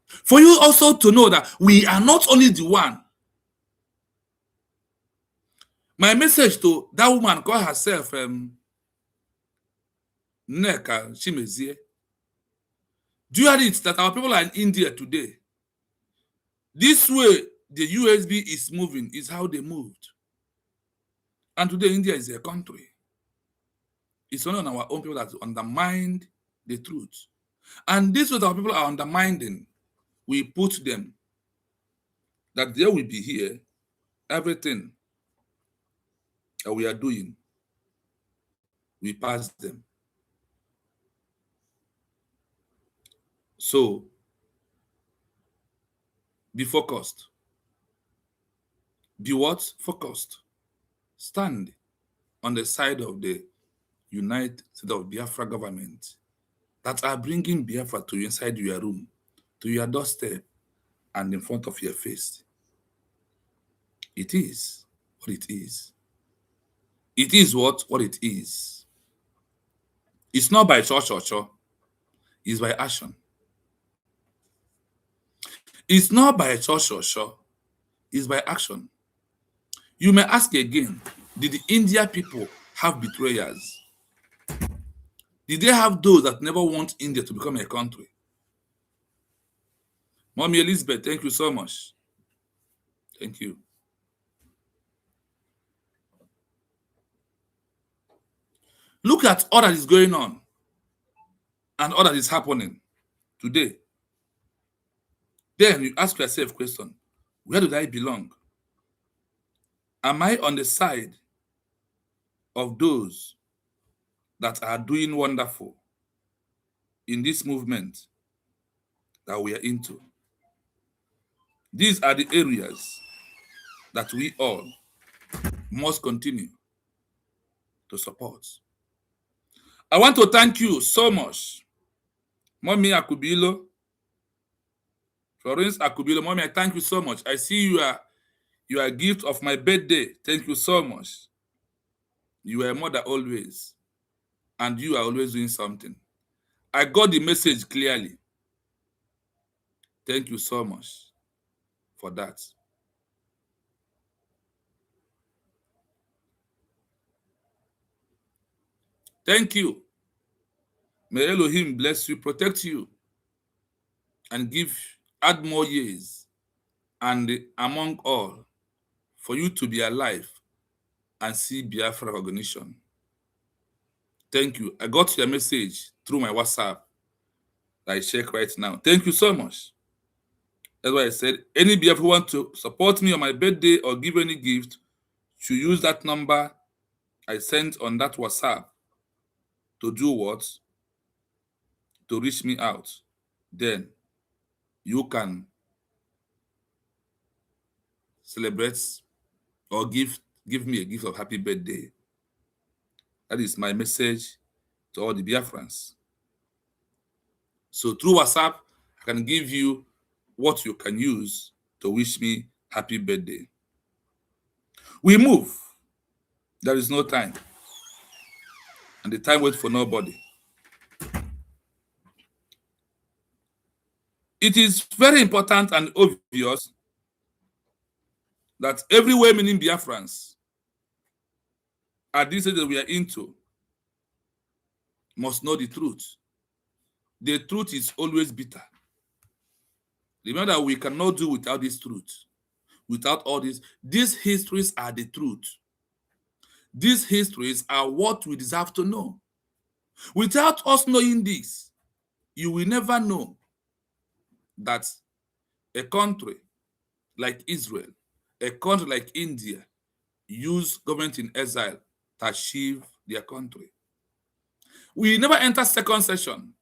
For you also to know that we are not only the one. My message to that woman called herself Nneka Chimezie. Do you read that our people are in India today? This way the USB is moving is how they moved. And today India is a country. It's only on our own people that undermined the truth. And this way that our people are undermining, we put them that they will be here, everything that we are doing, we pass them. So, be focused. Be what? Focused. Stand on the side of the United States of Biafra government that are bringing Biafra to you inside your room, to your doorstep, and in front of your face. It is what it is. It is what it is. It's not by cho. It's by action. It's not by cho. It's by action. You may ask again, did the India people have betrayers? Did they have those that never want India to become a country? Mommy Elizabeth, thank you so much. Thank you. Look at all that is going on and all that is happening today. Then you ask yourself a question, where do I belong? Am I on the side of those that are doing wonderful in this movement that we are into? These are the areas that we all must continue to support. I want to thank you so much, Mommy Akubilo, Florence Akubilo. Mommy, I thank you so much. I see you are a gift of my birthday. Thank you so much. You are a mother always, and you are always doing something. I got the message clearly. Thank you so much for that. Thank you. May Elohim bless you, protect you, and add more years, and among all, for you to be alive and see Biafra recognition. Thank you. I got your message through my WhatsApp that I check right now. Thank you so much. That's why I said, any Biafra who want to support me on my birthday or give any gift should use that number I sent on that WhatsApp to do what? To reach me out. Then you can celebrate or give me a gift of happy birthday. That is my message to all the Biafrans. So through WhatsApp, I can give you what you can use to wish me happy birthday. We move. There is no time. And the time waits for nobody. It is very important and obvious that every well-meaning Biafrans at this age that we are into must know the truth. The truth is always bitter. Remember that we cannot do without this truth. Without all this, these histories are the truth. These histories are what we deserve to know. Without us knowing this, you will never know that a country like Israel, a country like India, use government in exile to achieve their country. We never enter second session,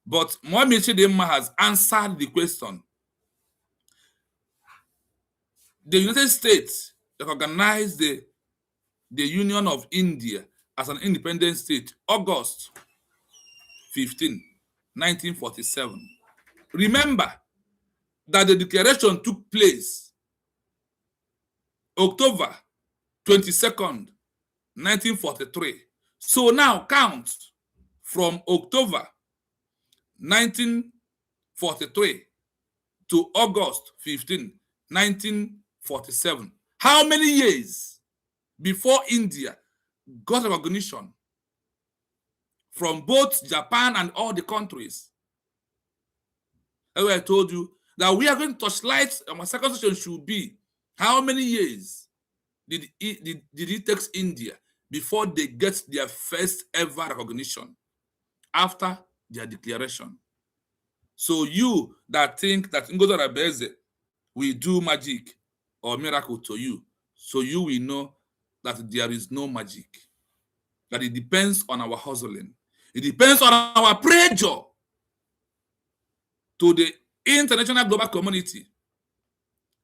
but Mohamed Chidinma has answered the question. the United States recognized the Union of India as an independent state, August 15, 1947. Remember that the declaration took place October 22nd, 1943. So now count from October 1943 to August 15, 1947. How many years before India got recognition from both Japan and all the countries? That's why I told you that we are going to touchlight, and my second question should be, how many years did it take India before they get their first ever recognition after their declaration? So you that think that Ngozi Orabueze will do magic or miracle to you, so you will know that there is no magic, that it depends on our hustling. It depends on our pressure to the international global community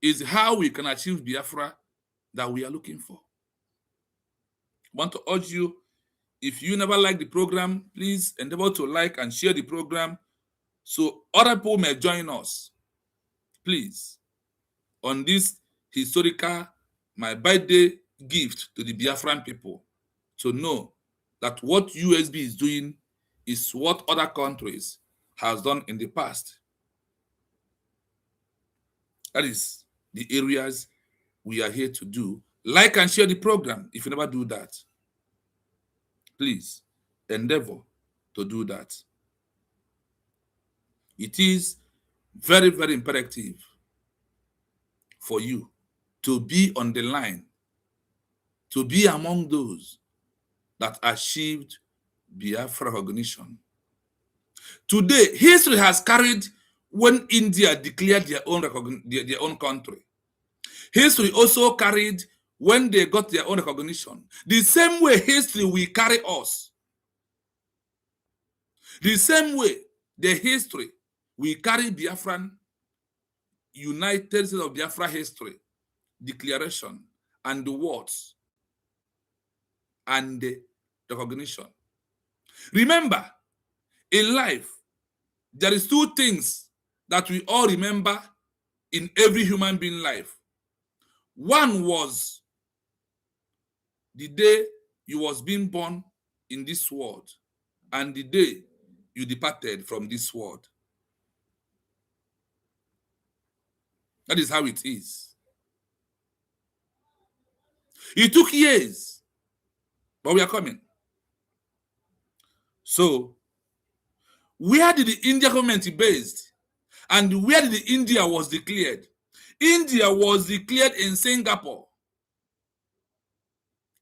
is how we can achieve Biafra that we are looking for. I want to urge you, if you never like the program, please endeavor to like and share the program so other people may join us. Please, on this historical, my birthday gift to the Biafran people, to know that what USB is doing is what other countries has done in the past. That is the areas we are here to do. Like and share the program if you never do that. Please endeavor to do that. It is very, very imperative for you to be on the line, to be among those that achieved Biafra recognition. Today, history has carried when India declared their own country. History also carried when they got their own recognition. The same way history will carry us. The same way the history will carry Biafran, United States of Biafra history, declaration, and the words, and the recognition. Remember, in life, there is two things that we all remember in every human being life. One was the day you was being born in this world and the day you departed from this world. That is how it is. It took years, but we are coming. So, where did the India government be based? And where did the India was declared? India was declared in Singapore.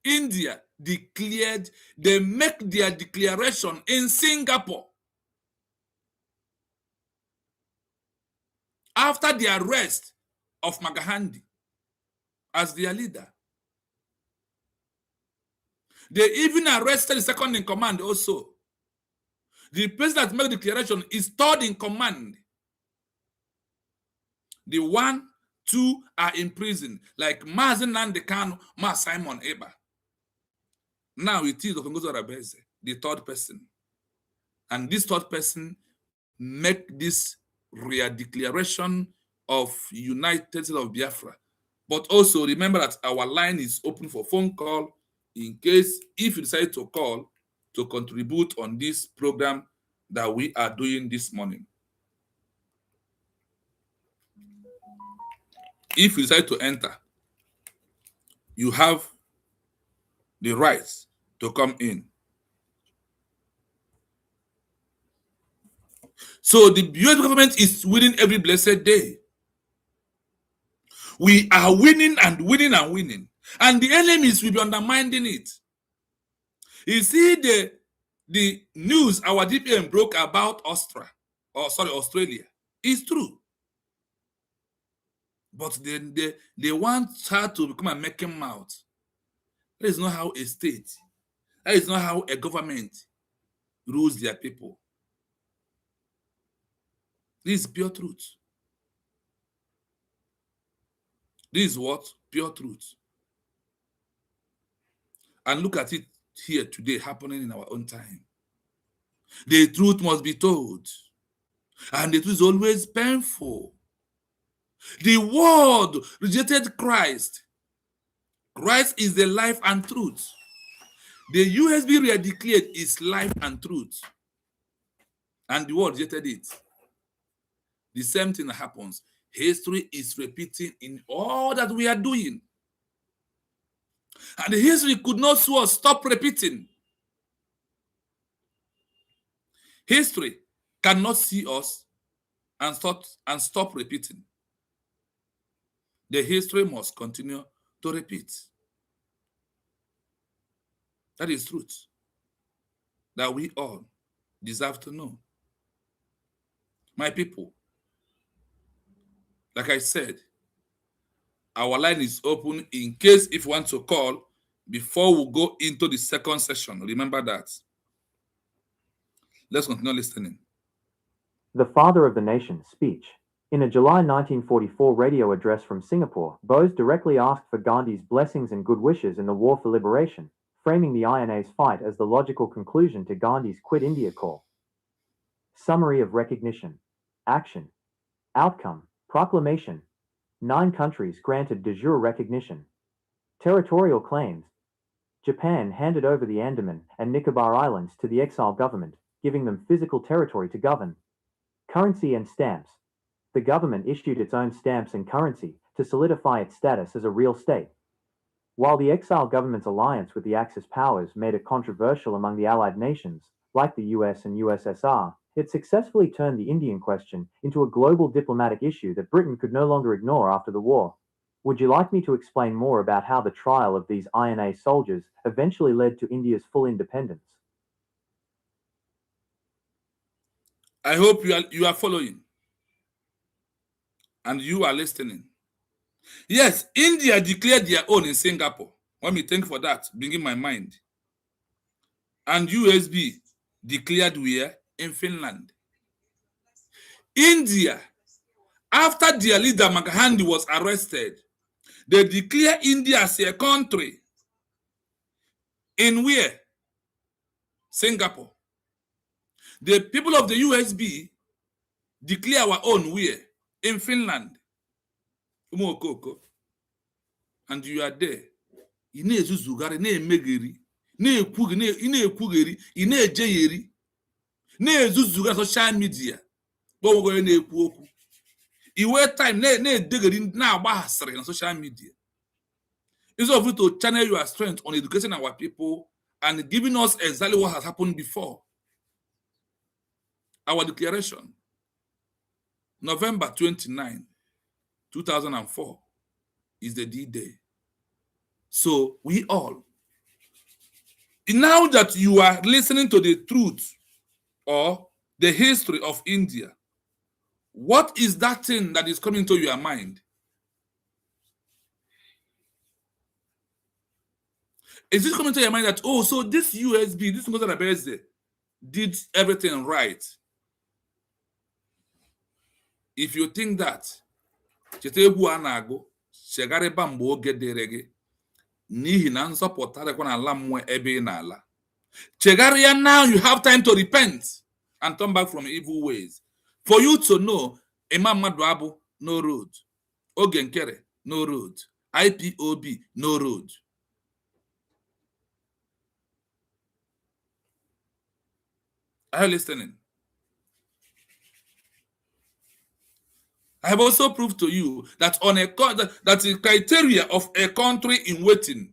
India declared, they make their declaration in Singapore after the arrest of Gandhi as their leader. They even arrested the second in command also. The president that made the declaration is third in command. The 1, 2 are in prison, like Mazen Nandekano, Ma Simon Eber. Now it is Ngozi Orabueze, the third person. And this third person make this real declaration of United States of Biafra. But also remember that our line is open for phone call in case if you decide to call to contribute on this program that we are doing this morning. If you decide to enter, you have the right to come in. So the US government is winning every blessed day. We are winning and winning and winning. And the enemies will be undermining it. You see the news our DPM broke about Australia. It's true. But they want her to become a making mouth. That is not how a state, that is not how a government rules their people. This is pure truth. This is what? Pure truth. And look at it here today happening in our own time. The truth must be told. And it is always painful. The world rejected Christ. Christ is the life and truth. The USB declared is life and truth. And the world rejected it. The same thing happens. History is repeating in all that we are doing. And the history could not stop repeating. History cannot see us and stop repeating. The history must continue to repeat. That is truth that we all deserve to know. My people, like I said, our line is open in case if you want to call before we go into the second session. Remember that. Let's continue listening. The Father of the Nation speech. In a July 1944 radio address from Singapore, Bose directly asked for Gandhi's blessings and good wishes in the war for liberation, framing the INA's fight as the logical conclusion to Gandhi's Quit India call. Summary of recognition. Action. Outcome. Proclamation. 9 countries granted de jure recognition. Territorial claims. Japan handed over the Andaman and Nicobar Islands to the Exile government, giving them physical territory to govern. Currency and stamps. The government issued its own stamps and currency to solidify its status as a real state. While the Exile government's alliance with the Axis powers made it controversial among the Allied nations, like the US and USSR, it successfully turned the Indian question into a global diplomatic issue that Britain could no longer ignore after the war. Would you like me to explain more about how the trial of these INA soldiers eventually led to India's full independence? I hope you are following and you are listening. Yes, India declared their own in Singapore. Let me think for that, bring in my mind. And USB declared where? In Finland. India, after their leader Gandhi was arrested, they declare India as a country. In where? Singapore. The people of the USB declare our own where? In Finland. And you are there. You na-ezuzugharị, na-emegheri, na-ekwugheri, ị na-ejegheri, na-ezuzugharị social media. Gbanwegoro na-ekwu okwu. Iwe time na-edegheri, na-agbahasịrị na social media. Instead of you to channel your strength on educating our people and giving us exactly what has happened before. Our declaration, November 29, 2004, is the D-Day. So we all, now that you are listening to the truth or the history of India, what is that thing that is coming to your mind? Is it coming to your mind that, oh, so this USB, this Ngozi did everything right? If you think that, now you have time to repent and turn back from evil ways. For you to know, MMADUABUO, no road. OGENKERE, no road. IPOB, no road. Are you listening? I have also proved to you that on that the criteria of a country in waiting,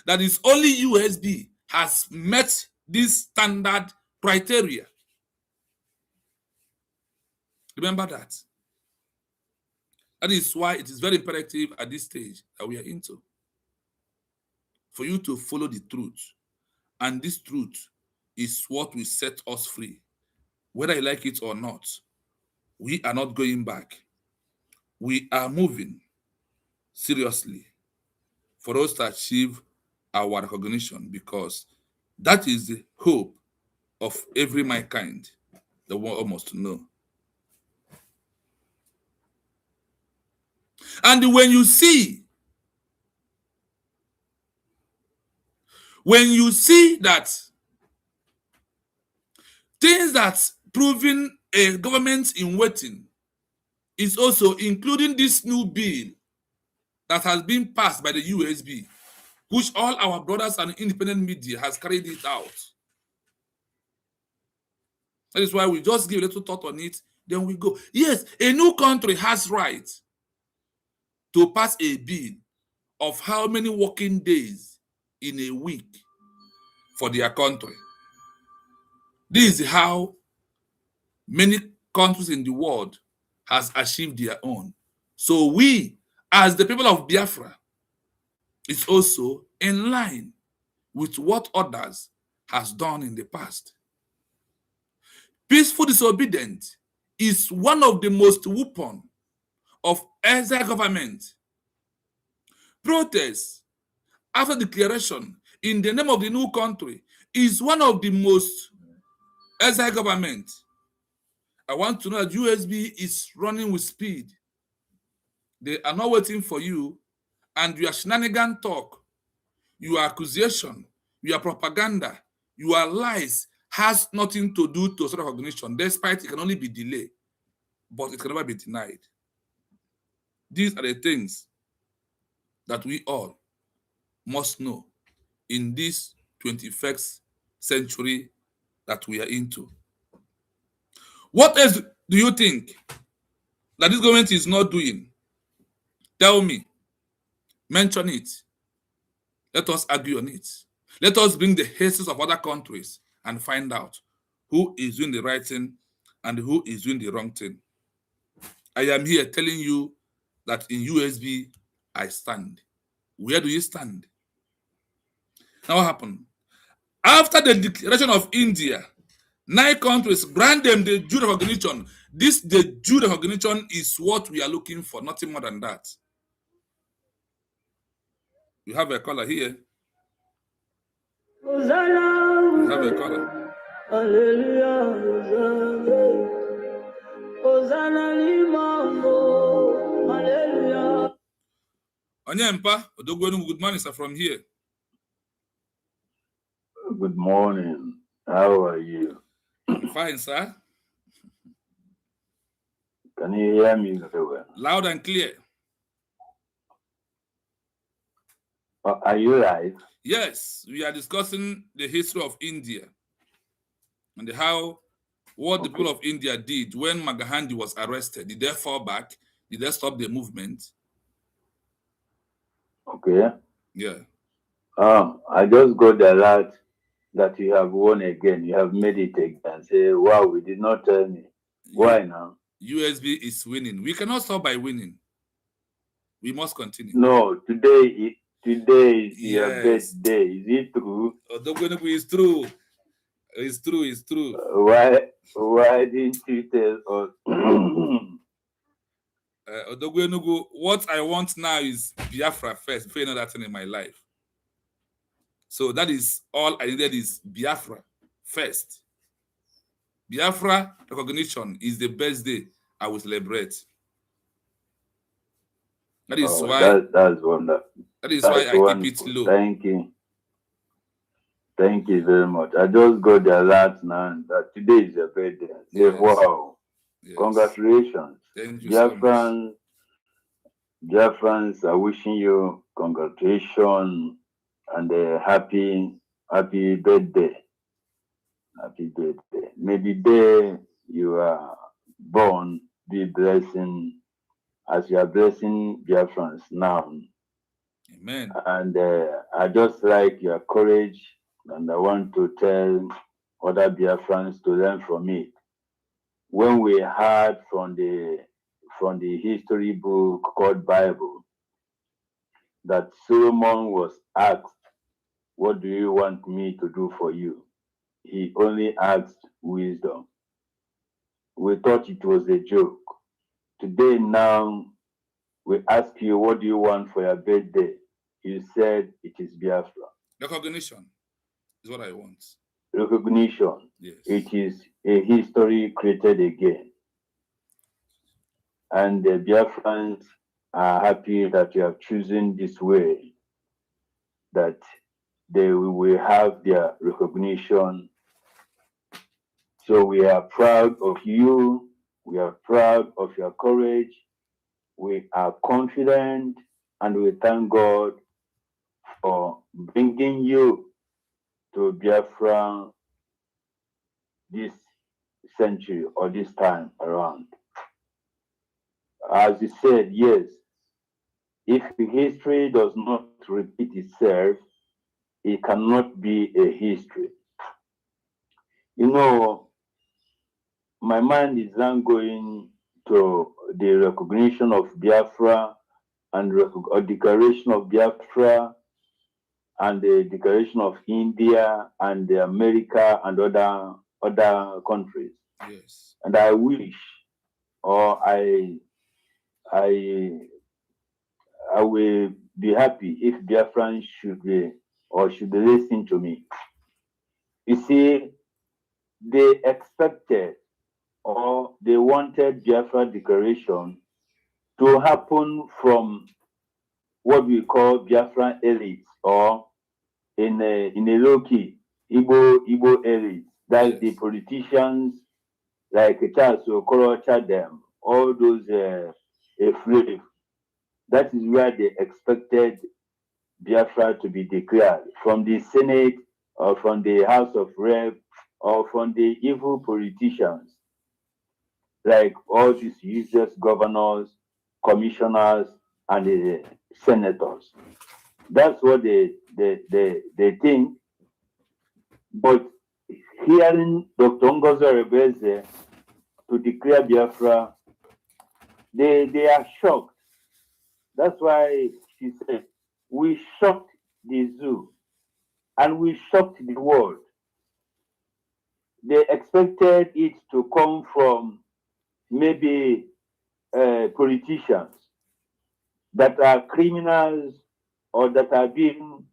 that is only USB has met this standard criteria. Remember that. That is why it is very imperative at this stage that we are into, for you to follow the truth. And this truth is what will set us free. Whether you like it or not, we are not going back. We are moving seriously for us to achieve our recognition, because that is the hope of every mankind that we almost know. And when you see that things that's proving a government in waiting is also including this new bill that has been passed by the USB, which all our brothers and independent media has carried it out. That is why we just give a little thought on it, then we go. Yes, a new country has right to pass a bill of how many working days in a week for their country. This is how many countries in the world has achieved their own. So we, as the people of Biafra, is also in line with what others has done in the past. Peaceful disobedience is one of the most weapon of Exile government. Protest after declaration in the name of the new country is one of the most Exile government. I want to know that USB is running with speed. They are not waiting for you, and your shenanigan talk, your accusation, your propaganda, your lies has nothing to do to social recognition, despite it can only be delayed, but it can never be denied. These are the things that we all must know in this 21st century that we are into. What else do you think that this government is not doing? Tell me. Mention it. Let us argue on it. Let us bring the histories of other countries and find out who is doing the right thing and who is doing the wrong thing. I am here telling you that in USB, I stand. Where do you stand? Now what happened? After the declaration of India, 9 countries grant them the due recognition. The due recognition is what we are looking for, nothing more than that. We have a caller here. We have a caller. Onyempa, Odogwenu, good morning, sir, from here. Good morning. How are you? Fine, sir. Can you hear me very well? Loud and clear. Are you live? Yes, we are discussing the history of India and what the people of India did when Gandhi was arrested. Did they fall back? Did they stop the movement? Okay. Yeah. I just got the alert that you have won again. You have made it again. Say, wow, we did not tell me. Why now? USB is winning. We cannot stop by winning. We must continue. No, today is your birthday. Is it true? It's true. It's true. It's true. Why didn't you tell us? Odogwenugu, what I want now is Biafra first, before another thing in my life. So that is all I needed is Biafra first. Biafra recognition is the best day I will celebrate. That is why that's wonderful. That is why I wonderful. keep it low. Thank you. Thank you very much. I just got the alert now that today is your birthday. Yes. Wow. Yes. Congratulations. Thank you so much. Biafrans are wishing you congratulations and a happy birthday. Happy birthday. May the day you are born be blessing as you are blessing Biafrans now. Amen. And I just like your courage, and I want to tell other Biafrans to learn from it. When we heard from the history book called Bible that Solomon was asked, "What do you want me to do for you?" He only asked wisdom. We thought it was a joke. Today now, we ask you, what do you want for your birthday? You said it is Biafra. Recognition is what I want. Recognition. Yes. It is a history created again. And the Biafrans are happy that you have chosen this way, that they will have their recognition. So we are proud of you. We are proud of your courage. We are confident, and we thank God for bringing you to Biafra this century or this time around. As you said, yes, if history does not repeat itself, it cannot be a history. You know, my mind is now going to the recognition of Biafra and a declaration of Biafra and the declaration of India and America and other countries. Yes. And I wish, or I will be happy if Biafrans should listen to me. You see, they expected or they wanted Biafra declaration to happen from what we call Biafra elites, or in a low-key Igbo elites. That's the politicians like Charles Okoro Chadem, all those affiliates. That is where they expected Biafra to be declared, from the Senate or from the House of Rep or from the evil politicians, like all these useless governors, commissioners, and the senators. That's what they think. But hearing Dr. Ngozi Orabueze to declare Biafra, they are shocked. That's why she said, we shocked the zoo and we shocked the world. They expected it to come from maybe politicians that are criminals or that have been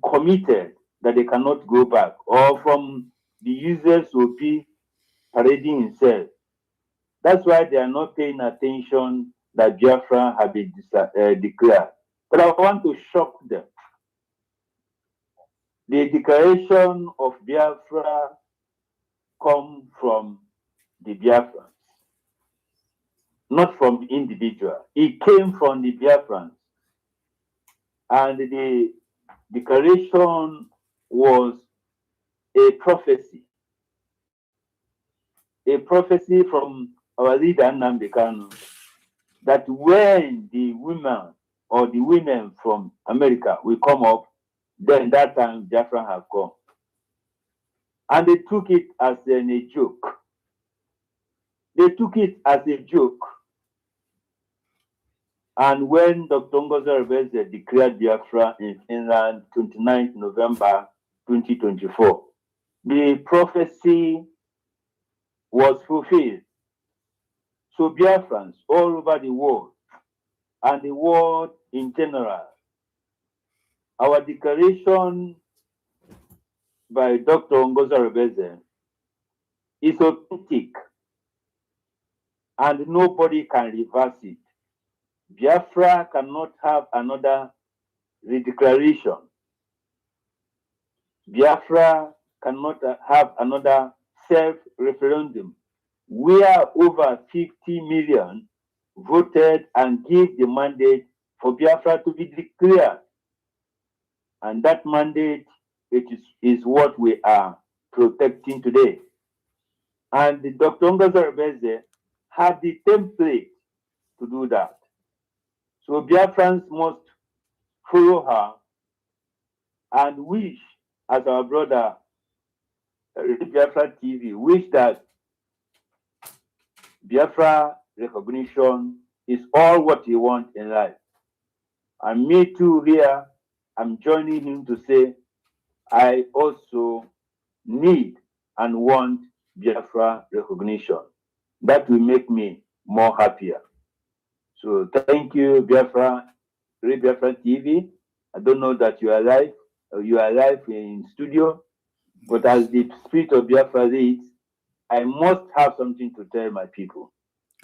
committed, that they cannot go back, or from the users OP parading himself. That's why they are not paying attention that Biafra have been declared. But I want to shock them. The declaration of Biafra come from the Biafrans, not from individual. It came from the Biafrans. And the declaration was a prophecy from our leader Nnamdi Kanu, that when the women from America will come up, then that time Biafra have come. And they took it as a joke. They took it as a joke. And when Dr. Ngozi Orabueze declared Biafra in Finland, 29th November 2024, the prophecy was fulfilled. So Biafrans all over the world, and the world in general, our declaration by Dr. Ngozi Orabueze is authentic, and nobody can reverse it. Biafra cannot have another redeclaration. Biafra cannot have another self-referendum, where over 50 million voted and gave the mandate for Biafra to be declared. And that mandate is what we are protecting today. And Dr. Ngozi Orabueze had the template to do that. So Biafrans must follow her and wish, as our brother Biafra TV, wish that Biafra recognition is all what he wants in life. And me too here, I'm joining him to say, I also need and want Biafra recognition. That will make me more happier. So thank you, Biafra TV. I don't know that you are live, in studio, but as the spirit of Biafra leads, I must have something to tell my people.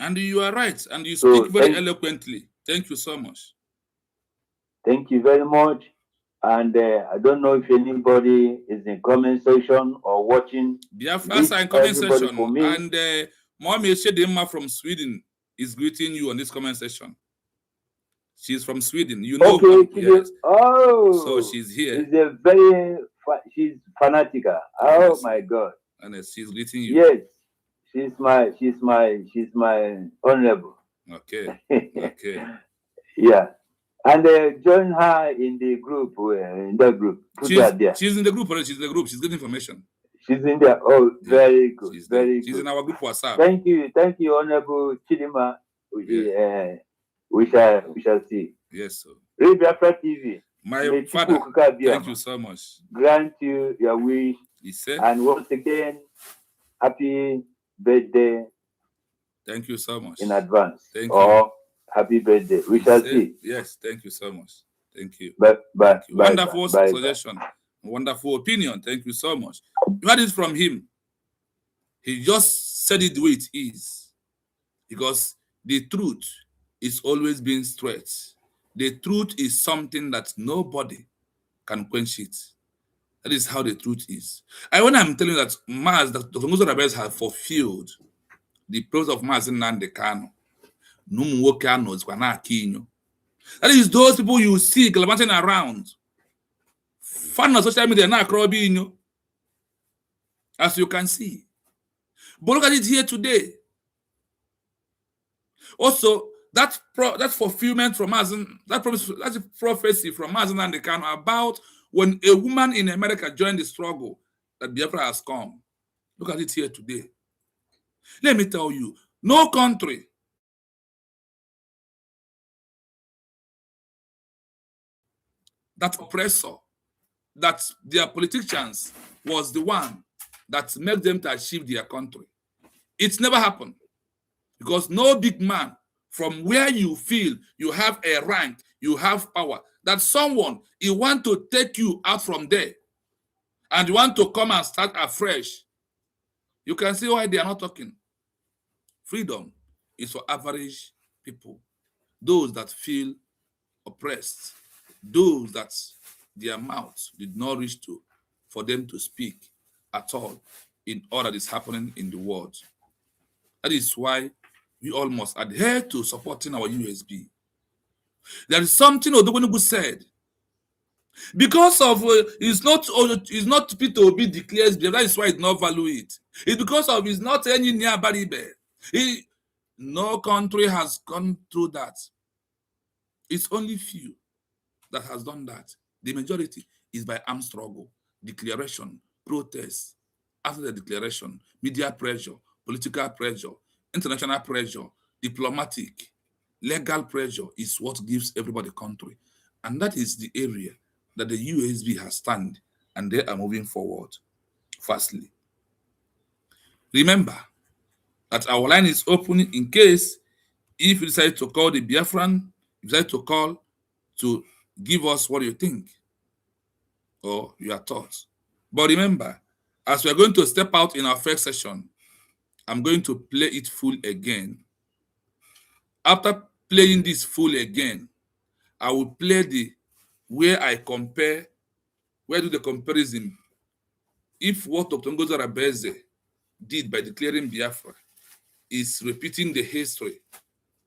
And you are right, and you So speak very eloquently. Thank you so much. Thank you very much. And I don't know if anybody is in comment section or watching. Biafra in comment section. For me. And Mommy Shedema from Sweden is greeting you on this comment section. She's from Sweden. You know. Okay. Yes. Oh. So she's here. She's fanatical. Oh yes. My God. And she's greeting you. Yes. She's my honorable. Okay. Okay. Yeah. And join her in the group. In the group. She's in the group already. She's in the group. She's getting information. She's in there. Oh, very good. She's very She's good. in our group WhatsApp. Thank you, Honorable Chidima. Yeah. We shall see. Yes, sir. BIAFRA TV. My father, thank you so much. Grant you your wish. And once again, happy birthday. Thank you so much. In advance. Thank you. Happy birthday. We shall see. Yes, thank you so much. Thank you. Wonderful suggestion. Wonderful opinion. Thank you so much. You heard it from him. He just said it the way it is. Because the truth is always being straight. The truth is something that nobody can quench it. That is how the truth is. And when I'm telling you that Dr. Ngozi Orabueze has fulfilled the purpose of Mazi Nnamdi Kanu, that is those people you see gallivanting around. Fun on social media now, as you can see. But look at it here today. Also, that fulfillment from Mazi, that prophecy from Mazi Nnamdi Kanu about when a woman in America joined the struggle that Biafra has come. Look at it here today. Let me tell you, no country that oppressor, that their politicians was the one that made them to achieve their country. It's never happened. Because no big man, from where you feel you have a rank, you have power, that someone, he want to take you out from there and you want to come and start afresh, you can see why they are not talking. Freedom is for average people, those that feel oppressed, those that their mouths did not reach to for them to speak at all in all that is happening in the world. That is why we all must adhere to supporting our USB. There is something Odogonugu said. Because of it's not P2B declares, that is why it not value it. It's because of it's not any near Baribe. No country has gone through that. It's only few that has done that. The majority is by armed struggle, declaration, protest. After the declaration, media pressure, political pressure, international pressure, diplomatic, legal pressure is what gives everybody country. And that is the area that the USB has stand, and they are moving forward fastly. Remember that our line is open in case if you decide to call the Biafran, you decide to call to give us what you think or your thoughts. But remember, as we are going to step out in our first session, I'm going to play it full again. After playing this full again, I will play the where I compare, where do the comparison, if what Dr. Ngozi Orabueze did by declaring Biafra is repeating the history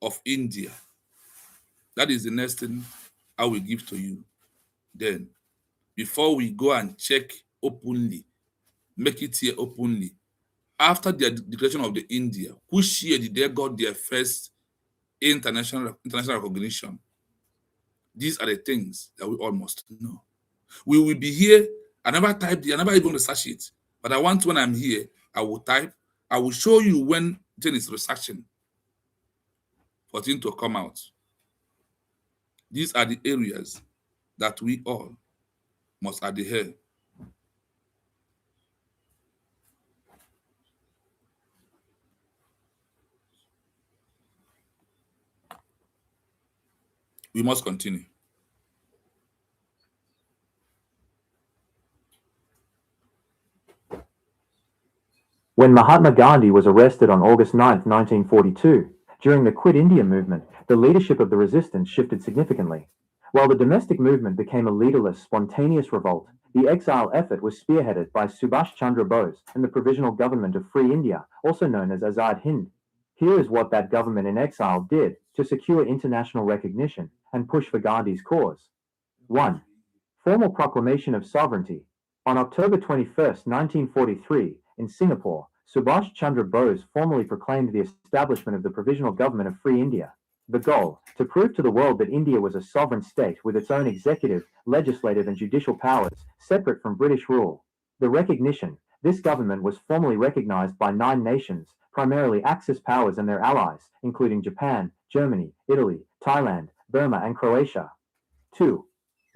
of India. That is the next thing I will give to you. Then, before we go and check openly, make it here openly, after the declaration of the India, which year did they got their first international recognition? These are the things that we all must know. We will be here. I never typed it, I never even researched it. But I want, when I'm here, I will type. I will show you when thing is researching for things to come out. These are the areas that we all must adhere. We must continue. When Mahatma Gandhi was arrested on August 9, 1942, During the Quit India movement, the leadership of the resistance shifted significantly. While the domestic movement became a leaderless, spontaneous revolt, the exile effort was spearheaded by Subhash Chandra Bose and the Provisional Government of Free India, also known as Azad Hind. Here is what that government in exile did to secure international recognition and push for Gandhi's cause. 1. Formal proclamation of sovereignty. On October 21, 1943, in Singapore, Subhash Chandra Bose formally proclaimed the establishment of the Provisional Government of Free India. The goal, to prove to the world that India was a sovereign state with its own executive, legislative and judicial powers, separate from British rule. The recognition, this government was formally recognized by 9 nations, primarily Axis powers and their allies, including Japan, Germany, Italy, Thailand, Burma and Croatia. 2.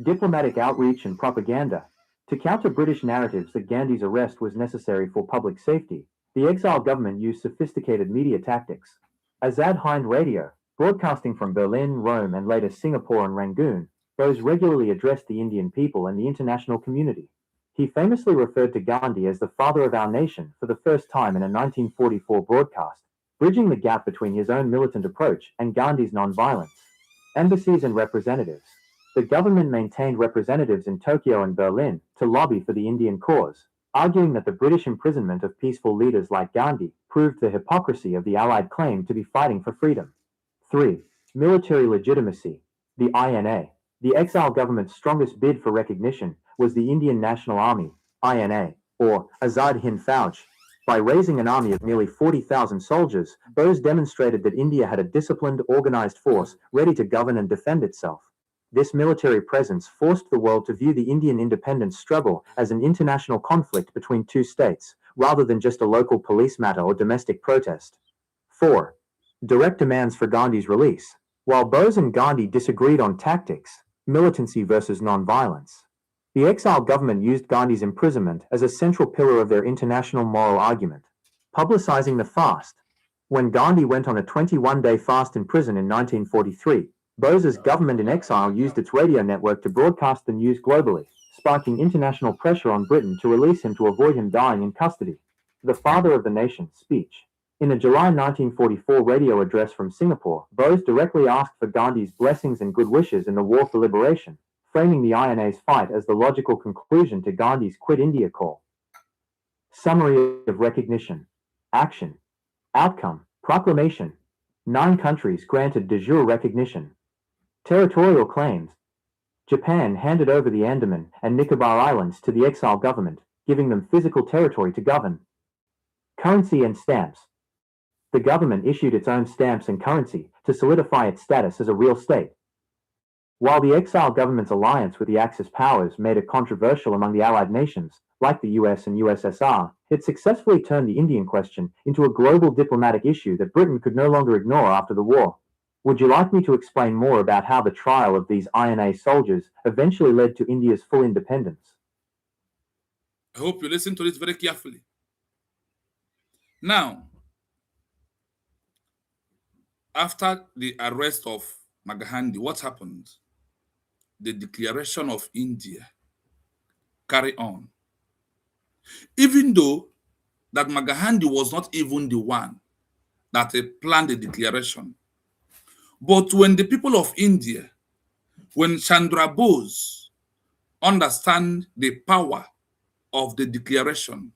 Diplomatic outreach and propaganda. To counter British narratives that Gandhi's arrest was necessary for public safety, the exile government used sophisticated media tactics. Azad Hind Radio, broadcasting from Berlin, Rome, and later Singapore and Rangoon, Bose regularly addressed the Indian people and the international community. He famously referred to Gandhi as the father of our nation for the first time in a 1944 broadcast, bridging the gap between his own militant approach and Gandhi's nonviolence. Embassies and representatives. The government maintained representatives in Tokyo and Berlin to lobby for the Indian cause, arguing that the British imprisonment of peaceful leaders like Gandhi proved the hypocrisy of the Allied claim to be fighting for freedom. 3. Military legitimacy. The INA. The exile government's strongest bid for recognition was the Indian National Army, INA, or Azad Hind Fauj. By raising an army of nearly 40,000 soldiers, Bose demonstrated that India had a disciplined, organized force ready to govern and defend itself. This military presence forced the world to view the Indian independence struggle as an international conflict between 2 states, rather than just a local police matter or domestic protest. 4. Direct demands for Gandhi's release. While Bose and Gandhi disagreed on tactics, militancy versus nonviolence, the exile government used Gandhi's imprisonment as a central pillar of their international moral argument. Publicizing the fast. When Gandhi went on a 21-day fast in prison in 1943, Bose's government in exile used its radio network to broadcast the news globally, sparking international pressure on Britain to release him to avoid him dying in custody. The Father of the Nation speech. In a July 1944 radio address from Singapore, Bose directly asked for Gandhi's blessings and good wishes in the war for liberation, framing the INA's fight as the logical conclusion to Gandhi's Quit India call. Summary of recognition. Action. Outcome. Proclamation. 9 countries granted de jure recognition. Territorial claims. Japan handed over the Andaman and Nicobar Islands to the exile government, giving them physical territory to govern. Currency and stamps. The government issued its own stamps and currency to solidify its status as a real state. While the exile government's alliance with the Axis powers made it controversial among the Allied nations, like the US and USSR, it successfully turned the Indian question into a global diplomatic issue that Britain could no longer ignore after the war. Would you like me to explain more about how the trial of these INA soldiers eventually led to India's full independence? I hope you listen to this very carefully. Now, after the arrest of Gandhi, what happened? The declaration of India carried on. Even though that Gandhi was not even the one that planned the declaration. But when the people of India, when Chandra Bose understand the power of the declaration,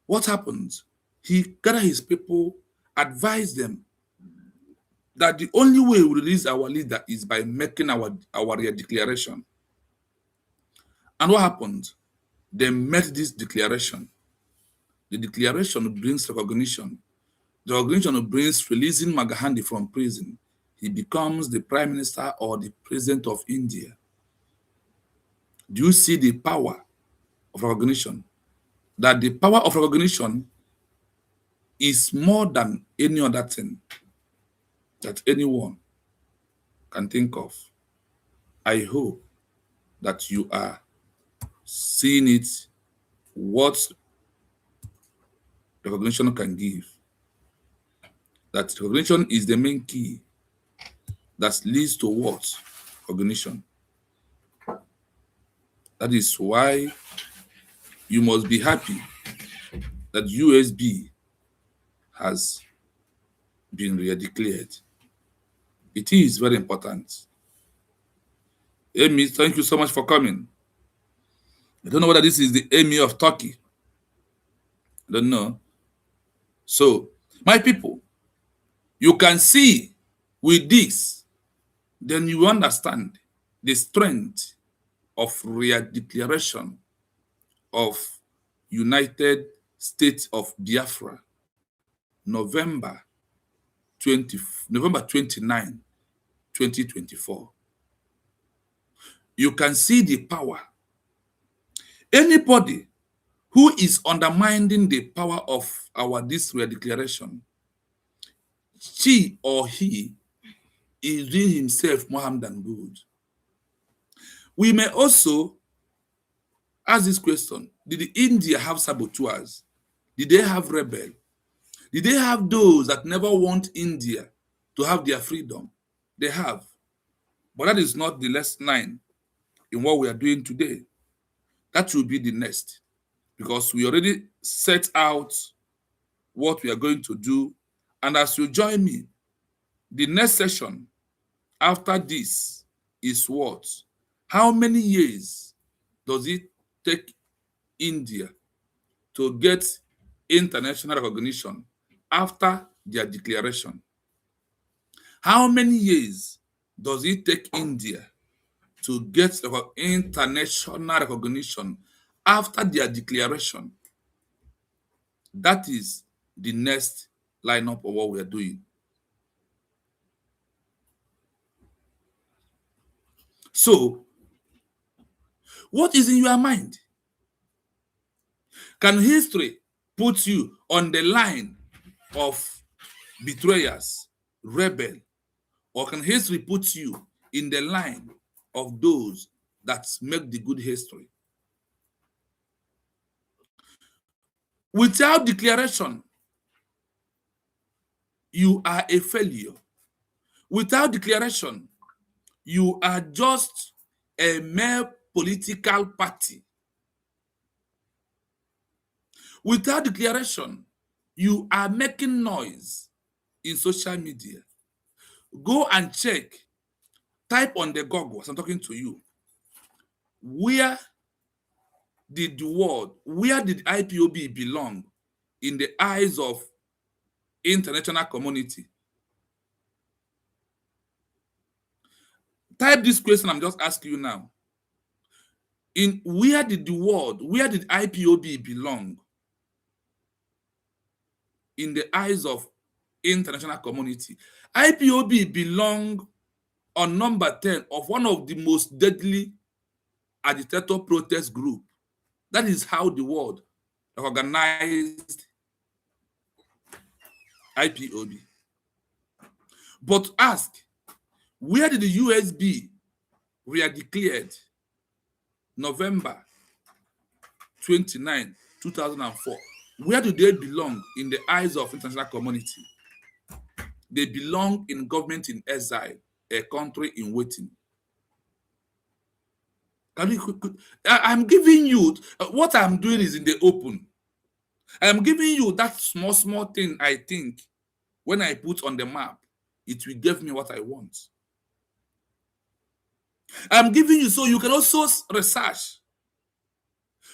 what happens? He gathered his people, advised them that the only way we release our leader is by making our declaration. And what happened? They met this declaration. The declaration brings recognition. The recognition brings releasing Gandhi from prison. He becomes the prime minister or the president of India. Do you see the power of recognition? That the power of recognition is more than any other thing that anyone can think of. I hope that you are seeing it, what recognition can give. That recognition is the main key that leads to what? Recognition. That is why you must be happy that USB has been redeclared. It is very important. Amy, thank you so much for coming. I don't know whether this is the Amy of Turkey. I don't know. So, my people, you can see with this, then you understand the strength of redeclaration of United States of Biafra, November 29, 2024. You can see the power. Anybody who is undermining the power of this redeclaration, she or he is doing himself more harm than good. We may also ask this question: did India have saboteurs? Did they have rebels? Did they have those that never want India to have their freedom? They have. But that is not the last 9 in what we are doing today. That will be the next, because we already set out what we are going to do. And as you join me, the next session after this is what? How many years does it take India to get international recognition after their declaration? How many years does it take India to get international recognition after their declaration? That is the next lineup of what we are doing. So, what is in your mind? Can history put you on the line of betrayers, rebel, or can history put you in the line of those that make the good history? Without declaration, you are a failure. Without declaration, you are just a mere political party. Without declaration, you are making noise in social media. Go and check, type on the Google as I'm talking to you, where did IPOB belong in the eyes of international community? Type this question I'm just asking you now. Where did IPOB belong in the eyes of international community? IPOB belong on number 10 of one of the most deadly agitator protest group. That is how the world organized IPOB. But ask, where did the USB redeclared November 29, 2004? Where do they belong in the eyes of international community? They belong in government in exile, a country in waiting. I'm giving you, what I'm doing is in the open. I'm giving you that small thing I think when I put on the map, it will give me what I want. I'm giving you so you can also research.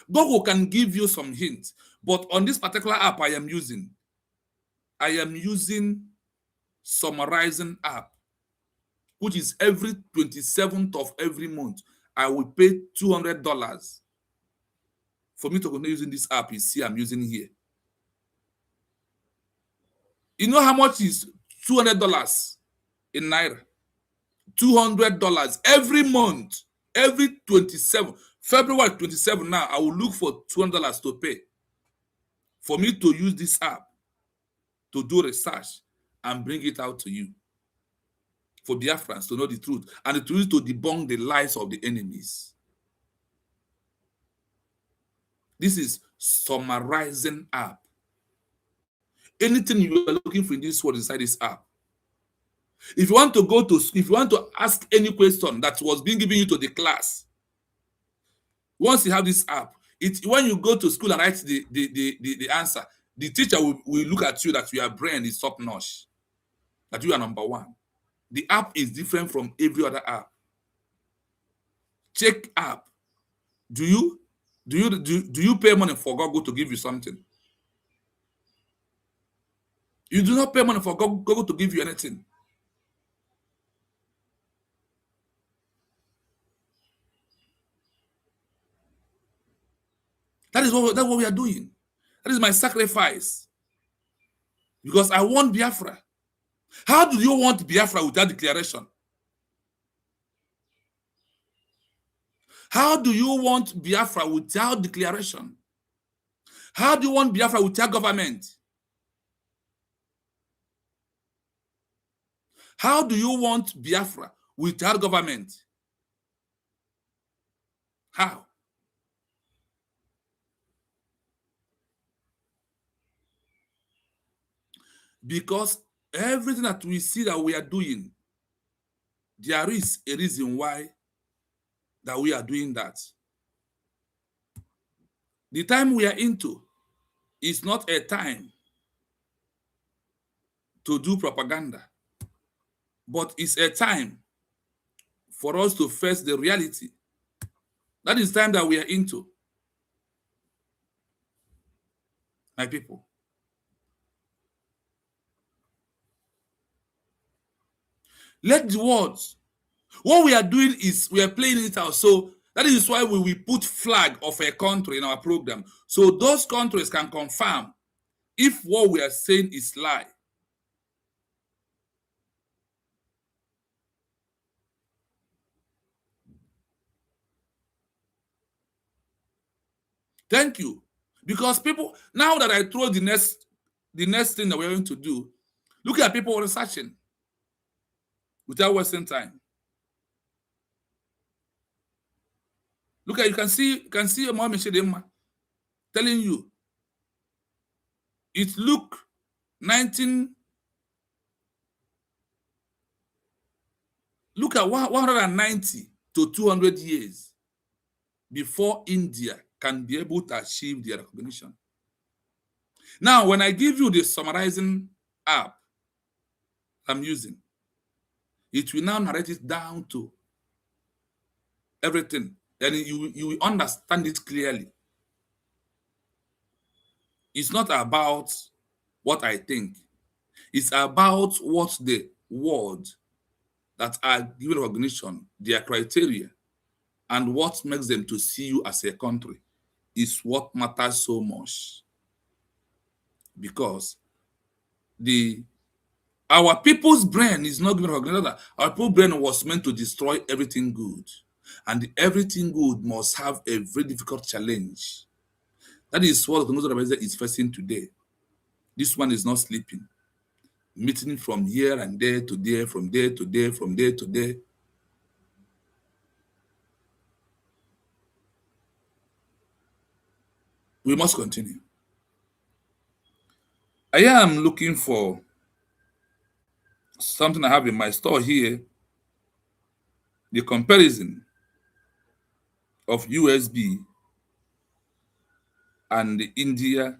Google can give you some hints, but on this particular app I am using summarizing app, which is every 27th of every month, I will pay $200 for me to continue using this app. You see, I'm using here. You know how much is $200 in Naira? $200 every month, every 27. February 27 now, I will look for $200 to pay for me to use this app to do research and bring it out to you for Biafrans to know the truth, and the truth is to debunk the lies of the enemies. This is summarizing app. Anything you are looking for in this world inside this app. If you want to go to, if you want to ask any question that was being given you to the class, once you have this app, when you go to school and write the answer, the teacher will look at you that your brain is top notch. that you are number one. The app is different from every other app. Check app. Do you pay money for Google to give you something? You do not pay money for Google to give you anything. That's what we are doing. That is my sacrifice. Because I want Biafra. How do you want Biafra without declaration? How do you want Biafra without declaration? How do you want Biafra without government? How do you want Biafra without government? How? Because everything that we see that we are doing, there is a reason why that we are doing that. The time we are into is not a time to do propaganda, but it's a time for us to face the reality. That is the time that we are into, my people. Let the words. What we are doing is we are playing it out. So that is why we put flag of a country in our program. So those countries can confirm if what we are saying is lie. Thank you. Because people, now that I throw the next thing that we're going to do, look at people researching without wasting time. Look at, you can see Mohammed Shedema telling you it look 190 to 200 years before India can be able to achieve their recognition. Now, when I give you the summarizing app I'm using, it will now narrate it down to everything, and you will understand it clearly. It's not about what I think. It's about what the words that are given recognition, their criteria, and what makes them to see you as a country is what matters so much. Because our people's brain is not given recognition. Our people's brain was meant to destroy everything good. And everything good must have a very difficult challenge. That is what Orabueze is facing today. This one is not sleeping. Meeting from here and there to there, from there to there, from there to there. We must continue. I am looking for something I have in my store here. The comparison of USB and the India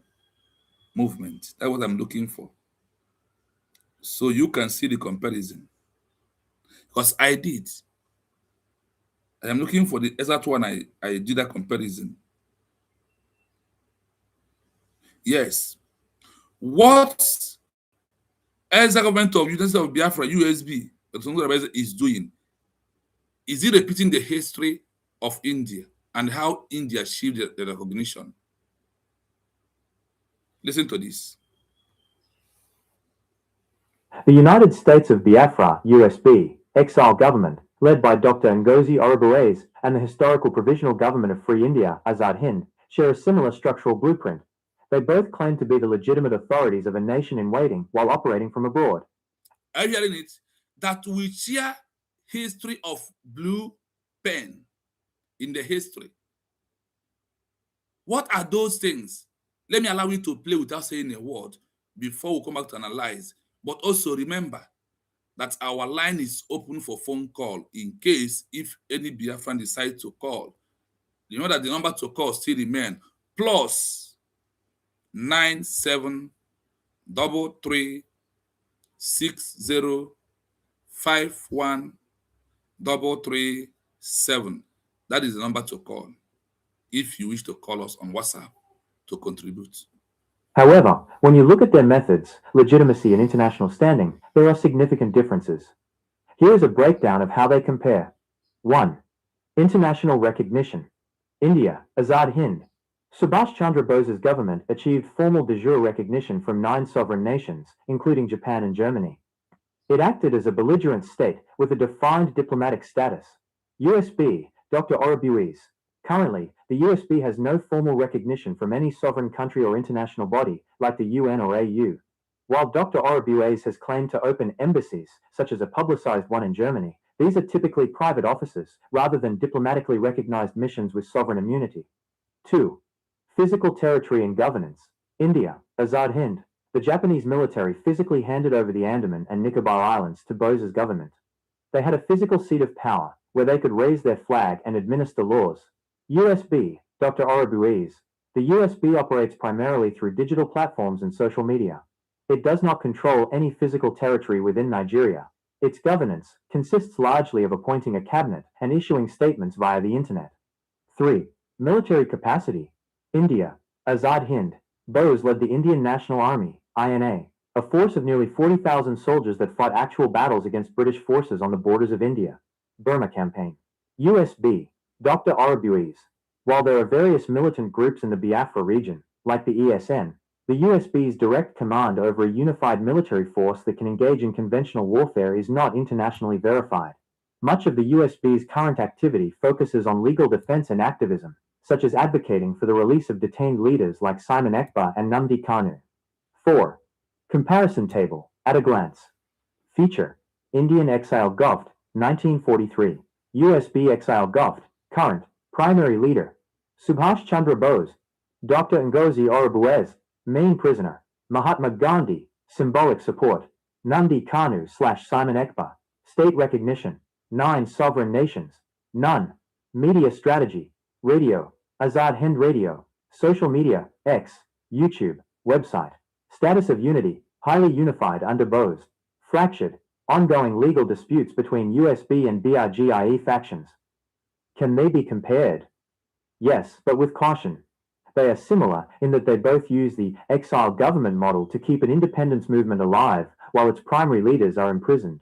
movement. That's what I'm looking for. So you can see the comparison. Because I did. I am looking for the exact one I did that comparison. Yes. What Exile government of University of Biafra, USB, is doing? Is it repeating the history of India and how India achieved the recognition? Listen to this. The United States of Biafra, USB, Exile government, led by Dr. Ngozi Orabueze, and the historical provisional government of Free India, Azad Hind, share a similar structural blueprint. They both claim to be the legitimate authorities of a nation in waiting while operating from abroad. Are you hearing it? That we share history of blue pen in the history. What are those things? Let me allow you to play without saying a word before we come back to analyze. But also remember that our line is open for phone call in case if any Biafran decides to call. You know that the number to call still remains +9733 60513337. That is the number to call if you wish to call us on WhatsApp to contribute. However, when you look at their methods, legitimacy, and international standing, there are significant differences. Here is a breakdown of how they compare. 1. International recognition. India, Azad Hind. Subhash Chandra Bose's government achieved formal de jure recognition from 9 sovereign nations, including Japan and Germany. It acted as a belligerent state with a defined diplomatic status. USB, Dr. Orabueze. Currently, the USB has no formal recognition from any sovereign country or international body, like the UN or AU. While Dr. Orabueze has claimed to open embassies, such as a publicized one in Germany, these are typically private offices, rather than diplomatically recognized missions with sovereign immunity. 2. Physical territory and governance. India, Azad Hind. The Japanese military physically handed over the Andaman and Nicobar Islands to Bose's government. They had a physical seat of power, where they could raise their flag and administer laws. USB, Dr. Orabueze. The USB operates primarily through digital platforms and social media. It does not control any physical territory within Nigeria. Its governance consists largely of appointing a cabinet and issuing statements via the internet. 3. Military capacity. India, Azad Hind. Bose led the Indian National Army, INA, a force of nearly 40,000 soldiers that fought actual battles against British forces on the borders of India. Burma Campaign. USB, Dr. Orabueze. While there are various militant groups in the Biafra region, like the ESN, the USB's direct command over a unified military force that can engage in conventional warfare is not internationally verified. Much of the USB's current activity focuses on legal defense and activism, such as advocating for the release of detained leaders like Simon Ekpa and Nnamdi Kanu. 4. Comparison table, at a glance. Feature, Indian Exile Govt, 1943. USB Exile Govt, current, primary leader. Subhash Chandra Bose. Dr. Ngozi Orabueze, main prisoner. Mahatma Gandhi, symbolic support. Nnamdi Kanu/Simon Ekpa, state recognition. 9 sovereign nations. None. Media strategy. Radio. Azad Hind Radio. Social media. X. YouTube. Website. Status of unity. Highly unified under Bose. Fractured. Ongoing legal disputes between USB and BIGIE factions. Can they be compared? Yes, but with caution. They are similar in that they both use the exile government model to keep an independence movement alive while its primary leaders are imprisoned.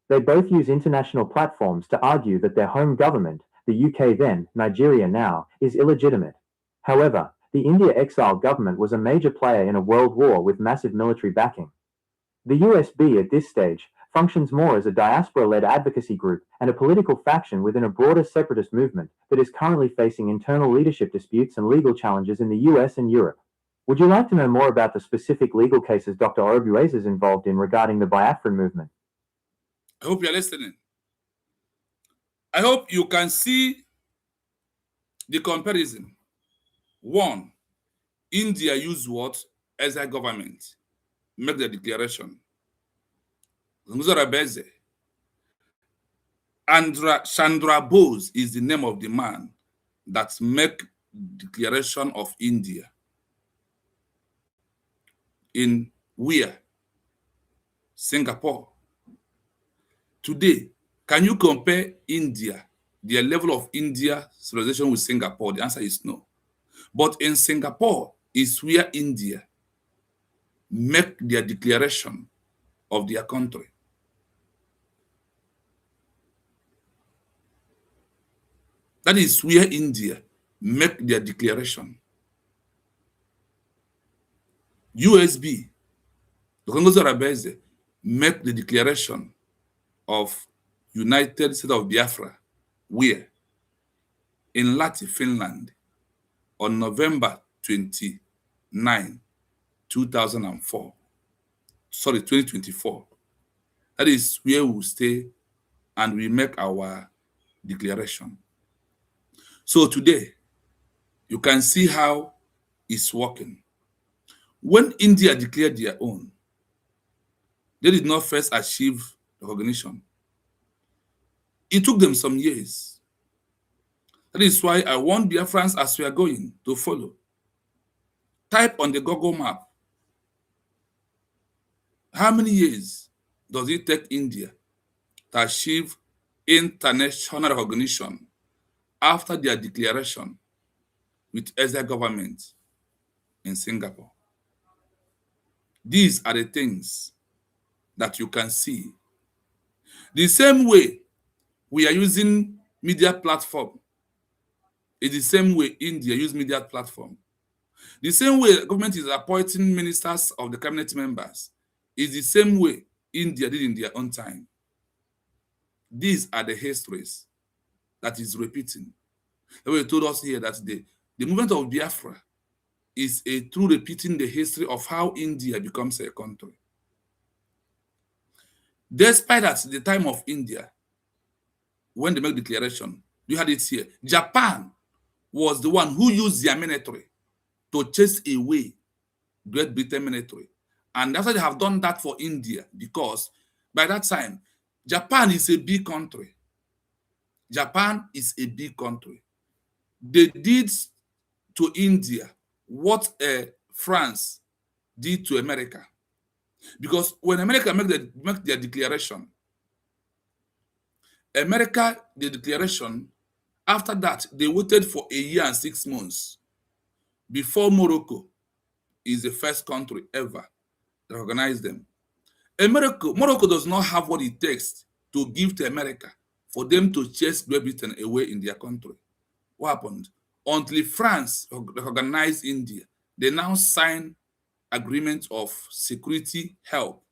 They both use international platforms to argue that their home government, the UK then, Nigeria now, is illegitimate. However, the India exile government was a major player in a world war with massive military backing. The USB at this stage functions more as a diaspora-led advocacy group and a political faction within a broader separatist movement that is currently facing internal leadership disputes and legal challenges in the US and Europe. Would you like to know more about the specific legal cases Dr. Orabueze is involved in regarding the Biafran movement? I hope you're listening. I hope you can see the comparison. 1. India used what? Exile government. Make the declaration. Orabueze. Chandra Bose is the name of the man that make declaration of India. In where? Singapore. Today, can you compare India, the level of India civilization with Singapore? The answer is no. But in Singapore is where India make their declaration of their country. That is where India make their declaration. USB, the Ngozi Orabueze, make the declaration of United States of Biafra, where? In Lahti, Finland, on November 29, 2004. Sorry, 2024. That is where we stay and we make our declaration. So today, you can see how it's working. When India declared their own, they did not first achieve recognition. It took them some years. That is why I want Biafrans, as we are going, to follow. Type on the Google map How many years does it take India to achieve international recognition after their declaration with Exile government in Singapore? These are the things that you can see. The same way we are using media platform is the same way India use media platform. The same way the government is appointing ministers of the cabinet members is the same way India did in their own time. These are the histories that is repeating. They told us here that the movement of Biafra is a true repeating the history of how India becomes a country. Despite that, the time of India, when they make declaration, you had it here. Japan was the one who used their military to chase away Great Britain military. And after they have done that for India, because by that time, Japan is a big country. Japan is a big country. They did to India what France did to America. Because when America make their declaration, the declaration, after that, they waited for a year and 6 months before Morocco is the first country ever to recognize them. Morocco does not have what it takes to give to America for them to chase Great Britain away in their country. What happened? Until France recognized India, they now signed agreement of security help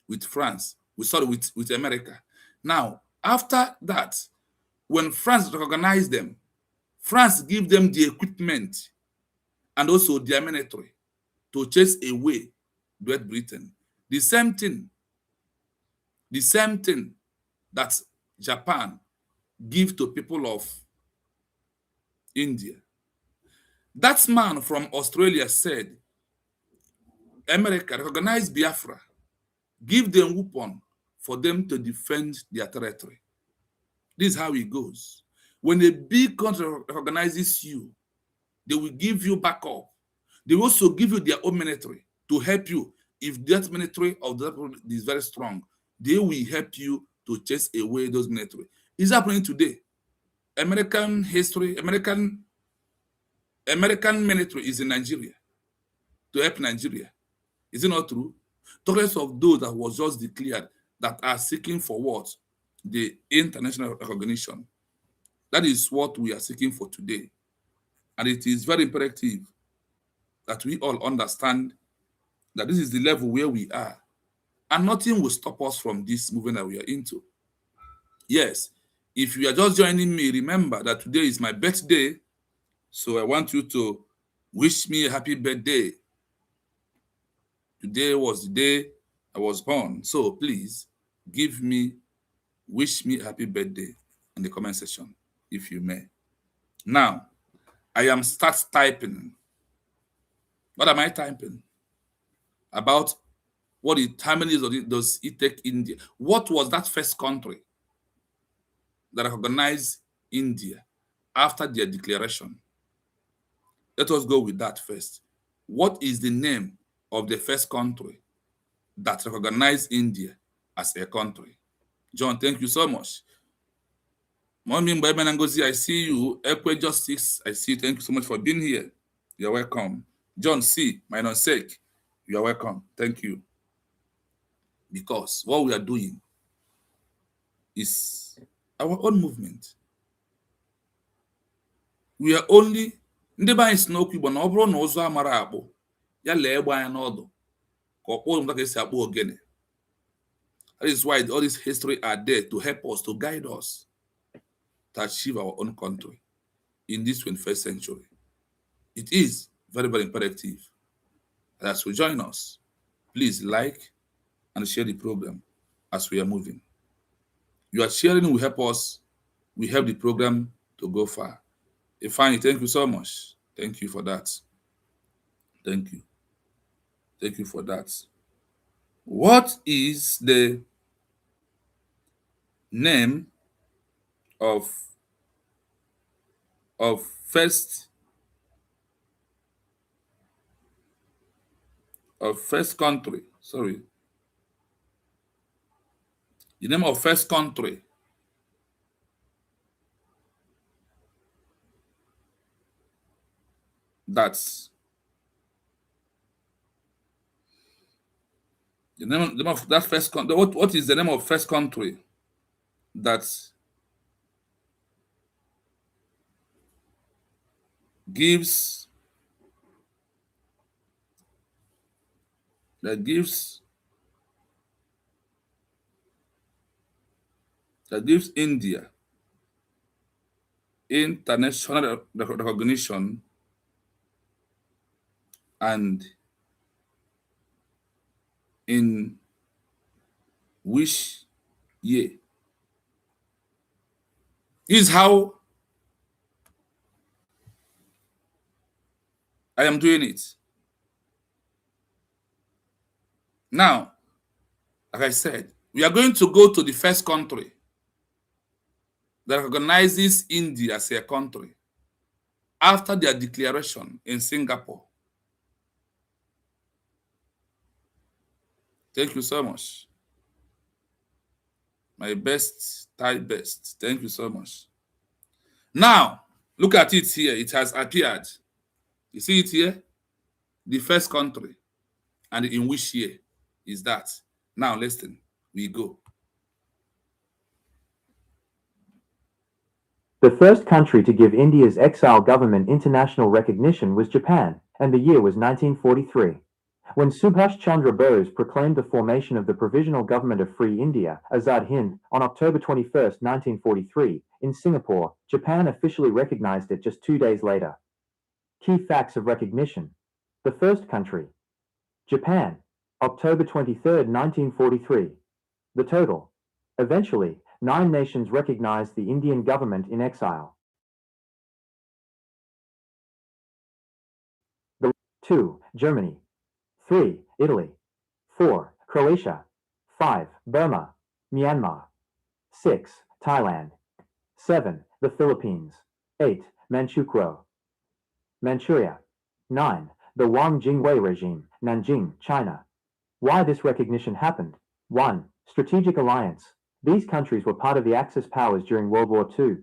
with France. With America. Now, after that, when France recognized them, France give them the equipment and also their military to chase away Great Britain. The same thing that Japan give to people of India. That man from Australia said, America recognize Biafra, give them weapon for them to defend their territory. This is how it goes. When a big country recognizes you, they will give you backup. They will also give you their own military to help you. If that military of that is very strong, they will help you to chase away those military. It's happening today. American history, American military is in Nigeria to help Nigeria. Is it not true? Talking of those that was just declared that are seeking for what? The international recognition. That is what we are seeking for today. And it is very imperative that we all understand that this is the level where we are. And nothing will stop us from this movement that we are into. Yes, if you are just joining me, remember that today is my birthday. So I want you to wish me a happy birthday. Today was the day I was born. So please wish me a happy birthday in the comment section, if you may. Now, I am start typing. What am I typing? About how many years does it take India? What was that first country that recognized India after their declaration? Let us go with that first. What is the name of the first country that recognized India as a country? John, thank you so much. Mommy Ngozi, I see you. Ekwe Justice, I see you. Thank you so much for being here. You're welcome. John C, my namesake, you're welcome. Thank you. Because what we are doing is our own movement. We are only ndị be anyị si n'okwu Igbo na ọ bụrụ na ụzọ amara akpụ ya lee egbe anya n'ọdụ ka ọ kpụọ ka esi akpụ ogene. That is why all this history are there to help us, to guide us to achieve our own country in this 21st century. It is very, very imperative that as you join us, please like and share the program as we are moving. Your sharing will help us, we help the program to go far. Ifeanyi, thank you so much. Thank you for that. Thank you. Thank you for that. What is the name of first country? Sorry. The name of first country that's the name of that first country. What is the name of first country that gives India international recognition and in which year? Is how I am doing it. Now, like I said, we are going to go to the first country that recognizes India as a country after their declaration in Singapore. Thank you so much. My best, Thai best. Thank you so much. Now, look at it here. It has appeared. You see it here? The first country. And in which year is that? Now, listen. We go. The first country to give India's exile government international recognition was Japan, and the year was 1943. When Subhash Chandra Bose proclaimed the formation of the Provisional Government of Free India, Azad Hind, on October 21, 1943, in Singapore, Japan officially recognized it just 2 days later. Key facts of recognition. The first country. Japan, October 23, 1943. The total. Eventually, 9 nations recognized the Indian government in exile. 2. Germany. 3. Italy. 4. Croatia. 5. Burma, Myanmar. 6. Thailand. 7. The Philippines. 8. Manchuria. 9. The Wang Jingwei regime, Nanjing, China. Why this recognition happened? 1. Strategic alliance. These countries were part of the Axis powers during World War II.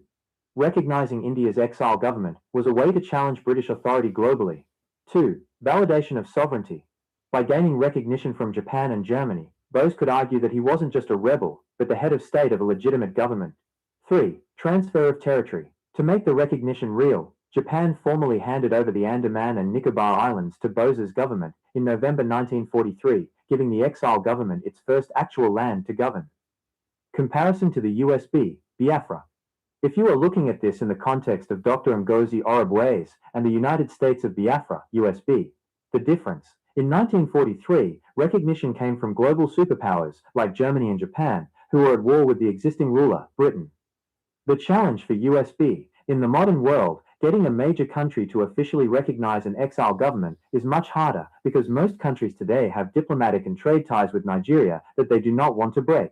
Recognizing India's exile government was a way to challenge British authority globally. 2. Validation of sovereignty. By gaining recognition from Japan and Germany, Bose could argue that he wasn't just a rebel, but the head of state of a legitimate government. 3. Transfer of territory. To make the recognition real, Japan formally handed over the Andaman and Nicobar Islands to Bose's government in November 1943, giving the exile government its first actual land to govern. Comparison to the USB, Biafra. If you are looking at this in the context of Dr. Ngozi Orabueze and the United States of Biafra, USB, the difference. In 1943, recognition came from global superpowers like Germany and Japan, who were at war with the existing ruler, Britain. The challenge for USB, in the modern world, getting a major country to officially recognize an exile government is much harder because most countries today have diplomatic and trade ties with Nigeria that they do not want to break.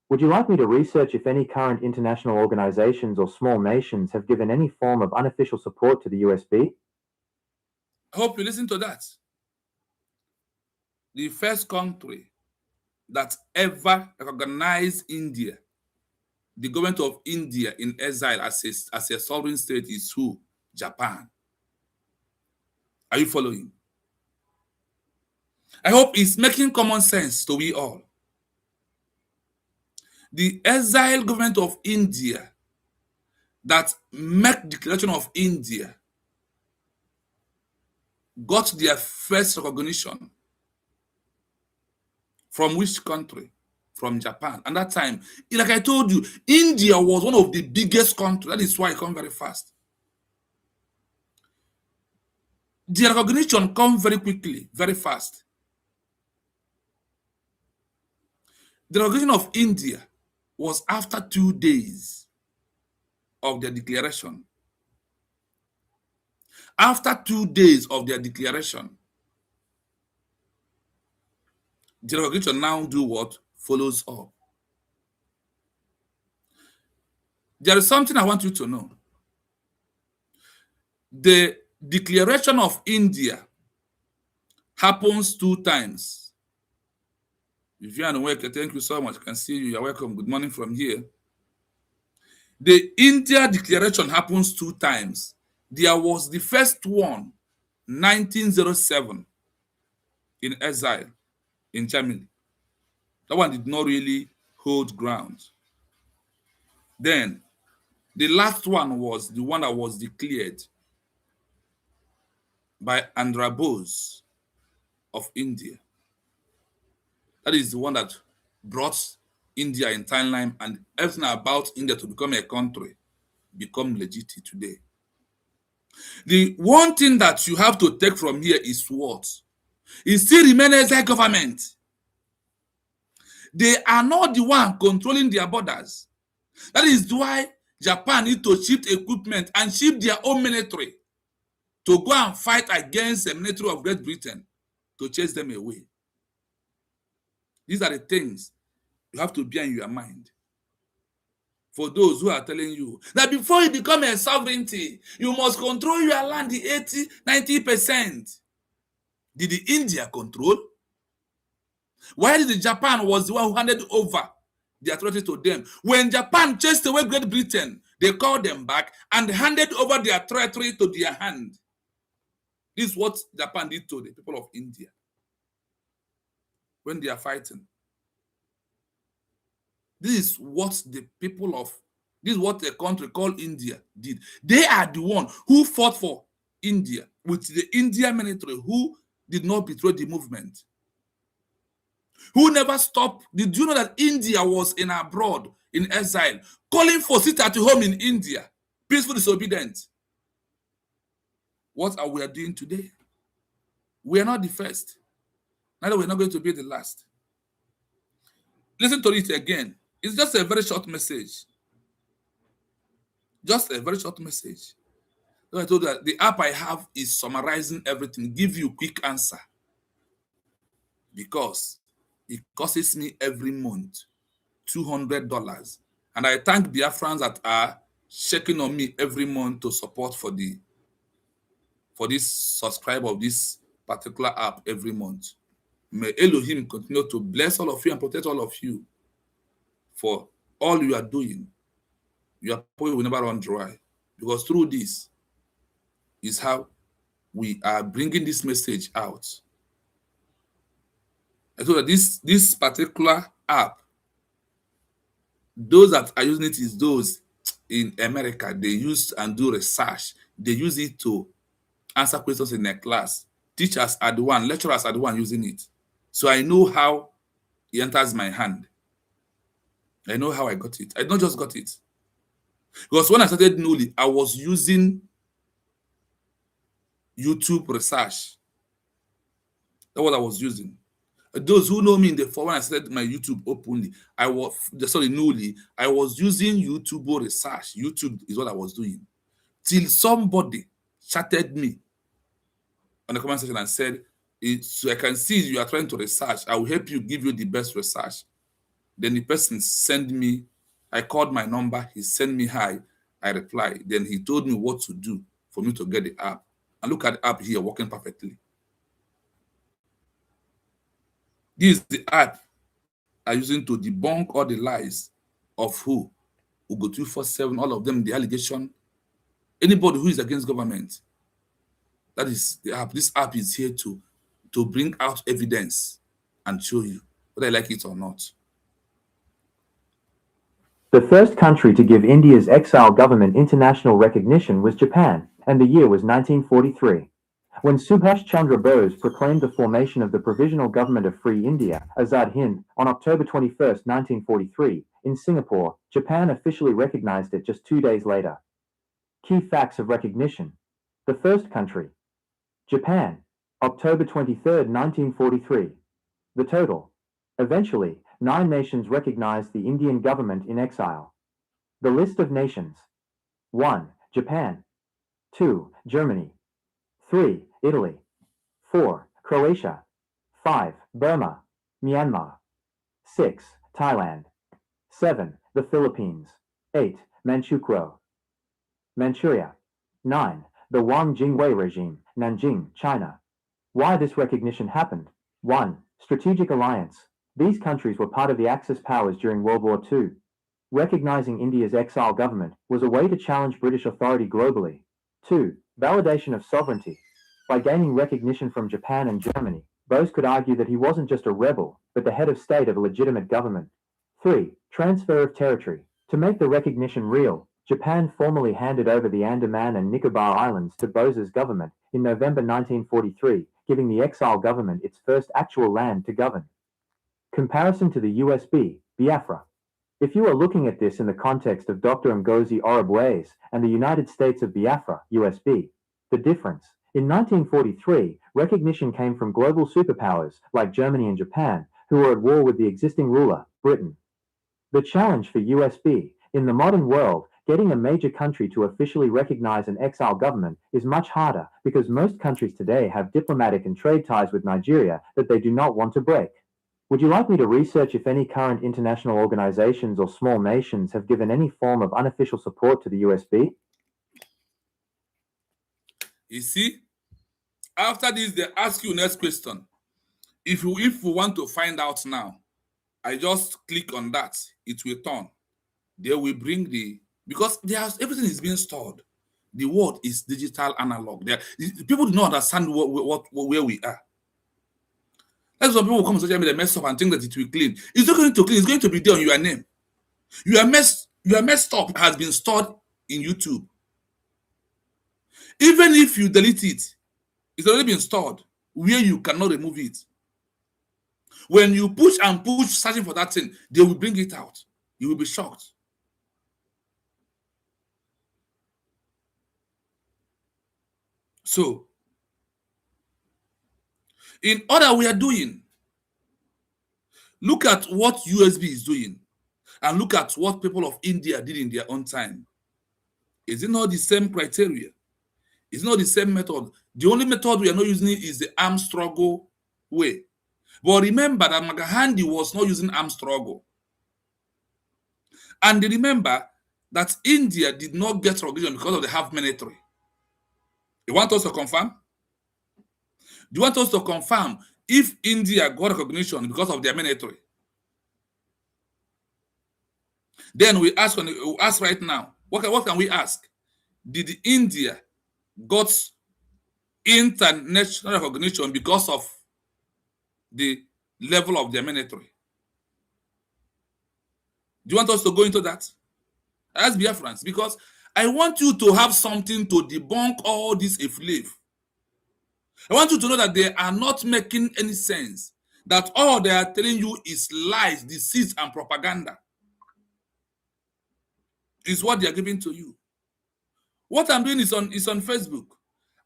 Would you like me to research if any current international organizations or small nations have given any form of unofficial support to the USB? I hope you listen to that. The first country that ever recognized India, the government of India in exile as a sovereign state, is who? Japan. Are you following? I hope it's making common sense to we all. The exile government of India that make declaration of India got their first recognition from which country? From Japan. And that time, like I told you, India was one of the biggest countries. That is why it come very fast. The recognition come very quickly, very fast. The recognition of India was after 2 days of their declaration. After 2 days of their declaration, the recognition now do what? Follows up. There is something I want you to know. The declaration of India happens 2 times. Vivian Weke, thank you so much. I can see you. You're welcome. Good morning from here. The India Declaration happens 2 times. There was the first one, 1907, in Exile, in Germany. That one did not really hold ground. Then, the last one was the one that was declared by Orabueze of India. That is the one that brought India in timeline and everything about India to become a country, become legit today. The one thing that you have to take from here is what? It still remains Exile government. They are not the one controlling their borders. That is why Japan need to ship equipment and ship their own military to go and fight against the military of Great Britain to chase them away. These are the things you have to bear in your mind. For those who are telling you that before you become a sovereignty, you must control your land, the 80-90%. Did the India control? Why did the Japan was the one who handed over the authority to them? When Japan chased away Great Britain, they called them back and handed over their territory to their hand. This is what Japan did to the people of India when they are fighting. This is what the people of, this is what a country called India did. They are the one who fought for India with the Indian military who did not betray the movement, who never stopped. Did you know that India was in abroad, in exile, calling for sit at home in India, peaceful disobedient? What are we doing today? We are not the first. Neither we're not going to be the last. Listen to it again. It's just a very short message. Just a very short message. So I told you that the app I have is summarizing everything, give you quick answer. Because it costs me every month $200. And I thank Biafrans that are checking on me every month to support for this subscribe of this particular app every month. May Elohim continue to bless all of you and protect all of you for all you are doing. Your power will never run dry, because through this is how we are bringing this message out. I told that this particular app, those that are using it is those in America. They use and do research. They use it to answer questions in their class. Teachers are the one, lecturers are the one using it. So I know how it enters my hand. I know how I got it. I not just got it. Because when I started Newly, I was using YouTube research. That's what I was using. Those who know me in the fall, when I started my YouTube openly, I was using YouTube research. YouTube is what I was doing. Till somebody chatted me on the comment section and said, so I can see you are trying to research. I will help you, give you the best research. Then the person sent me, I called my number, he sent me hi, I replied. Then he told me what to do for me to get the app. And look at the app here working perfectly. This is the app I'm using to debunk all the lies of who? Ugo 247, all of them, the allegation. Anybody who is against government. That is the app. This app is here to bring out evidence and show you whether I like it or not. The first country to give India's exile government international recognition was Japan, and the year was 1943. When Subhash Chandra Bose proclaimed the formation of the Provisional Government of Free India, Azad Hind, on October 21, 1943, in Singapore, Japan officially recognized it just 2 days later. Key facts of recognition. The first country. Japan, October 23, 1943. The total. Eventually, 9 nations recognized the Indian government in exile. The list of nations. 1. Japan. 2. Germany. 3. Italy. 4. Croatia. 5. Burma, Myanmar. 6. Thailand. 7. The Philippines. 8. Manchuria. 9. The Wang Jingwei regime, Nanjing, China. Why this recognition happened? 1. Strategic alliance. These countries were part of the Axis powers during World War II. Recognizing India's exile government was a way to challenge British authority globally. 2. Validation of sovereignty. By gaining recognition from Japan and Germany, Bose could argue that he wasn't just a rebel, but the head of state of a legitimate government. 3. Transfer of territory. To make the recognition real, Japan formally handed over the Andaman and Nicobar Islands to Bose's government in November 1943, giving the exile government its first actual land to govern. Comparison to the USB, Biafra. If you are looking at this in the context of Dr. Ngozi Orabueze and the United States of Biafra, USB, the difference. In 1943, recognition came from global superpowers like Germany and Japan, who were at war with the existing ruler, Britain. The challenge for USB, in the modern world, getting a major country to officially recognize an exile government is much harder because most countries today have diplomatic and trade ties with Nigeria that they do not want to break. Would you like me to research if any current international organizations or small nations have given any form of unofficial support to the USB? You see, after this, they ask you next question. If we want to find out now, I just click on that. It will turn. They will bring because everything is being stored. The world is digital analog. People do not understand where we are. That's why people come to social media, mess up and think that it will clean. It's not going to clean. It's going to be there on your name. You are messed up has been stored in YouTube. Even if you delete it, it's already been stored where you cannot remove it. When you push and push searching for that thing, they will bring it out. You will be shocked. So, in order we are doing, look at what USB is doing and look at what people of India did in their own time. Is it not the same criteria? It's not the same method. The only method we are not using is the armed struggle way. But remember that Gandhi was not using armed struggle. And remember that India did not get recognition because of the half military. You want us to confirm? Do you want us to confirm if India got recognition because of their military? Then we ask right now, what can we ask? Did India got international recognition because of the level of their military? Do you want us to go into that? As Biafrans, because I want you to have something to debunk all this effluve. I want you to know that they are not making any sense. That all they are telling you is lies, deceit, and propaganda. Is what they are giving to you. What I'm doing is on Facebook.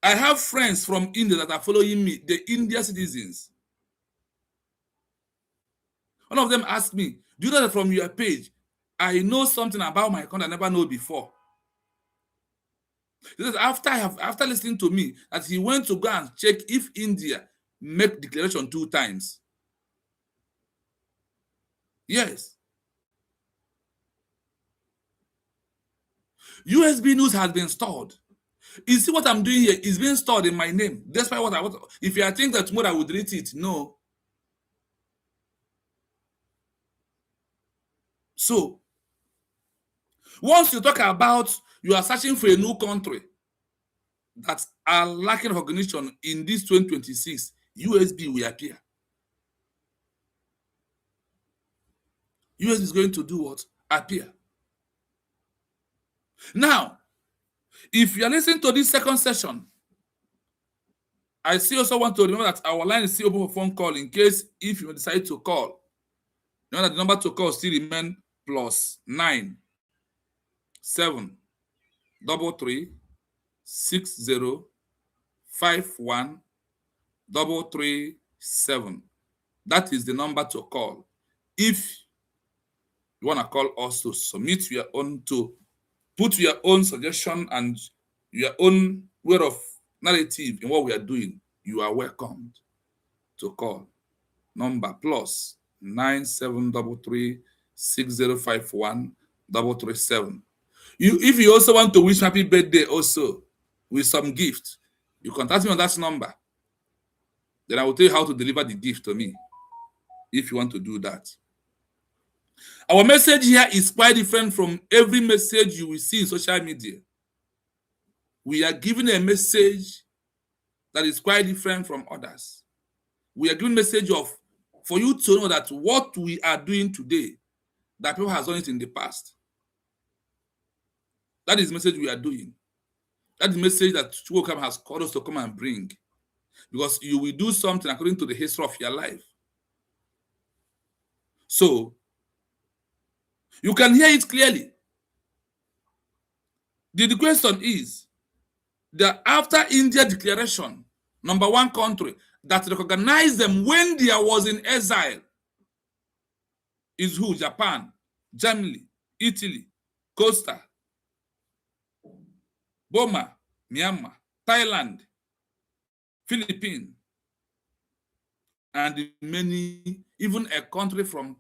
I have friends from India that are following me, the India citizens. One of them asked me, do you know that from your page, I know something about my country I never know before? He says after listening to me, that he went to go and check if India make declaration 2 times. Yes. USB news has been stored. You see what I'm doing here is being stored in my name. Despite what I want. If you think that tomorrow I would delete it, no. So, once you talk about you are searching for a new country that are lacking recognition in this 2026, USB will appear. USB is going to do what? Appear. Now, if you are listening to this second session, I still also want to remember that our line is still open for phone call in case if you decide to call. You know that the number to call still remain +9 7 33 60 51 337. That is the number to call. If you want to call us to submit your own, to put your own suggestion and your own way of narrative in what we are doing, you are welcomed to call. Number +9 7 33 60 51 337. If you also want to wish happy birthday also with some gift, you contact me on that number. Then I will tell you how to deliver the gift to me. if you want to do that. Our message here is quite different from every message you will see in social media. We are giving a message that is quite different from others. We are giving a message of, for you to know that what we are doing today, that people have done it in the past. That is the message we are doing. That is the message that Chukwukam has called us to come and bring. Because you will do something according to the history of your life. So, you can hear it clearly. The question is that after India declaration, number one country that recognized them when there was in exile is who? Japan, Germany, Italy, Costa, Burma, Myanmar, Thailand, Philippines, and many, even a country from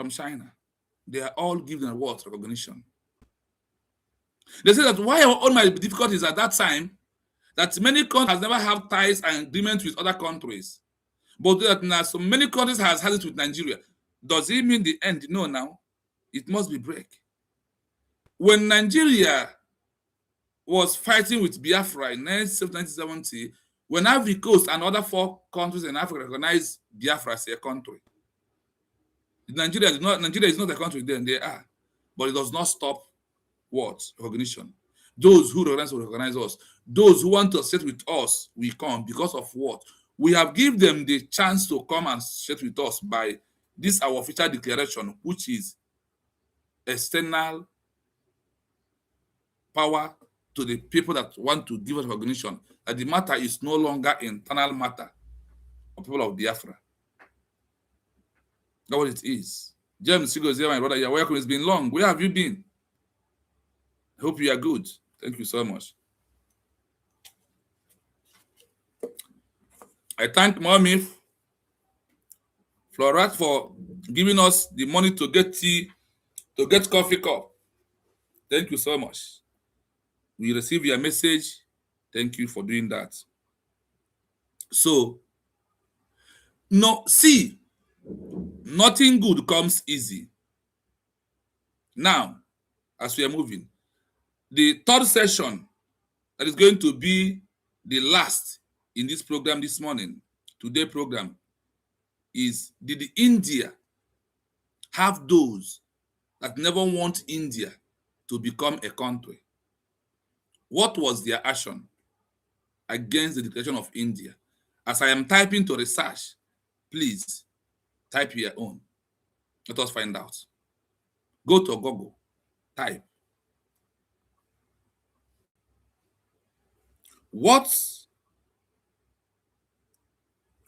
China. They are all given awards recognition. They say that why our own might be difficult is at that time that many countries has never have ties and agreements with other countries. But that now so many countries has had it with Nigeria. Does it mean the end? No, now it must be break. When Nigeria was fighting with Biafra in 1970, when Ivory Coast and other 4 countries in Africa recognized Biafra as a country, Nigeria is not a country then, they are. But it does not stop what? Recognition. Those who recognize will recognize us. Those who want to sit with us, we come because of what? We have given them the chance to come and sit with us by this our official declaration, which is external power to the people that want to give us recognition, that the matter is no longer internal matter of people of Biafra. That's what it is. James Ngozi, my brother, you're welcome. It's been long. Where have you been? I hope you are good. Thank you so much. I thank Mommy Florat for giving us the money to get tea, to get coffee cup. Thank you so much. We receive your message. Thank you for doing that. So, no, see, nothing good comes easy. Now, as we are moving, the third session that is going to be the last in this program this morning, today program, is did India have those that never want India to become a country? What was their action against the declaration of India? As I am typing to research, please type your own. Let us find out. Go to Google, type. What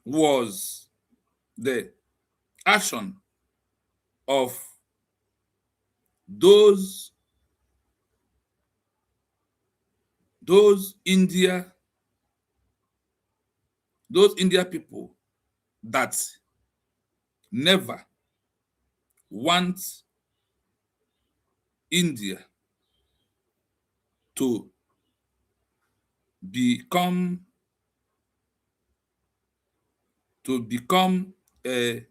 was the action of those India people that never want India to become a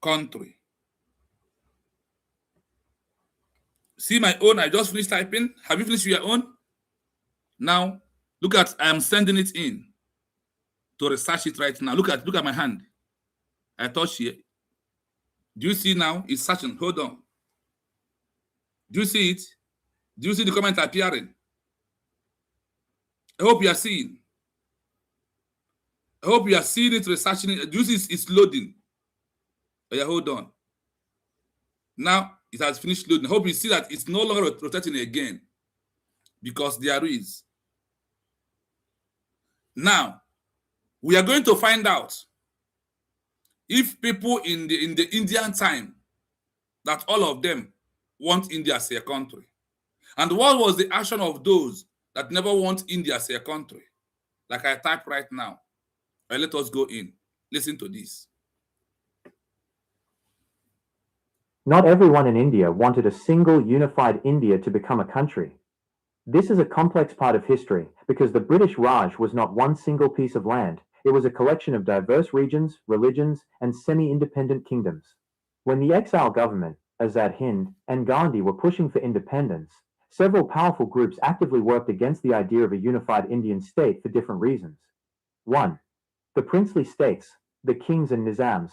country? See my own, I just finished typing. Have you finished your own? Now, look at, I am sending it in to research it right now. Look at my hand. I touch here. Do you see now? It's searching. Hold on. Do you see it? Do you see the comment appearing? I hope you are seeing. I hope you are seeing it, researching it. Do you see it's loading? Oh, yeah, hold on. Now it has finished loading. I hope you see that it's no longer rotating again, because there is. Now, we are going to find out if people in the Indian time, that all of them want India as a country. And what was the action of those that never want India as a country? Like I type right now. Right, let us go in. Listen to this. Not everyone in India wanted a single unified India to become a country. This is a complex part of history because the British Raj was not one single piece of land. it was a collection of diverse regions, religions, and semi-independent kingdoms. When the exile government, Azad Hind, and Gandhi were pushing for independence, several powerful groups actively worked against the idea of a unified Indian state for different reasons. 1. The princely states, the kings and nizams.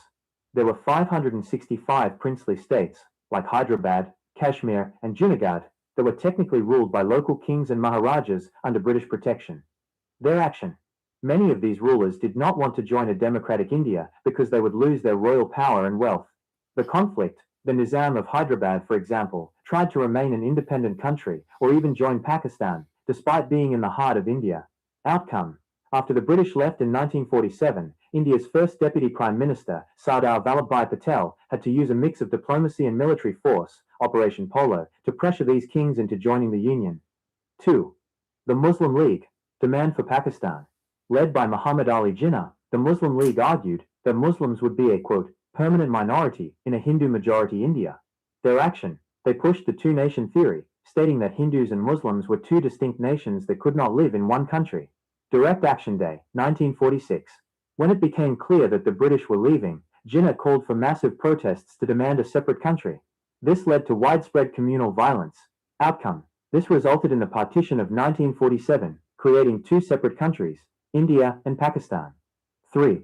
There were 565 princely states, like Hyderabad, Kashmir, and Junagadh, that were technically ruled by local kings and maharajas under British protection. Their action. Many of these rulers did not want to join a democratic India because they would lose their royal power and wealth. The conflict, the Nizam of Hyderabad, for example, tried to remain an independent country or even join Pakistan, despite being in the heart of India. Outcome. After the British left in 1947, India's first Deputy Prime Minister, Sardar Vallabhbhai Patel, had to use a mix of diplomacy and military force, Operation Polo, to pressure these kings into joining the Union. 2. The Muslim League. Demand for Pakistan. Led by Muhammad Ali Jinnah, the Muslim League argued that Muslims would be a, quote, permanent minority in a Hindu-majority India. Their action, they pushed the two-nation theory, stating that Hindus and Muslims were two distinct nations that could not live in one country. Direct Action Day, 1946. When it became clear that the British were leaving, Jinnah called for massive protests to demand a separate country. This led to widespread communal violence. Outcome. This resulted in the partition of 1947, creating two separate countries, India and Pakistan. 3.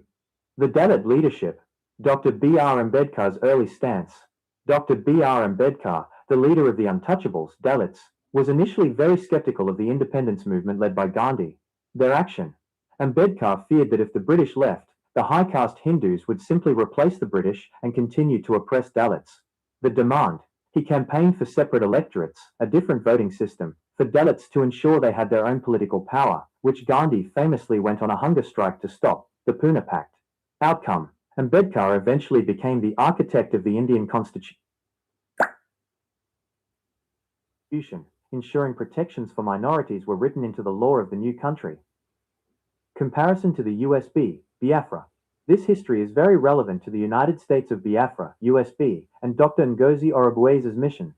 The Dalit leadership. Dr. B.R. Ambedkar's early stance. Dr. B.R. Ambedkar, the leader of the untouchables, Dalits, was initially very skeptical of the independence movement led by Gandhi. Their action. Ambedkar feared that if the British left, the high caste Hindus would simply replace the British and continue to oppress Dalits. The demand. He campaigned for separate electorates, a different voting system, for Dalits to ensure they had their own political power, which Gandhi famously went on a hunger strike to stop, the Pune Pact. Outcome. Ambedkar eventually became the architect of the Indian Constitution, ensuring protections for minorities were written into the law of the new country. Comparison to the USB, Biafra. This history is very relevant to the United States of Biafra, USB, and Dr. Ngozi Orabueze's mission.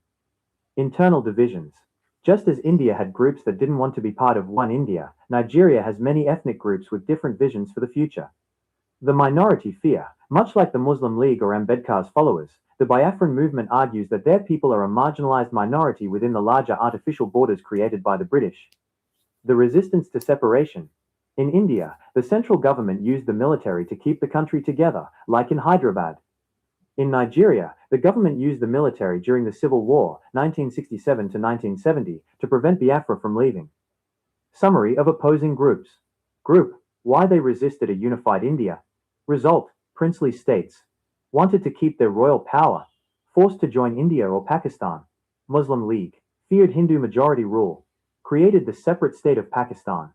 Internal divisions. Just as India had groups that didn't want to be part of one India, Nigeria has many ethnic groups with different visions for the future. The minority fear. Much like the Muslim League or Ambedkar's followers, the Biafran movement argues that their people are a marginalized minority within the larger artificial borders created by the British. The resistance to separation. In India, the central government used the military to keep the country together, like in Hyderabad. In Nigeria, the government used the military during the Civil War, 1967 to 1970, to prevent Biafra from leaving. Summary of opposing groups. Group. Why they resisted a unified India. Result. Princely states. Wanted to keep their royal power. Forced to join India or Pakistan. Muslim League. Feared Hindu majority rule. Created the separate state of Pakistan.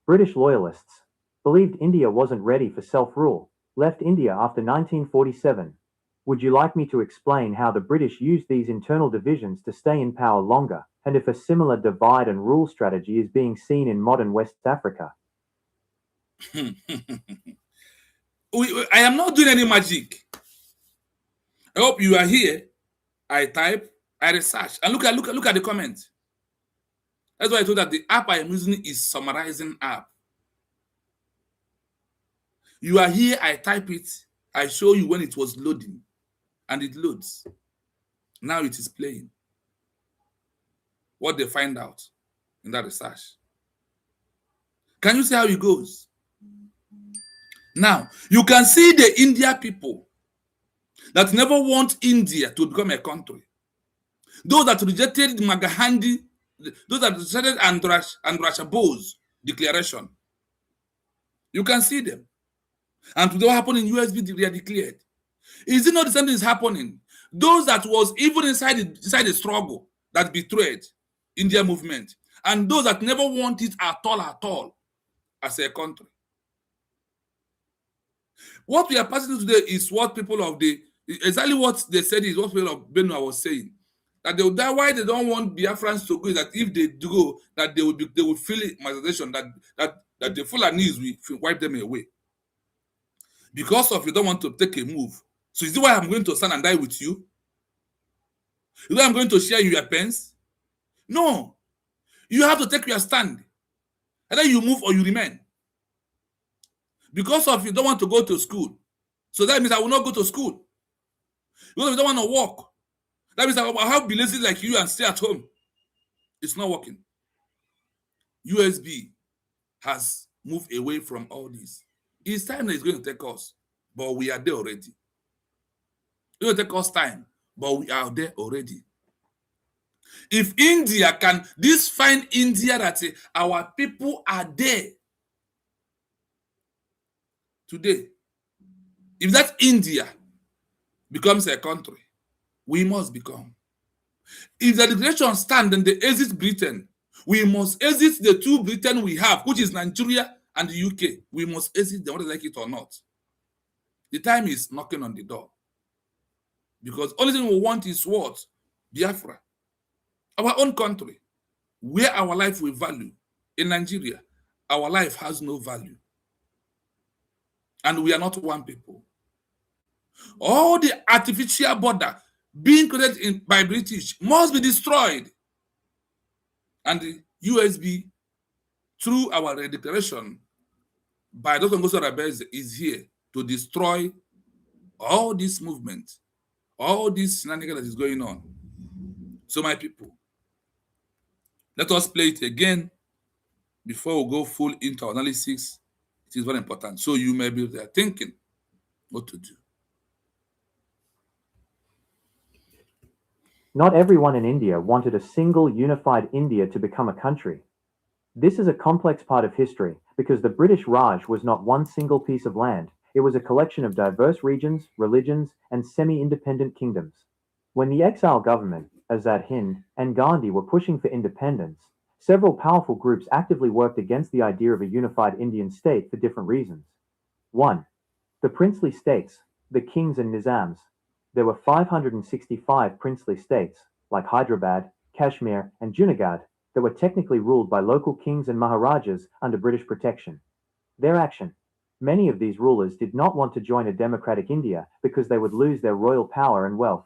British loyalists. Believed India wasn't ready for self-rule. Left India after 1947. Would you like me to explain how the British used these internal divisions to stay in power longer, and if a similar divide and rule strategy is being seen in modern West Africa? I am not doing any magic. I hope you are here. I type, I research, and look at the comments. That's why I told that the app I am using is summarizing app. You are here, I type it, I show you when it was loading, and it loads. Now it is playing. What they find out in that research. Can you see how it goes? Now, you can see the India people that never want India to become a country. Those that rejected Gandhi, those that rejected Andhra Bose declaration. You can see them. And today what happened in USB, they are declared. Is it not the same thing is happening? Those that was even inside the struggle that betrayed India movement, and those that never want it at all as a country. What we are passing today is what people of the, exactly what they said is what people of Benue was saying. That why they don't want Biafrans to go is that if they do go, that they will feel it, marginalization, that the Fulanis will wipe them away. Because of you don't want to take a move. So is it why I'm going to stand and die with you? Is it why I'm going to share your pens? No. You have to take your stand. Either you move or you remain. Because of you don't want to go to school. So that means I will not go to school. Because you don't want to work. That means I will have to be lazy like you and stay at home. It's not working. USB has moved away from all this. It's time that it's going to take us, but we are there already. It's going to take us time, but we are there already. If India can, this fine India that our people are there today, if that India becomes a country, we must become. If the declaration stands and they exit Britain, we must exit the two Britain we have, which is Nigeria and the UK. We must exit them, whether they like it or not. The time is knocking on the door. Because only thing we want is what? Biafra. Our own country, where our life will value. In Nigeria, our life has no value. And we are not one people. All the artificial border being created by British must be destroyed. And the USB, through our declaration by Dr. Ngozi Orabueze, is here to destroy all this movement, all this shenanigans that is going on. So my people, let us play it again before we go full into analysis. It is very important. So you may be there thinking what to do. Not everyone in India wanted a single unified India to become a country. This is a complex part of history because the British Raj was not one single piece of land. It was a collection of diverse regions, religions, and semi-independent kingdoms. When the Exile government, Azad Hind, and Gandhi were pushing for independence, several powerful groups actively worked against the idea of a unified Indian state for different reasons. 1. The princely states, the kings and nizams. There were 565 princely states, like Hyderabad, Kashmir, and Junagadh, that were technically ruled by local kings and maharajas under British protection. Their action. Many of these rulers did not want to join a democratic India because they would lose their royal power and wealth.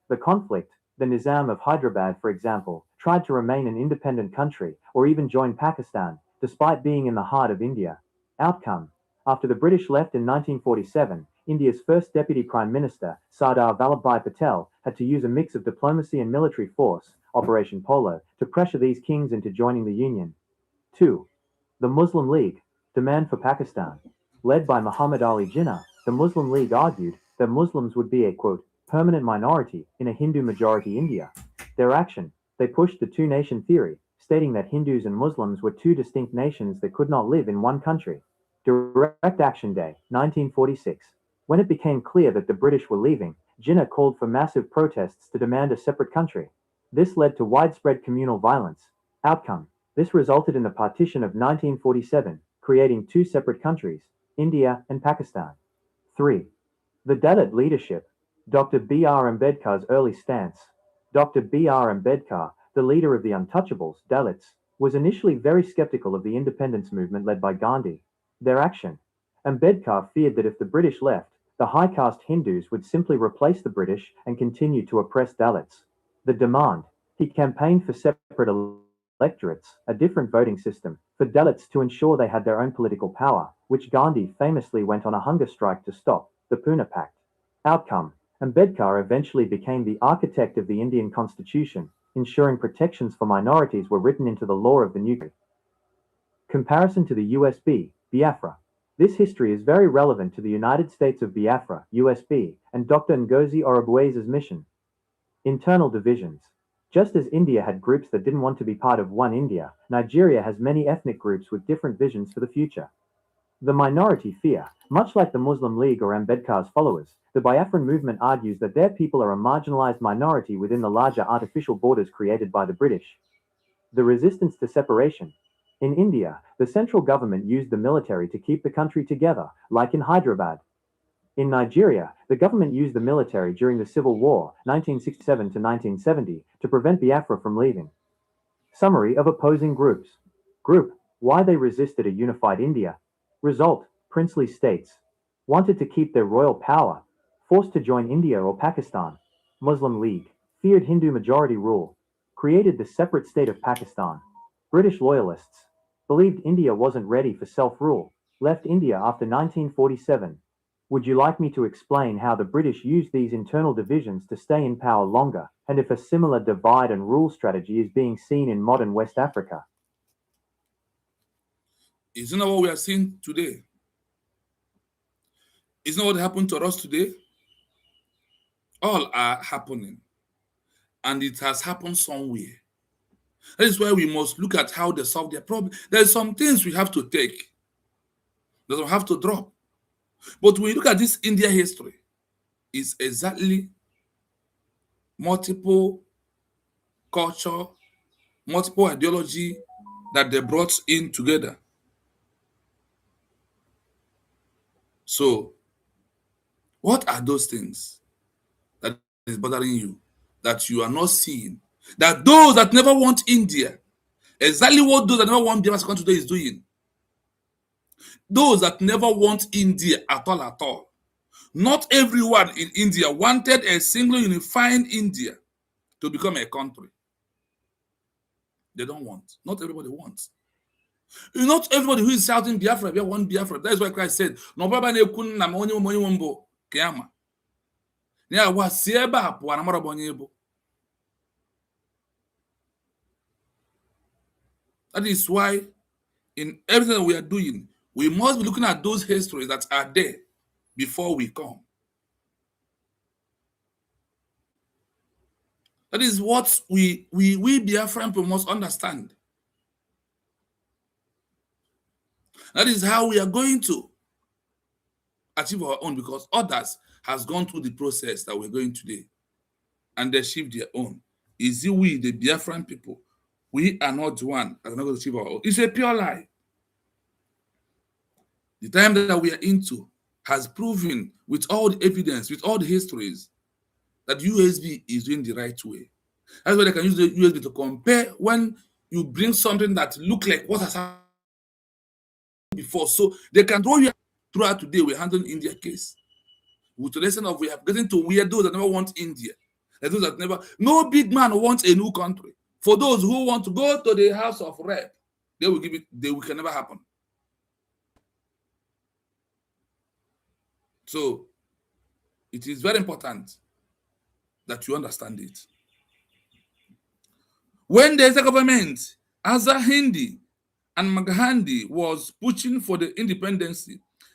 The conflict, the Nizam of Hyderabad, for example, tried to remain an independent country or even join Pakistan, despite being in the heart of India. Outcome. After the British left in 1947, India's first Deputy Prime Minister, Sardar Vallabhbhai Patel, had to use a mix of diplomacy and military force, Operation Polo, to pressure these kings into joining the Union. 2. The Muslim League, demand for Pakistan. Led by Muhammad Ali Jinnah, the Muslim League argued that Muslims would be a, quote, permanent minority in a Hindu-majority India. Their action, they pushed the two-nation theory, stating that Hindus and Muslims were two distinct nations that could not live in one country. Direct Action Day, 1946. When it became clear that the British were leaving, Jinnah called for massive protests to demand a separate country. This led to widespread communal violence. Outcome. This resulted in the partition of 1947, creating two separate countries, India and Pakistan. 3. The Dalit leadership. Dr. B.R. Ambedkar's early stance. Dr. B.R. Ambedkar, the leader of the untouchables, Dalits, was initially very skeptical of the independence movement led by Gandhi. Their action. Ambedkar feared that if the British left, the high-caste Hindus would simply replace the British and continue to oppress Dalits. The demand. He campaigned for separate electorates, a different voting system, for Dalits to ensure they had their own political power, which Gandhi famously went on a hunger strike to stop, the Pune Pact. Outcome. Ambedkar eventually became the architect of the Indian Constitution, ensuring protections for minorities were written into the law of the new country. Comparison to the USB, Biafra. This history is very relevant to the United States of Biafra, USB, and Dr. Ngozi Orabueze's mission. Internal divisions. Just as India had groups that didn't want to be part of one India, Nigeria has many ethnic groups with different visions for the future. The minority fear. Much like the Muslim League or Ambedkar's followers, the Biafran movement argues that their people are a marginalized minority within the larger artificial borders created by the British. The resistance to separation. In India, the central government used the military to keep the country together, like in Hyderabad. In Nigeria, the government used the military during the Civil War, 1967 to 1970, to prevent Biafra from leaving. Summary of opposing groups. Group. Why they resisted a unified India. Result. Princely states. Wanted to keep their royal power. Forced to join India or Pakistan. Muslim League. Feared Hindu majority rule. Created the separate state of Pakistan. British loyalists. Believed India wasn't ready for self-rule. left India after 1947. Would you like me to explain how the British used these internal divisions to stay in power longer, and if a similar divide and rule strategy is being seen in modern West Africa? Isn't that what we are seeing today? Isn't that what happened to us today? All are happening. And it has happened somewhere. That is why we must look at how they solve their problem. There are some things we have to take. That we have to drop. But when you look at this India history, it's exactly multiple culture, multiple ideology that they brought in together. So, what are those things that is bothering you, that you are not seeing? That those that never want India, exactly what those that never want Biafra country today is doing. Those that never want India at all. Not everyone in India wanted a single unifying India to become a country. They don't want. Not everybody wants. Not everybody who is shouting Biafra, they want Biafra. That is why Christ said, "No baba ne kun na money wombo kiama." Yeah, was sieba po na mara bonyebo. That is why in everything that we are doing, we must be looking at those histories that are there before we come. That is what we Biafran people must understand. That is how we are going to achieve our own, because others has gone through the process that we're going today and they achieved their own. Is it we, the Biafran people, we are not one that are not going to achieve our own? It's a pure lie. The time that we are into has proven with all the evidence, with all the histories, that USB is doing the right way. That's why they can use the USB to compare when you bring something that look like what has happened before. So they can draw you throughout today. We're handling India case. With the lesson of we have getting to weirdos that never want India. And those that never, no big man wants a new country. For those who want to go to the House of Rep, they will give it, they can never happen. So it is very important that you understand it. When there's a government, Azhar Hindi and Maghandi was pushing for the independence,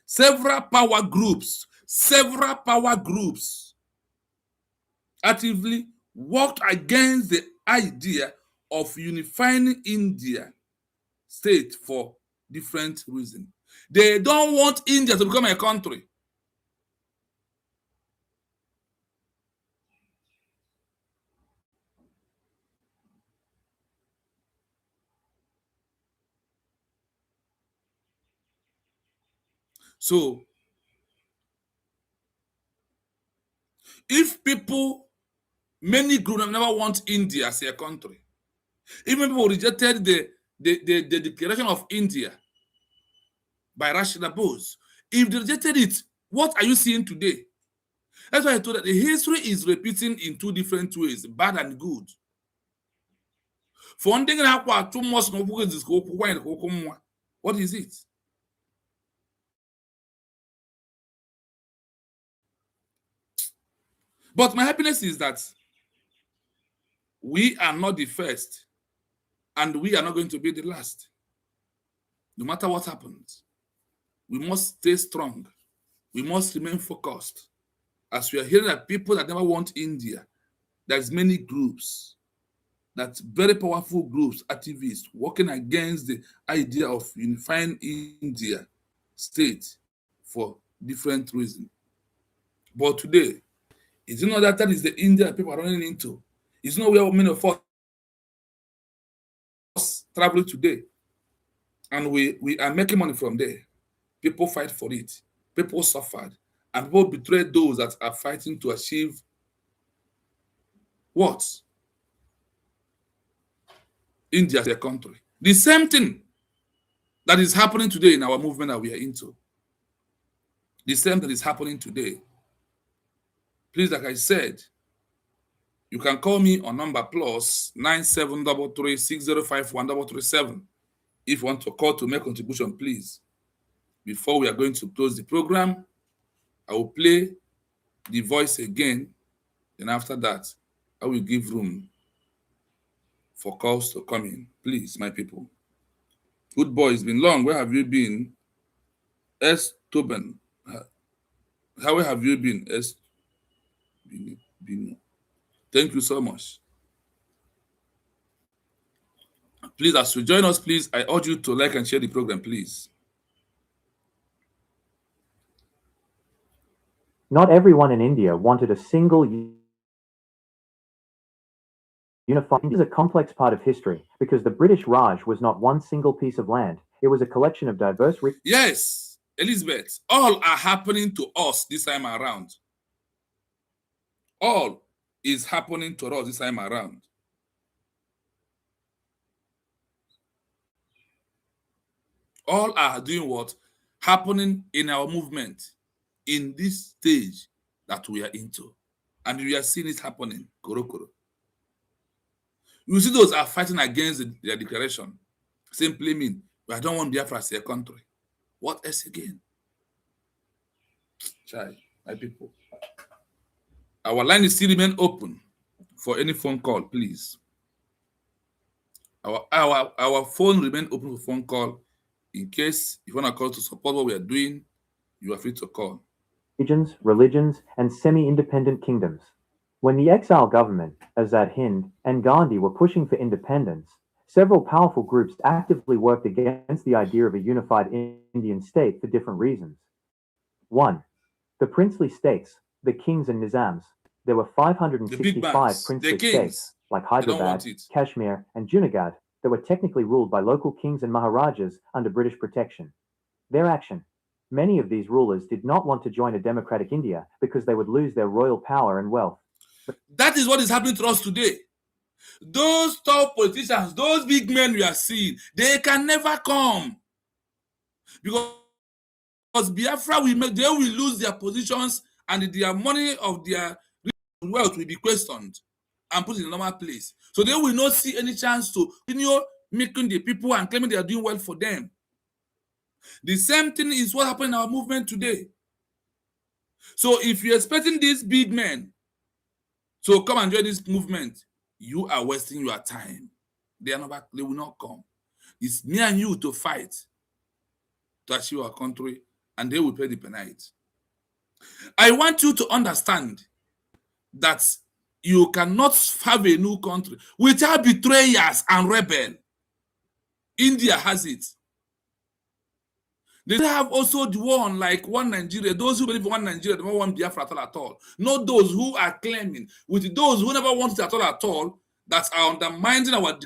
several power groups actively worked against the idea of unifying India state for different reasons. They don't want India to become a country. So, if people, many groups never want India as a country, even people rejected the declaration of India by Rashida Bose. If they rejected it, what are you seeing today? That's why I told that the history is repeating in two different ways, bad and good. For one thing, what is it? But my happiness is that we are not the first and we are not going to be the last. No matter what happens, we must stay strong. We must remain focused. As we are hearing that people that never want India, there's many groups, that's very powerful groups, activists, working against the idea of unifying India state for different reasons. But today, is it not that is the India people are running into? It's not where many of us travel today. And we are making money from there. People fight for it. People suffered. And people betray those that are fighting to achieve what? India as a country. The same thing that is happening today in our movement that we are into. The same that is happening today. Please, like I said, you can call me on number +9733 6051 337 if you want to call to make contribution, please. before we are going to close the program, I will play the voice again, and after that, I will give room for calls to come in. Please, my people. Good boy, it's been long. Where have you been? S. Tobin. How have you been? S. Bino. Thank you so much. Please, as you join us, please, I urge you to like and share the program, please. Not everyone in India wanted a single unified. India is a complex part of history because the British Raj was not one single piece of land. It was a collection of diverse. Yes, Elizabeth, all are happening to us this time around. All is happening to us this time around. All are doing what? Happening in our movement, in this stage that we are into. And we are seeing it happening. Korokoro. You see those are fighting against their declaration. Simply mean, I don't want Biafra as a country. What else again? Chai, my people. Our line is still remain open for any phone call, please. Our phone remain open for phone call. In case you want to call to support what we are doing, you are free to call. Religions, and semi-independent kingdoms. When the exile government, Azad Hind, and Gandhi were pushing for independence, several powerful groups actively worked against the idea of a unified Indian state for different reasons. 1. The princely states, the kings and nizams. There were 565 princely states, like Hyderabad, Kashmir, and Junagadh, that were technically ruled by local kings and maharajas under British protection. Their action. Many of these rulers did not want to join a democratic India because they would lose their royal power and wealth. That is what is happening to us today. Those top politicians, those big men we are seeing, they can never come. Because Biafra, they will lose their positions and their money of their wealth will be questioned and put in a normal place. So they will not see any chance to continue making the people and claiming they are doing well for them. The same thing is what happened in our movement today. So if you're expecting these big men to come and join this movement, you are wasting your time. They will not come. It's me and you to fight to achieve our country, and they will pay the penalty. I want you to understand that you cannot have a new country without betrayers and rebels. India has it. They have also the one like one Nigeria. Those who believe in one Nigeria, they don't want Biafra at all. Not those who are claiming, with those who never want it at all, that are undermining our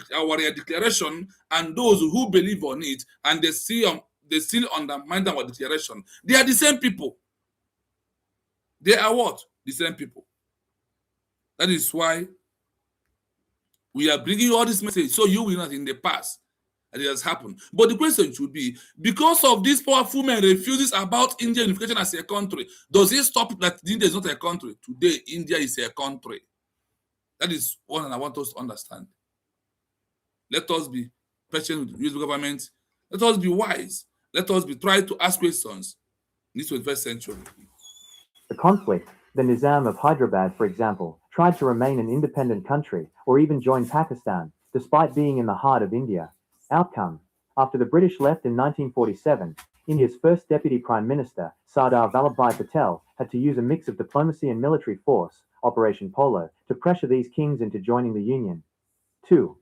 declaration, and those who believe on it and they still undermine our declaration. They are the same people. They are what? The same people. That is why we are bringing all this message, so you will not in the past. And it has happened. But the question should be, because of these powerful men refuses about India unification as a country, does it stop that India is not a country? Today, India is a country. That is what I want us to understand. Let us be patient with the government. Let us be wise. Let us try to ask questions in this 21st century. The conflict, the Nizam of Hyderabad, for example, tried to remain an independent country or even join Pakistan, despite being in the heart of India. Outcome. After the British left in 1947, India's first Deputy Prime Minister, Sardar Vallabhbhai Patel, had to use a mix of diplomacy and military force, Operation Polo, to pressure these kings into joining the Union. 2.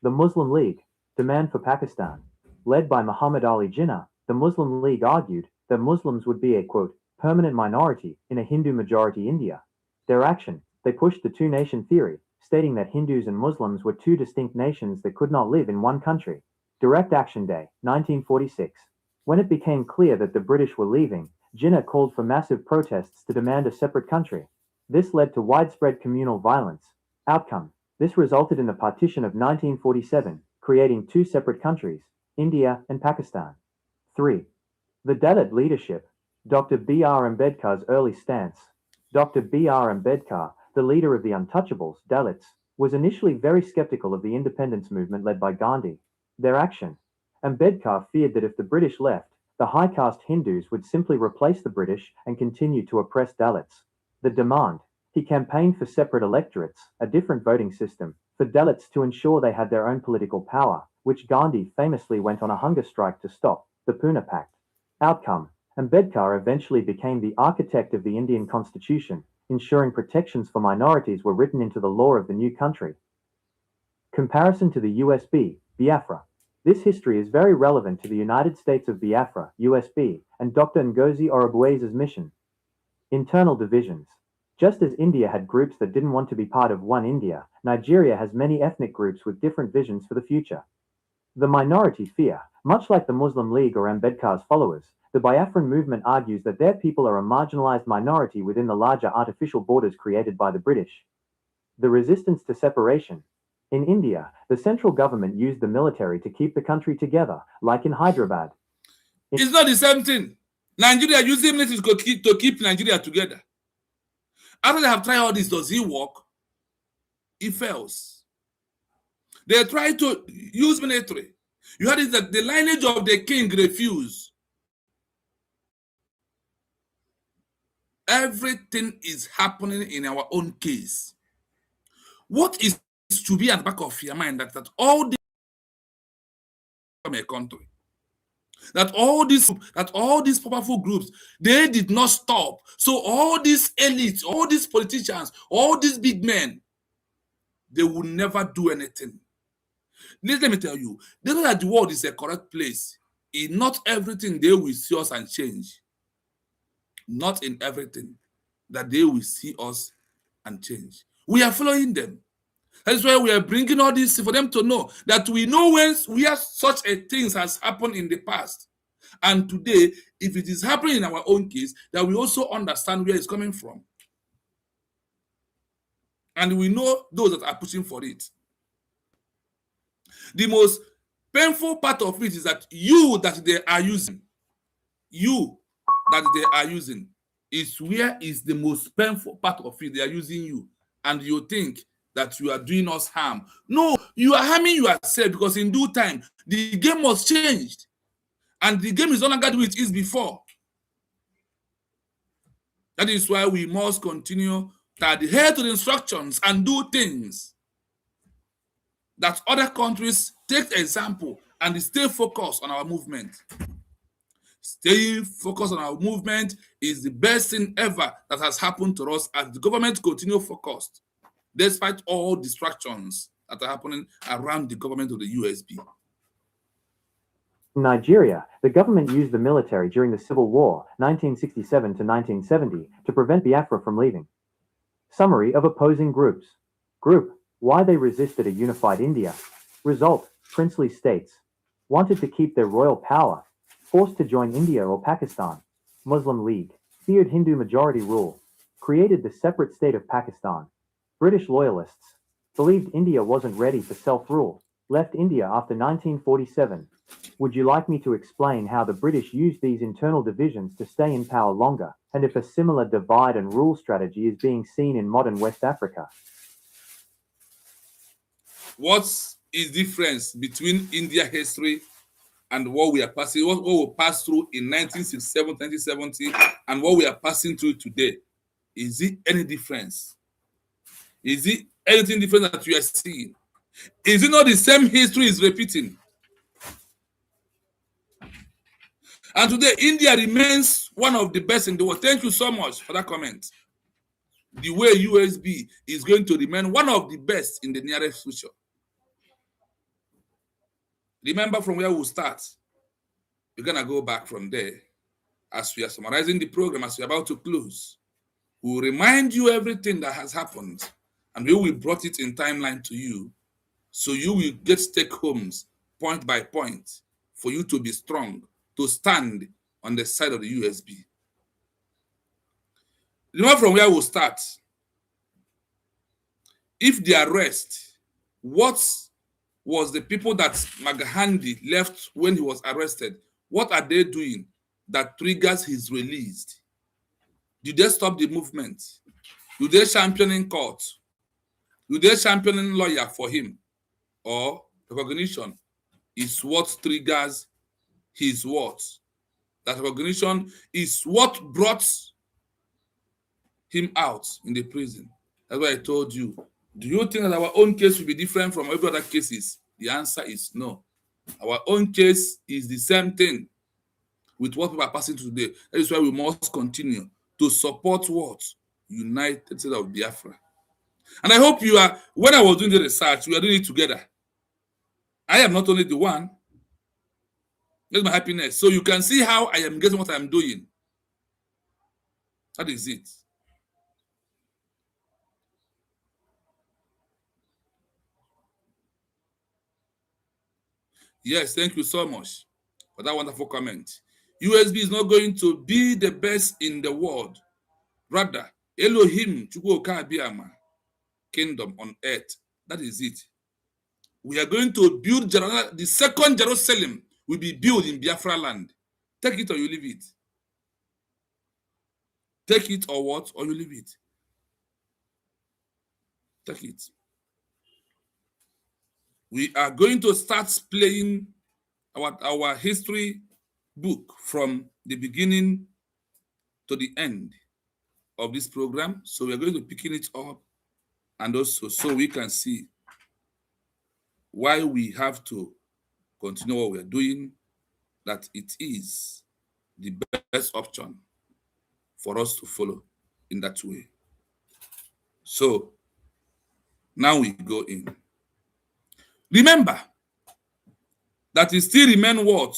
The Muslim League, demand for Pakistan. Led by Muhammad Ali Jinnah, the Muslim League argued that Muslims would be a, quote, permanent minority in a Hindu-majority India. Their action, they pushed the two-nation theory, stating that Hindus and Muslims were two distinct nations that could not live in one country. Direct Action Day, 1946. When it became clear that the British were leaving, Jinnah called for massive protests to demand a separate country. This led to widespread communal violence. Outcome. This resulted in the partition of 1947, creating two separate countries, India and Pakistan. 3. The Dalit leadership. Dr. B.R. Ambedkar's early stance. Dr. B.R. Ambedkar, the leader of the untouchables, Dalits, was initially very skeptical of the independence movement led by Gandhi. Their action. Ambedkar feared that if the British left, The high caste Hindus would simply replace the British and continue to oppress Dalits. The demand. He campaigned for separate electorates, a different voting system, for Dalits to ensure they had their own political power, which Gandhi famously went on a hunger strike to stop, the Pune Pact. Outcome. Ambedkar eventually became the architect of the Indian Constitution, ensuring protections for minorities were written into the law of the new country. Comparison to the USB, Biafra. This history is very relevant to the United States of Biafra, USB, and Dr. Ngozi Orabueze's mission. Internal divisions. Just as India had groups that didn't want to be part of one India, Nigeria has many ethnic groups with different visions for the future. The minority fear, much like the Muslim League or Ambedkar's followers, the Biafran movement argues that their people are a marginalized minority within the larger artificial borders created by the British. The resistance to separation. In India, the central government used the military to keep the country together, like in Hyderabad. It's not the same thing. Nigeria using military to keep Nigeria together. After they have tried all this, does it work? It fails. They try to use military. You heard it that the lineage of the king refused. Everything is happening in our own case. What is to be at the back of your mind that all this from a country, that all these powerful groups, they did not stop. So all these elites, all these politicians, all these big men, they will never do anything. Let me tell you, they know that the world is a correct place. In not everything they will see us and change. Not in everything that they will see us and change. We are following them. That's why we are bringing all this for them to know that we know when we have such a things has happened in the past. And today, if it is happening in our own case, that we also understand where it's coming from. And we know those that are pushing for it. The most painful part of it is that you that they are using, is where is the most painful part of it. They are using you, and you think that you are doing us harm. No, you are harming yourself, because in due time, the game was changed. And the game is no longer what it is before. That is why we must continue to adhere to the instructions and do things that other countries take example and stay focused on our movement. Staying focused on our movement is the best thing ever that has happened to us as the government continue focused, despite all distractions that are happening around the government of the USB. In Nigeria, the government used the military during the Civil War, 1967 to 1970, to prevent Biafra from leaving. Summary of opposing groups. Group: why they resisted a unified India. Result: princely states. Wanted to keep their royal power. Forced to join India or Pakistan. Muslim League. Feared Hindu majority rule. Created the separate state of Pakistan. British loyalists. Believed India wasn't ready for self-rule. Left India after 1947. Would you like me to explain how the British used these internal divisions to stay in power longer, and if a similar divide and rule strategy is being seen in modern West Africa? What is the difference between India history and what we are passing, what we passed through in 1967, 1970, and what we are passing through today? Is it any difference? Is it anything different that you are seeing? Is it not the same history is repeating? And today, India remains one of the best in the world. Thank you so much for that comment. The way USB is going to remain one of the best in the nearest future. Remember from where we start. We're going to go back from there. As we are summarizing the program, as we're about to close, we will remind you everything that has happened, and we will brought it in timeline to you, so you will get take homes point by point for you to be strong, to stand on the side of the USB. Remember from where we'll start. If the arrest, what was the people that Gandhi left when he was arrested? What are they doing that triggers his release? Did they stop the movement? Do they championing court? Do they championing lawyer for him? Or recognition is what triggers his words, That recognition is what brought him out in the prison. That's why I told you. Do you think that our own case will be different from every other cases? The answer is no. Our own case is the same thing with what people are passing today. That is why we must continue to support what? United States of Biafra. And I hope you are, when I was doing the research, we are doing it together. I am not only the one. That's my happiness. So you can see how I am getting what I'm doing. That is it. Yes, thank you so much for that wonderful comment. USB is not going to be the best in the world. Rather, Elohim, Chukwuka Abiyama, kingdom on earth. That is it. We are going to build the second Jerusalem will be built in Biafra land. Take it or you leave it. Take it or what? Or you leave it. Take it. We are going to start playing our history book from the beginning to the end of this program. So we are going to pick it up, and also so we can see why we have to continue what we are doing, that it is the best option for us to follow in that way. So now we go in. Remember that it still remains what?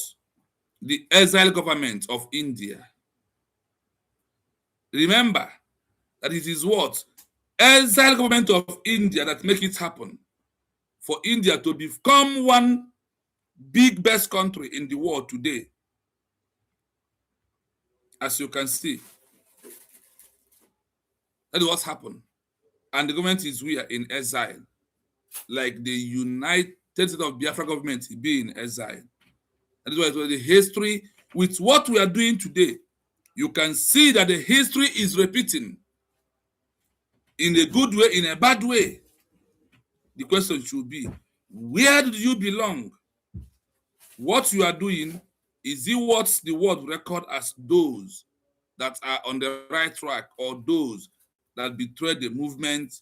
The Exile government of India. Remember that it is what? Exile government of India that make it happen for India to become one big best country in the world today. As you can see, that is what's happened. And the government is we are in exile. Like the United States of Biafra government be in exile. That is why the history with what we are doing today, you can see that the history is repeating in a good way, in a bad way. The question should be, where do you belong? What you are doing, is it what the world record as those that are on the right track, or those that betray the movement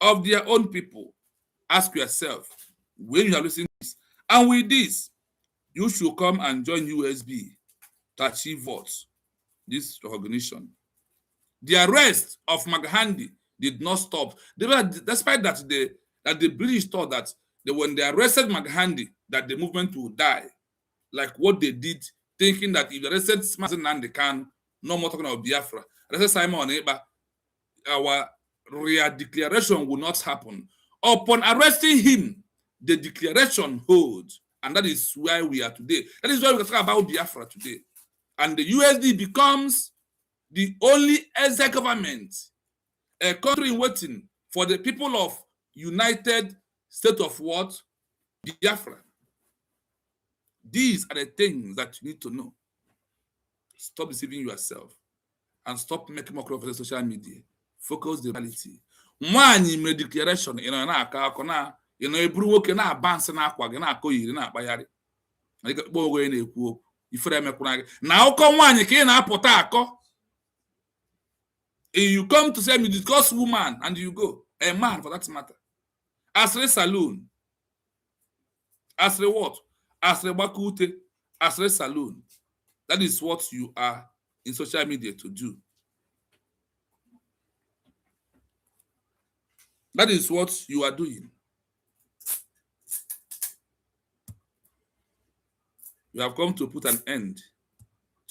of their own people? Ask yourself when you are listening to this. And with this, you should come and join USB to achieve what? This recognition. The arrest of Gandhi did not stop. Despite that, the British thought that when they arrested Gandhi, that the movement would die. Like what they did, thinking that if they arrested Nnamdi Kanu, no more talking about Biafra, arrested Simon Ekpa, our real declaration will not happen. Upon arresting him, the declaration holds, and that is where we are today. That is why we can talk about Biafra today. And the USD becomes the only exile government, a country in waiting for the people of United States of what? Biafra. These are the things that you need to know. Stop deceiving yourself and stop making more of the social media. Focus the reality. Nwaanyị mere declaration ị nọ na-aka akọ na ị nọ eburu nwoke na-abansị n'akwa gị na-akọ yiri na-akpagharị na ị ga-akpọ onwe na-ekwu okwu ifere emekwuna gị na akụkọ nwaanyị ka ị na-apụta akọ. You come to say me discuss woman and you go, a man for that matter. Asre saloon. Asre what? Asre bakute. Asre saloon. That is what you are in social media to do. That is what you are doing. You have come to put an end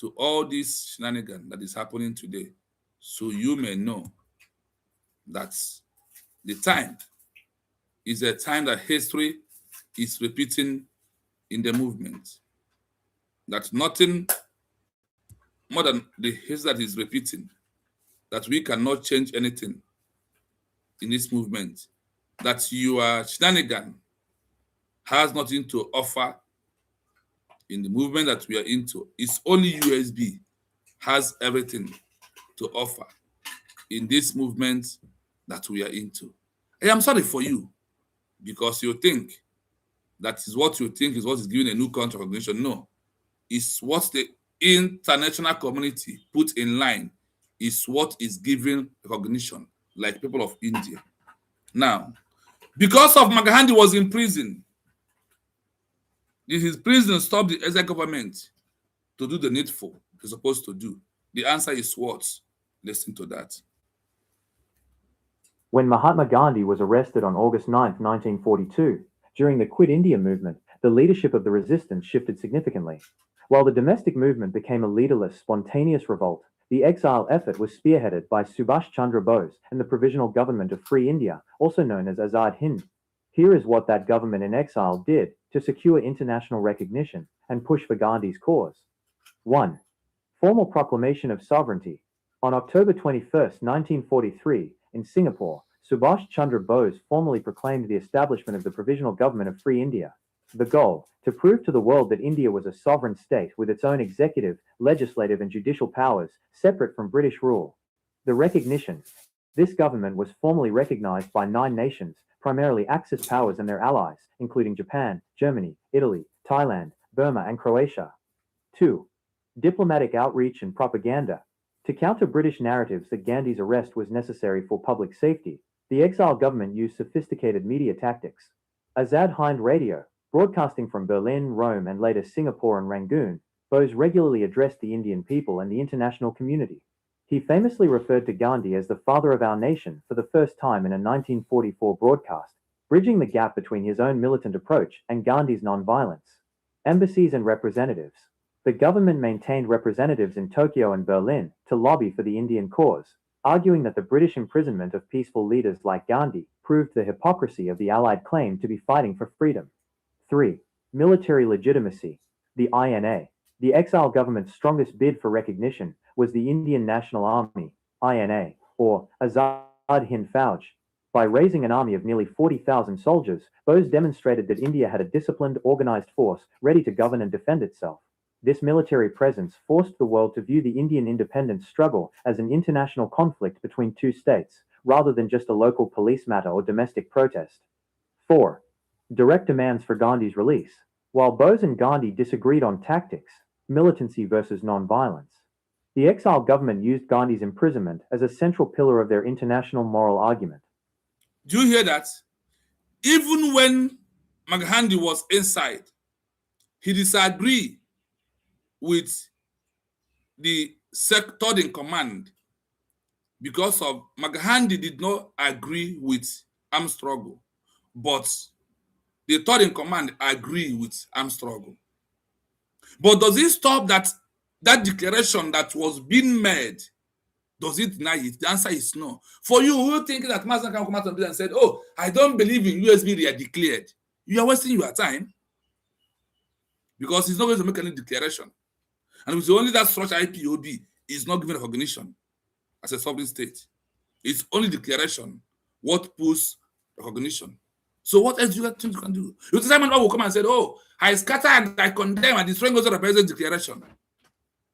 to all this shenanigans that is happening today, so you may know that the time is a time that history is repeating in the movement. That nothing more than the history that is repeating, that we cannot change anything in this movement, that your shenanigan has nothing to offer in the movement that we are into. It's only USB has everything to offer in this movement that we are into. I am sorry for you, because you think that is what you think is what is giving a new country recognition. No, it's what the international community put in line is what is given recognition, like people of India. Now, because of Gandhi was in prison, did his prison stop the Exile government to do the needful they're supposed to do? The answer is what? Listen to that. When Mahatma Gandhi was arrested on August 9, 1942, during the Quit India movement, the leadership of the resistance shifted significantly. While the domestic movement became a leaderless, spontaneous revolt, the exile effort was spearheaded by Subhash Chandra Bose and the Provisional Government of Free India, also known as Azad Hind. Here is what that government in exile did to secure international recognition and push for Gandhi's cause. 1. Formal proclamation of sovereignty. On October 21, 1943, in Singapore, Subhash Chandra Bose formally proclaimed the establishment of the Provisional Government of Free India. The goal, to prove to the world that India was a sovereign state with its own executive, legislative and judicial powers, separate from British rule. The recognition. This government was formally recognized by 9 nations, primarily Axis powers and their allies, including Japan, Germany, Italy, Thailand, Burma and Croatia. 2. Diplomatic outreach and propaganda. To counter British narratives that Gandhi's arrest was necessary for public safety, the exile government used sophisticated media tactics. Azad Hind Radio, broadcasting from Berlin, Rome, and later Singapore and Rangoon, Bose regularly addressed the Indian people and the international community. He famously referred to Gandhi as the father of our nation for the first time in a 1944 broadcast, bridging the gap between his own militant approach and Gandhi's nonviolence. Embassies and representatives. The government maintained representatives in Tokyo and Berlin to lobby for the Indian cause, arguing that the British imprisonment of peaceful leaders like Gandhi proved the hypocrisy of the Allied claim to be fighting for freedom. 3. Military legitimacy. The INA. The exile government's strongest bid for recognition was the Indian National Army, INA, or Azad Hind Fauj. By raising an army of nearly 40,000 soldiers, Bose demonstrated that India had a disciplined, organized force ready to govern and defend itself. This military presence forced the world to view the Indian independence struggle as an international conflict between 2 states, rather than just a local police matter or domestic protest. 4. Direct demands for Gandhi's release. While Bose and Gandhi disagreed on tactics, militancy versus nonviolence, the exile government used Gandhi's imprisonment as a central pillar of their international moral argument. Do you hear that? Even when Gandhi was inside, he disagreed with the third in command because of Gandhi did not agree with armed struggle, but the third in command agreed with armed struggle. But does it stop that declaration that was being made? Does it deny it? The answer is no. For you who think that Master can come out and said, "Oh, I don't believe in USB they are declared," you are wasting your time because he's not going to make any declaration. And it's only that such IPOB is not given recognition as a sovereign state. It's only declaration what pulls recognition. So what else do you think you can do? You think Simon will come and say, "Oh, I scatter and I condemn and destroy Ngozi Orabueze declaration."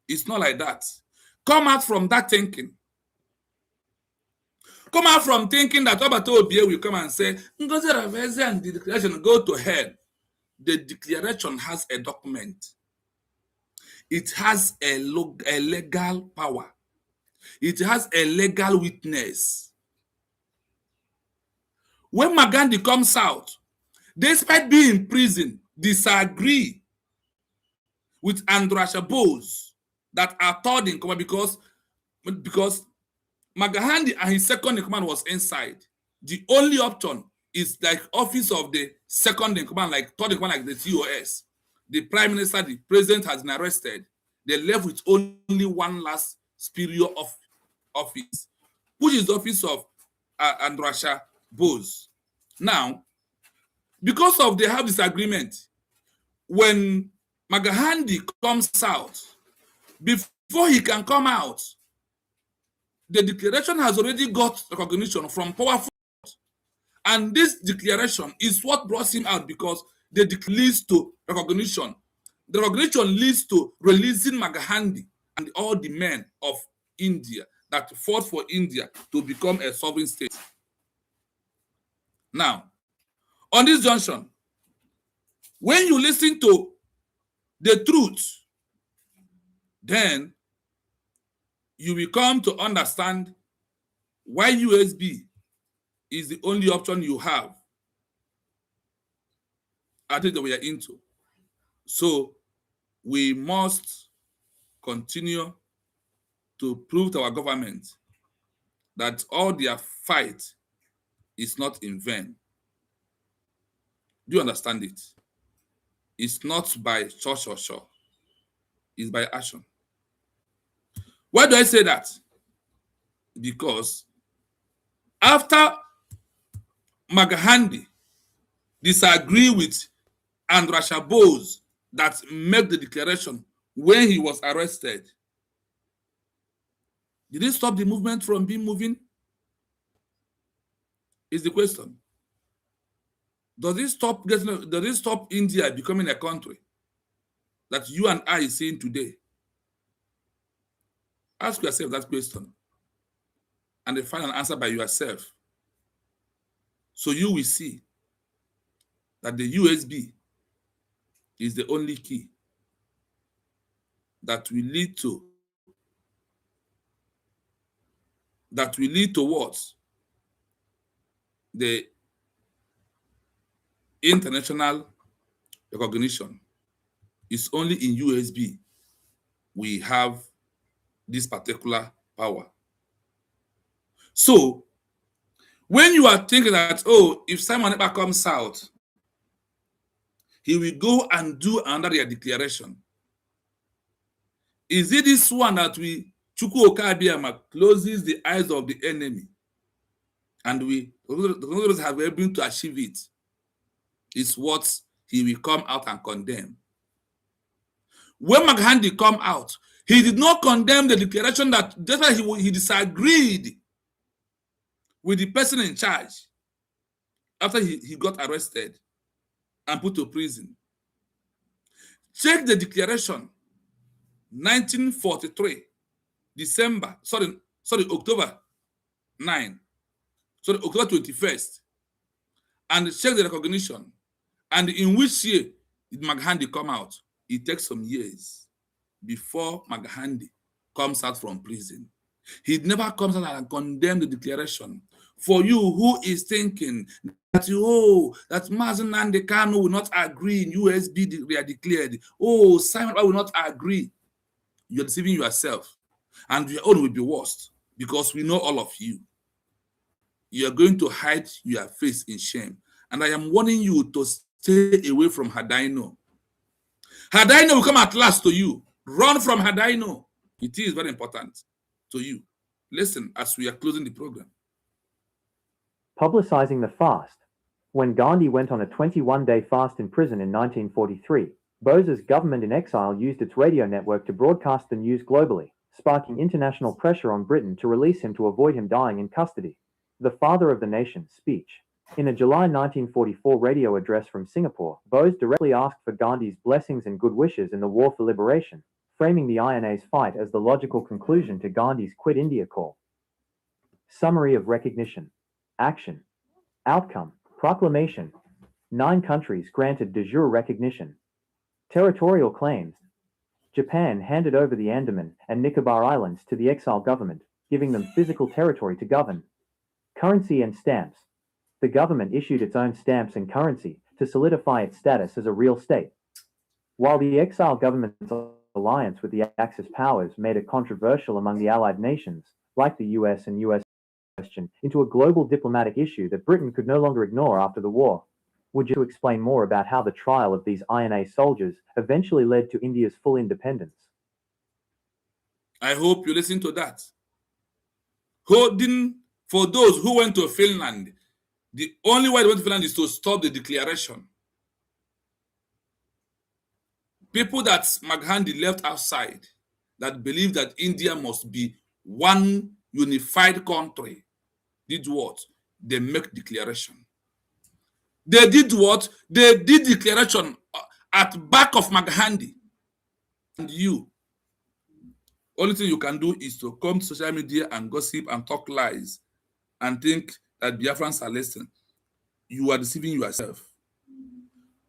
It's not like that. Come out from that thinking. Come out from thinking that Obato will come and say, "Ngozi Orabueze and the declaration go to hell." The declaration has a document. It has a legal power. It has a legal witness. When Gandhi comes out, despite being in prison, disagree with Andrasha Bose that are third in command because Gandhi and his second in command was inside. The only option is like office of the second in command, like third in command, like the TOS. The prime minister, the president has been arrested. They left with only one last superior of office, which is the office of Andrasha Bose. Now, because of they have this agreement, when Gandhi comes out, before he can come out, the declaration has already got recognition from powerful. And this declaration is what brought him out because the leads to recognition. The recognition leads to releasing Gandhi and all the men of India that fought for India to become a sovereign state. Now, on this junction, when you listen to the truth, then you will come to understand why USB is the only option you have. I think that we are into. So we must continue to prove to our government that all their fight is not in vain. Do you understand it? It's not by church or show. It's by action. Why do I say that? Because after Gandhi disagree with Orabueze that made the declaration when he was arrested, did it stop the movement from being moving? Is the question. Does it stop India becoming a country that you and I are seeing today? Ask yourself that question and find an answer by yourself. So you will see that the USB is the only key that will lead towards the international recognition. It's only in USB we have this particular power. So when you are thinking that, oh, if Simon Ekpa comes out, he will go and do another declaration. Is it this one that we Chukwu Okabiyama closes the eyes of the enemy and we have been able to achieve it? Is what he will come out and condemn. When Gandhi come out, he did not condemn the declaration that's why he disagreed with the person in charge after he got arrested and put to prison. Check the declaration, 1943, October 9, October 21st, and check the recognition. And in which year did Gandhi come out? It takes some years before Gandhi comes out from prison. He never comes out and condemns the declaration. For you who is thinking that, that Mazi Nnamdi Kanu will not agree in USB, they are declared. Oh, Simon will not agree. You're deceiving yourself. And your own will be worse because we know all of you. You are going to hide your face in shame. And I am warning you to stay away from Hadaino. Hadaino will come at last to you. Run from Hadaino. It is very important to you. Listen as we are closing the program. Publicizing the fast. When Gandhi went on a 21-day fast in prison in 1943, Bose's government in exile used its radio network to broadcast the news globally, sparking international pressure on Britain to release him to avoid him dying in custody. The Father of the Nation speech. In a July 1944 radio address from Singapore, Bose directly asked for Gandhi's blessings and good wishes in the war for liberation, framing the INA's fight as the logical conclusion to Gandhi's Quit India call. Summary of recognition. Action. Outcome. Proclamation. 9 countries granted de jure recognition. Territorial claims. Japan handed over the Andaman and Nicobar Islands to the exile government, giving them physical territory to govern. Currency and stamps. The government issued its own stamps and currency to solidify its status as a real state. While the exile government's alliance with the Axis powers made it controversial among the allied nations, like the US and US question, into a global diplomatic issue that Britain could no longer ignore after the war. Would you explain more about how the trial of these INA soldiers eventually led to India's full independence? I hope you listen to that. For those who went to Finland, the only way they went to Finland is to stop the declaration. People that Gandhi left outside that believe that India must be one unified country did what? They make declaration. They did what? They did declaration at back of Gandhi. And you, only thing you can do is to come to social media and gossip and talk lies and think that Biafrans are listening. You are deceiving yourself.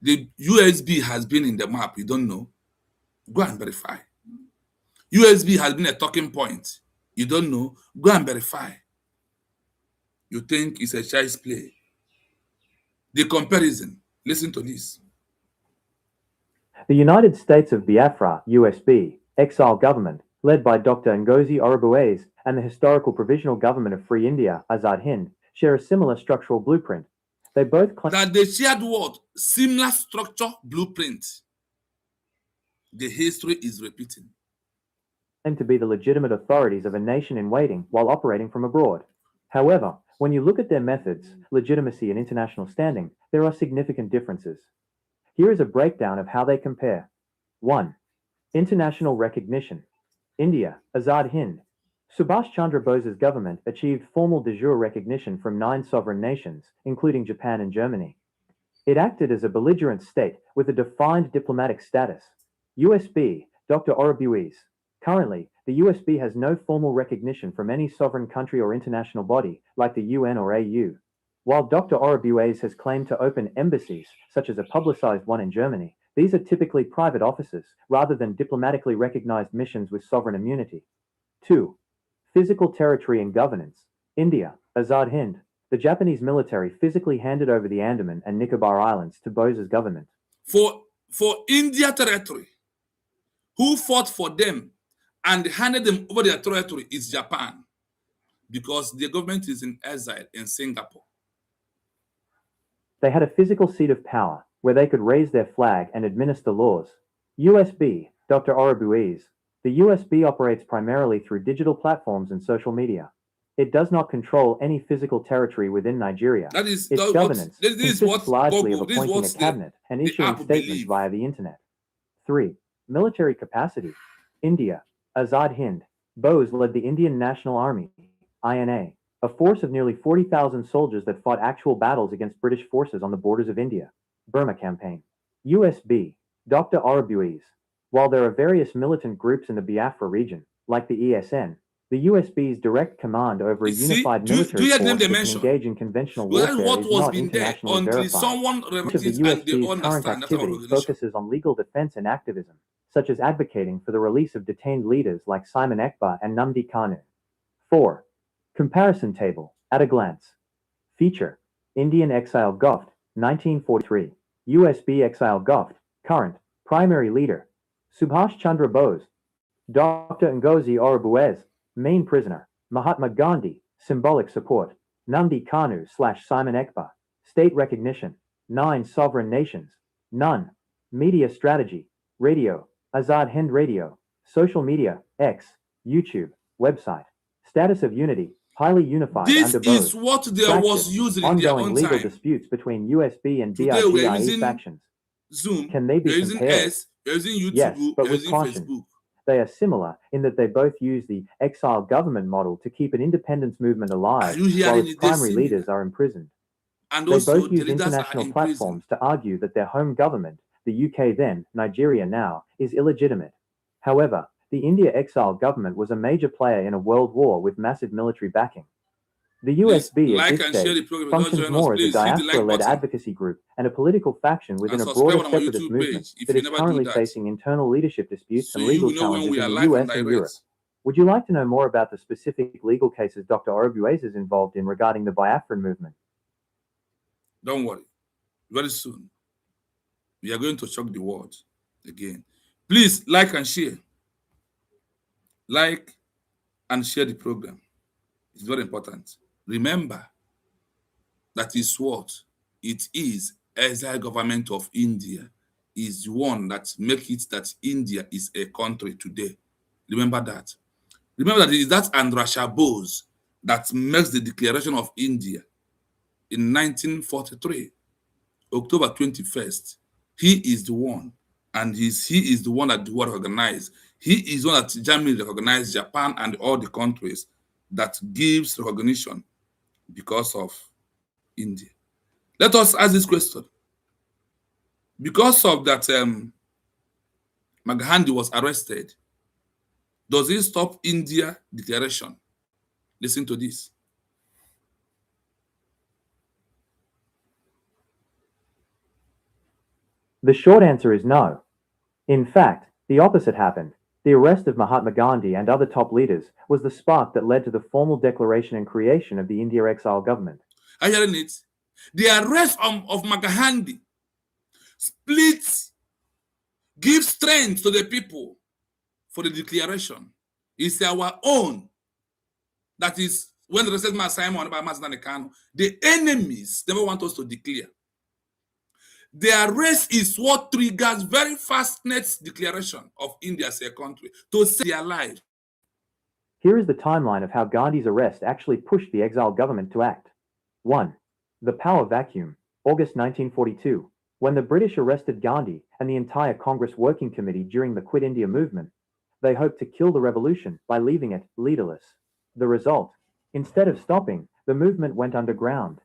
The USB has been in the map. You don't know. Go and verify. USB has been a talking point. You don't know? Go and verify. You think it's a child's play. The comparison. Listen to this. The United States of Biafra, USB, Exile government, led by Dr. Ngozi Orabueze, and the historical provisional government of Free India, Azad Hind, share a similar structural blueprint. They both claim that they shared what? Similar structure blueprint. The history is repeating. to be the legitimate authorities of a nation in waiting while operating from abroad. However, when you look at their methods, legitimacy, and international standing, there are significant differences. Here is a breakdown of how they compare. 1. International recognition. India, Azad Hind. Subhash Chandra Bose's government achieved formal de jure recognition from 9 sovereign nations, including Japan and Germany. It acted as a belligerent state with a defined diplomatic status. USB, Dr. Orabueze. Currently, the USB has no formal recognition from any sovereign country or international body, like the UN or AU. While Dr. Orabueze has claimed to open embassies, such as a publicized one in Germany, these are typically private offices, rather than diplomatically recognized missions with sovereign immunity. 2. Physical territory and governance. India, Azad Hind. The Japanese military physically handed over the Andaman and Nicobar Islands to Bose's government. For India territory, who fought for them and handed them over their territory is Japan, because the government is in exile in Singapore. They had a physical seat of power where they could raise their flag and administer laws. USB, Dr. Orabueze. The USB operates primarily through digital platforms and social media. It does not control any physical territory within Nigeria. That is its governance consists largely of Google, appointing a cabinet and issuing statements via the internet. 3. Military capacity. India, Azad Hind. Bose led the Indian National Army, INA, a force of nearly 40,000 soldiers that fought actual battles against British forces on the borders of India. Burma Campaign. USB, Dr. Orabueze. While there are various militant groups in the Biafra region, like the ESN, the USB's direct command over a unified military force that can engage in conventional warfare is not internationally verified. Much of the USB's current activity focuses on legal defense and activism, such as advocating for the release of detained leaders like Simon Ekpa and Nnamdi Kanu. 4. Comparison table, at a glance. Feature, Indian Exile Govmt, 1943. USB Exile Govmt, current, primary leader. Subhash Chandra Bose. Dr. Ngozi Orabueze, main prisoner. Mahatma Gandhi, symbolic support. Nnamdi Kanu / Simon Ekpa. State recognition. 9 sovereign nations. None. Media strategy. Radio. Azad Hind Radio. Social media. X. YouTube. Website. Status of unity. Highly unified this under Bose. is what there was used in their ongoing own legal time. disputes between USB and Today we are BIAFRA using factions. Zoom, Can they be we're using compared? S, we're using YouTube, Yes, but we're with using caution. Facebook. They are similar in that they both use the exile government model to keep an independence movement alive Are you while hearing its it? primary leaders are imprisoned. And They also, both the use leaders are international in prison. platforms to argue that their home government, the UK then, Nigeria now, is illegitimate. However, the India exile government was a major player in a world war with massive military backing. The Please USB like at this and share the stage program. functions Join us. more as a Please hit the like diaspora-led button advocacy group and a political faction within and a subscribe broader on our separatist YouTube movement page if that you is never currently do that. facing internal leadership disputes So and legal you know when challenges we are in the live US and and direct. Europe. Would you like to know more about the specific legal cases Dr. Orabueze is involved in regarding the Biafran movement? Don't worry. Very soon, we are going to shock the world again. Please like and share. Like and share the program. It's very important. Remember, that is what it is. Exile government of India is the one that makes it that India is a country today. Remember that. Remember that it is that Andrasha Bose that makes the declaration of India in 1943, October 21st. He is the one, and he is the one that the world recognized. He is the one that Germany recognized, Japan and all the countries that gives recognition because of India. Let us ask this question. Because of that, Gandhi was arrested. Does it stop India declaration? Listen to this. The short answer is no. In fact, the opposite happened. The arrest of Mahatma Gandhi and other top leaders was the spark that led to the formal declaration and creation of the India Exile Government. Are you hearing it? The arrest of Gandhi splits, gives strength to the people for the declaration. It's our own. That is when the recent Simon by Mazdani, the enemies never want us to declare. The arrest is what triggers very fast next declaration of India as a country to save their lives. Here is the timeline of how Gandhi's arrest actually pushed the exile government to act. 1. The power vacuum, August 1942, when the British arrested Gandhi and the entire Congress Working Committee during the Quit India movement. They hoped to kill the revolution by leaving it leaderless. The result? Instead of stopping, the movement went underground.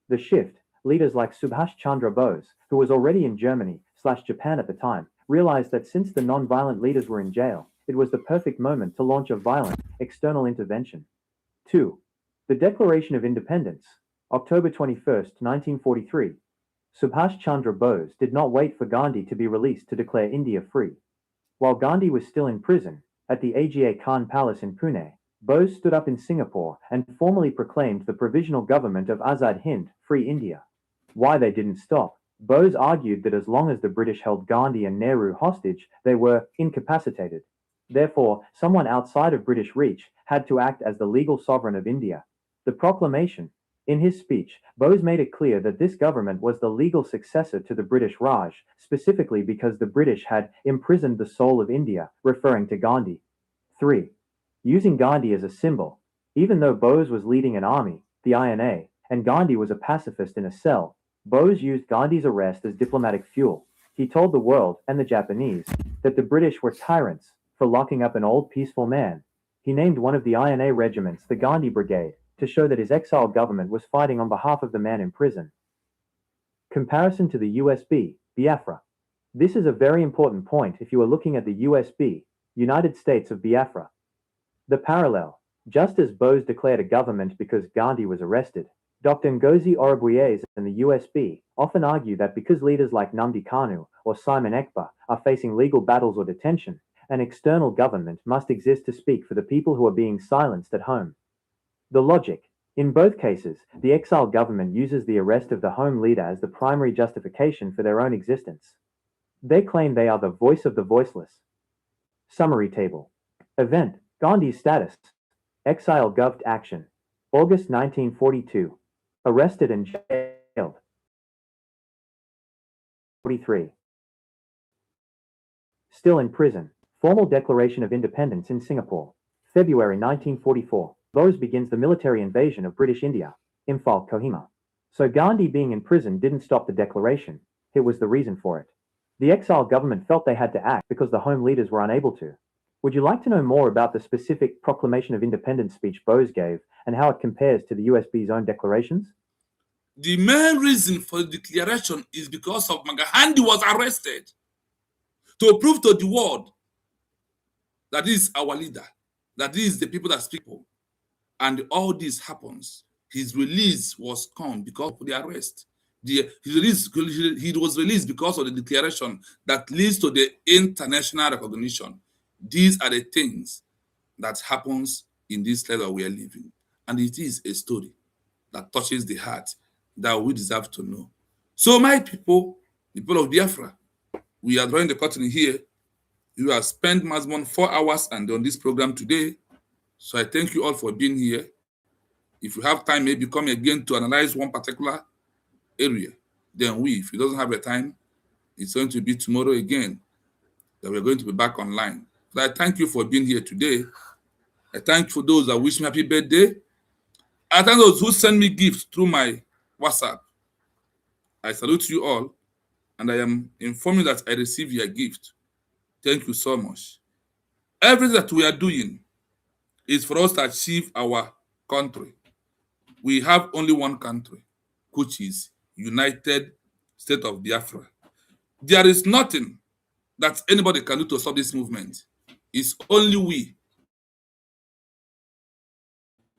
The shift, leaders like Subhash Chandra Bose, who was already in Germany/Japan at the time, realized that since the non-violent leaders were in jail, it was the perfect moment to launch a violent external intervention. 2. The Declaration of Independence, October 21, 1943. Subhash Chandra Bose did not wait for Gandhi to be released to declare India free. While Gandhi was still in prison, at the Aga Khan Palace in Pune, Bose stood up in Singapore and formally proclaimed the provisional government of Azad Hind, Free India. Why they didn't stop? Bose argued that as long as the British held Gandhi and Nehru hostage, they were incapacitated. Therefore, someone outside of British reach had to act as the legal sovereign of India. The proclamation. In his speech, Bose made it clear that this government was the legal successor to the British Raj, specifically because the British had imprisoned the soul of India, referring to Gandhi. 3. Using Gandhi as a symbol. Even though Bose was leading an army, the INA, and Gandhi was a pacifist in a cell, Bose used Gandhi's arrest as diplomatic fuel. He told the world, and the Japanese, that the British were tyrants for locking up an old peaceful man. He named one of the INA regiments the Gandhi Brigade, to show that his exiled government was fighting on behalf of the man in prison. Comparison to the USB, Biafra. This is a very important point if you are looking at the USB, United States of Biafra. The parallel, just as Bose declared a government because Gandhi was arrested, Dr. Ngozi Orabueze and the USB often argue that because leaders like Nnamdi Kanu or Simon Ekpa are facing legal battles or detention, an external government must exist to speak for the people who are being silenced at home. The logic. In both cases, the exile government uses the arrest of the home leader as the primary justification for their own existence. They claim they are the voice of the voiceless. Summary table. Event. Gandhi's status. Exile Govt action. August 1942. Arrested and jailed. 43. Still in prison. Formal declaration of independence in Singapore. February 1944. Bose begins the military invasion of British India. Imphal, Kohima. So Gandhi being in prison didn't stop the declaration. It was the reason for it. The exile government felt they had to act because the home leaders were unable to. Would you like to know more about the specific Proclamation of Independence speech Bose gave and how it compares to the USB's own declarations? The main reason for the declaration is because of Gandhi was arrested to prove to the world that this is our leader, that this is the people that speak. And all this happens. His release was come because of the arrest. He was released because of the declaration that leads to the international recognition. These are the things that happens in this life that we are living. And it is a story that touches the heart that we deserve to know. So my people, the people of Biafra, we are drawing the curtain here. You have spent maximum 4 hours and on this program today. So I thank you all for being here. If you have time, maybe come again to analyze one particular area. Then if you doesn't have a time, it's going to be tomorrow again that we're going to be back online. So I thank you for being here today. I thank for those that wish me happy birthday. I thank those who send me gifts through my WhatsApp. I salute you all, and I am informing that I receive your gift. Thank you so much. Everything that we are doing is for us to achieve our country. We have only one country, which is United States of Biafra. There is nothing that anybody can do to stop this movement. It's only we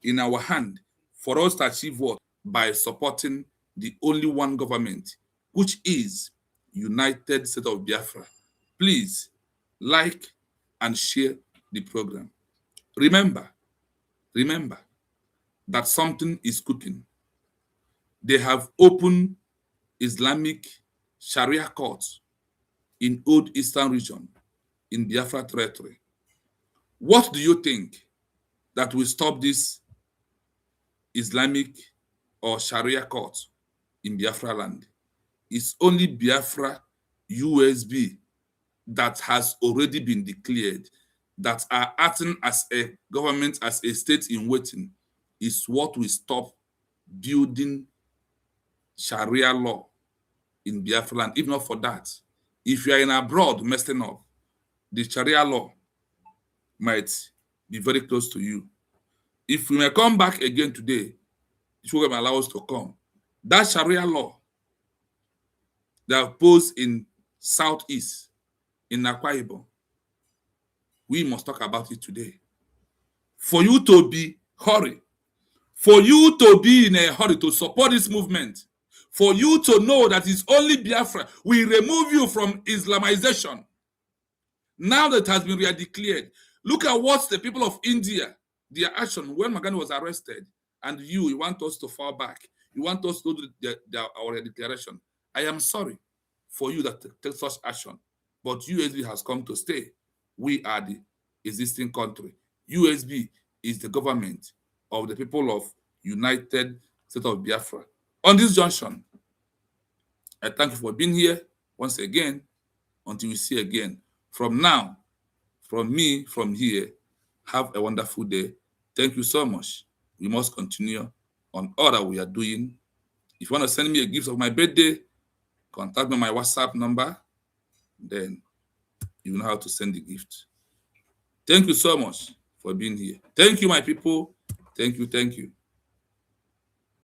in our hand for us to achieve what? By supporting the only one government, which is United States of Biafra. Please like, and share the program. Remember that something is cooking. They have opened Islamic Sharia courts in Old Eastern region, in Biafra territory. What do you think that will stop this Islamic or Sharia court in Biafra land? It's only Biafra USB that has already been declared, that are acting as a government, as a state in waiting, is what will stop building Sharia law in Biafra land. If not for that, if you are in abroad messing up, the Sharia law might be very close to you. If we may come back again today, if you will allow us to come, that Sharia law that posed in Southeast, in Akwa Ibom, we must talk about it today. For you to be hurry, for you to be in a hurry to support this movement, for you to know that it's only Biafra, we remove you from Islamization. Now that it has been declared, look at what the people of India, their action when Gandhi was arrested, and you want us to fall back. You want us to do our declaration. I am sorry for you that take such action, but USB has come to stay. We are the existing country. USB is the government of the people of United State of Biafra. On this junction, I thank you for being here once again. Until we see again. From now, from me, from here, have a wonderful day. Thank you so much. We must continue on all that we are doing. If you want to send me a gift of my birthday, contact me on my WhatsApp number. Then you know how to send the gift. Thank you so much for being here. Thank you, my people. Thank you.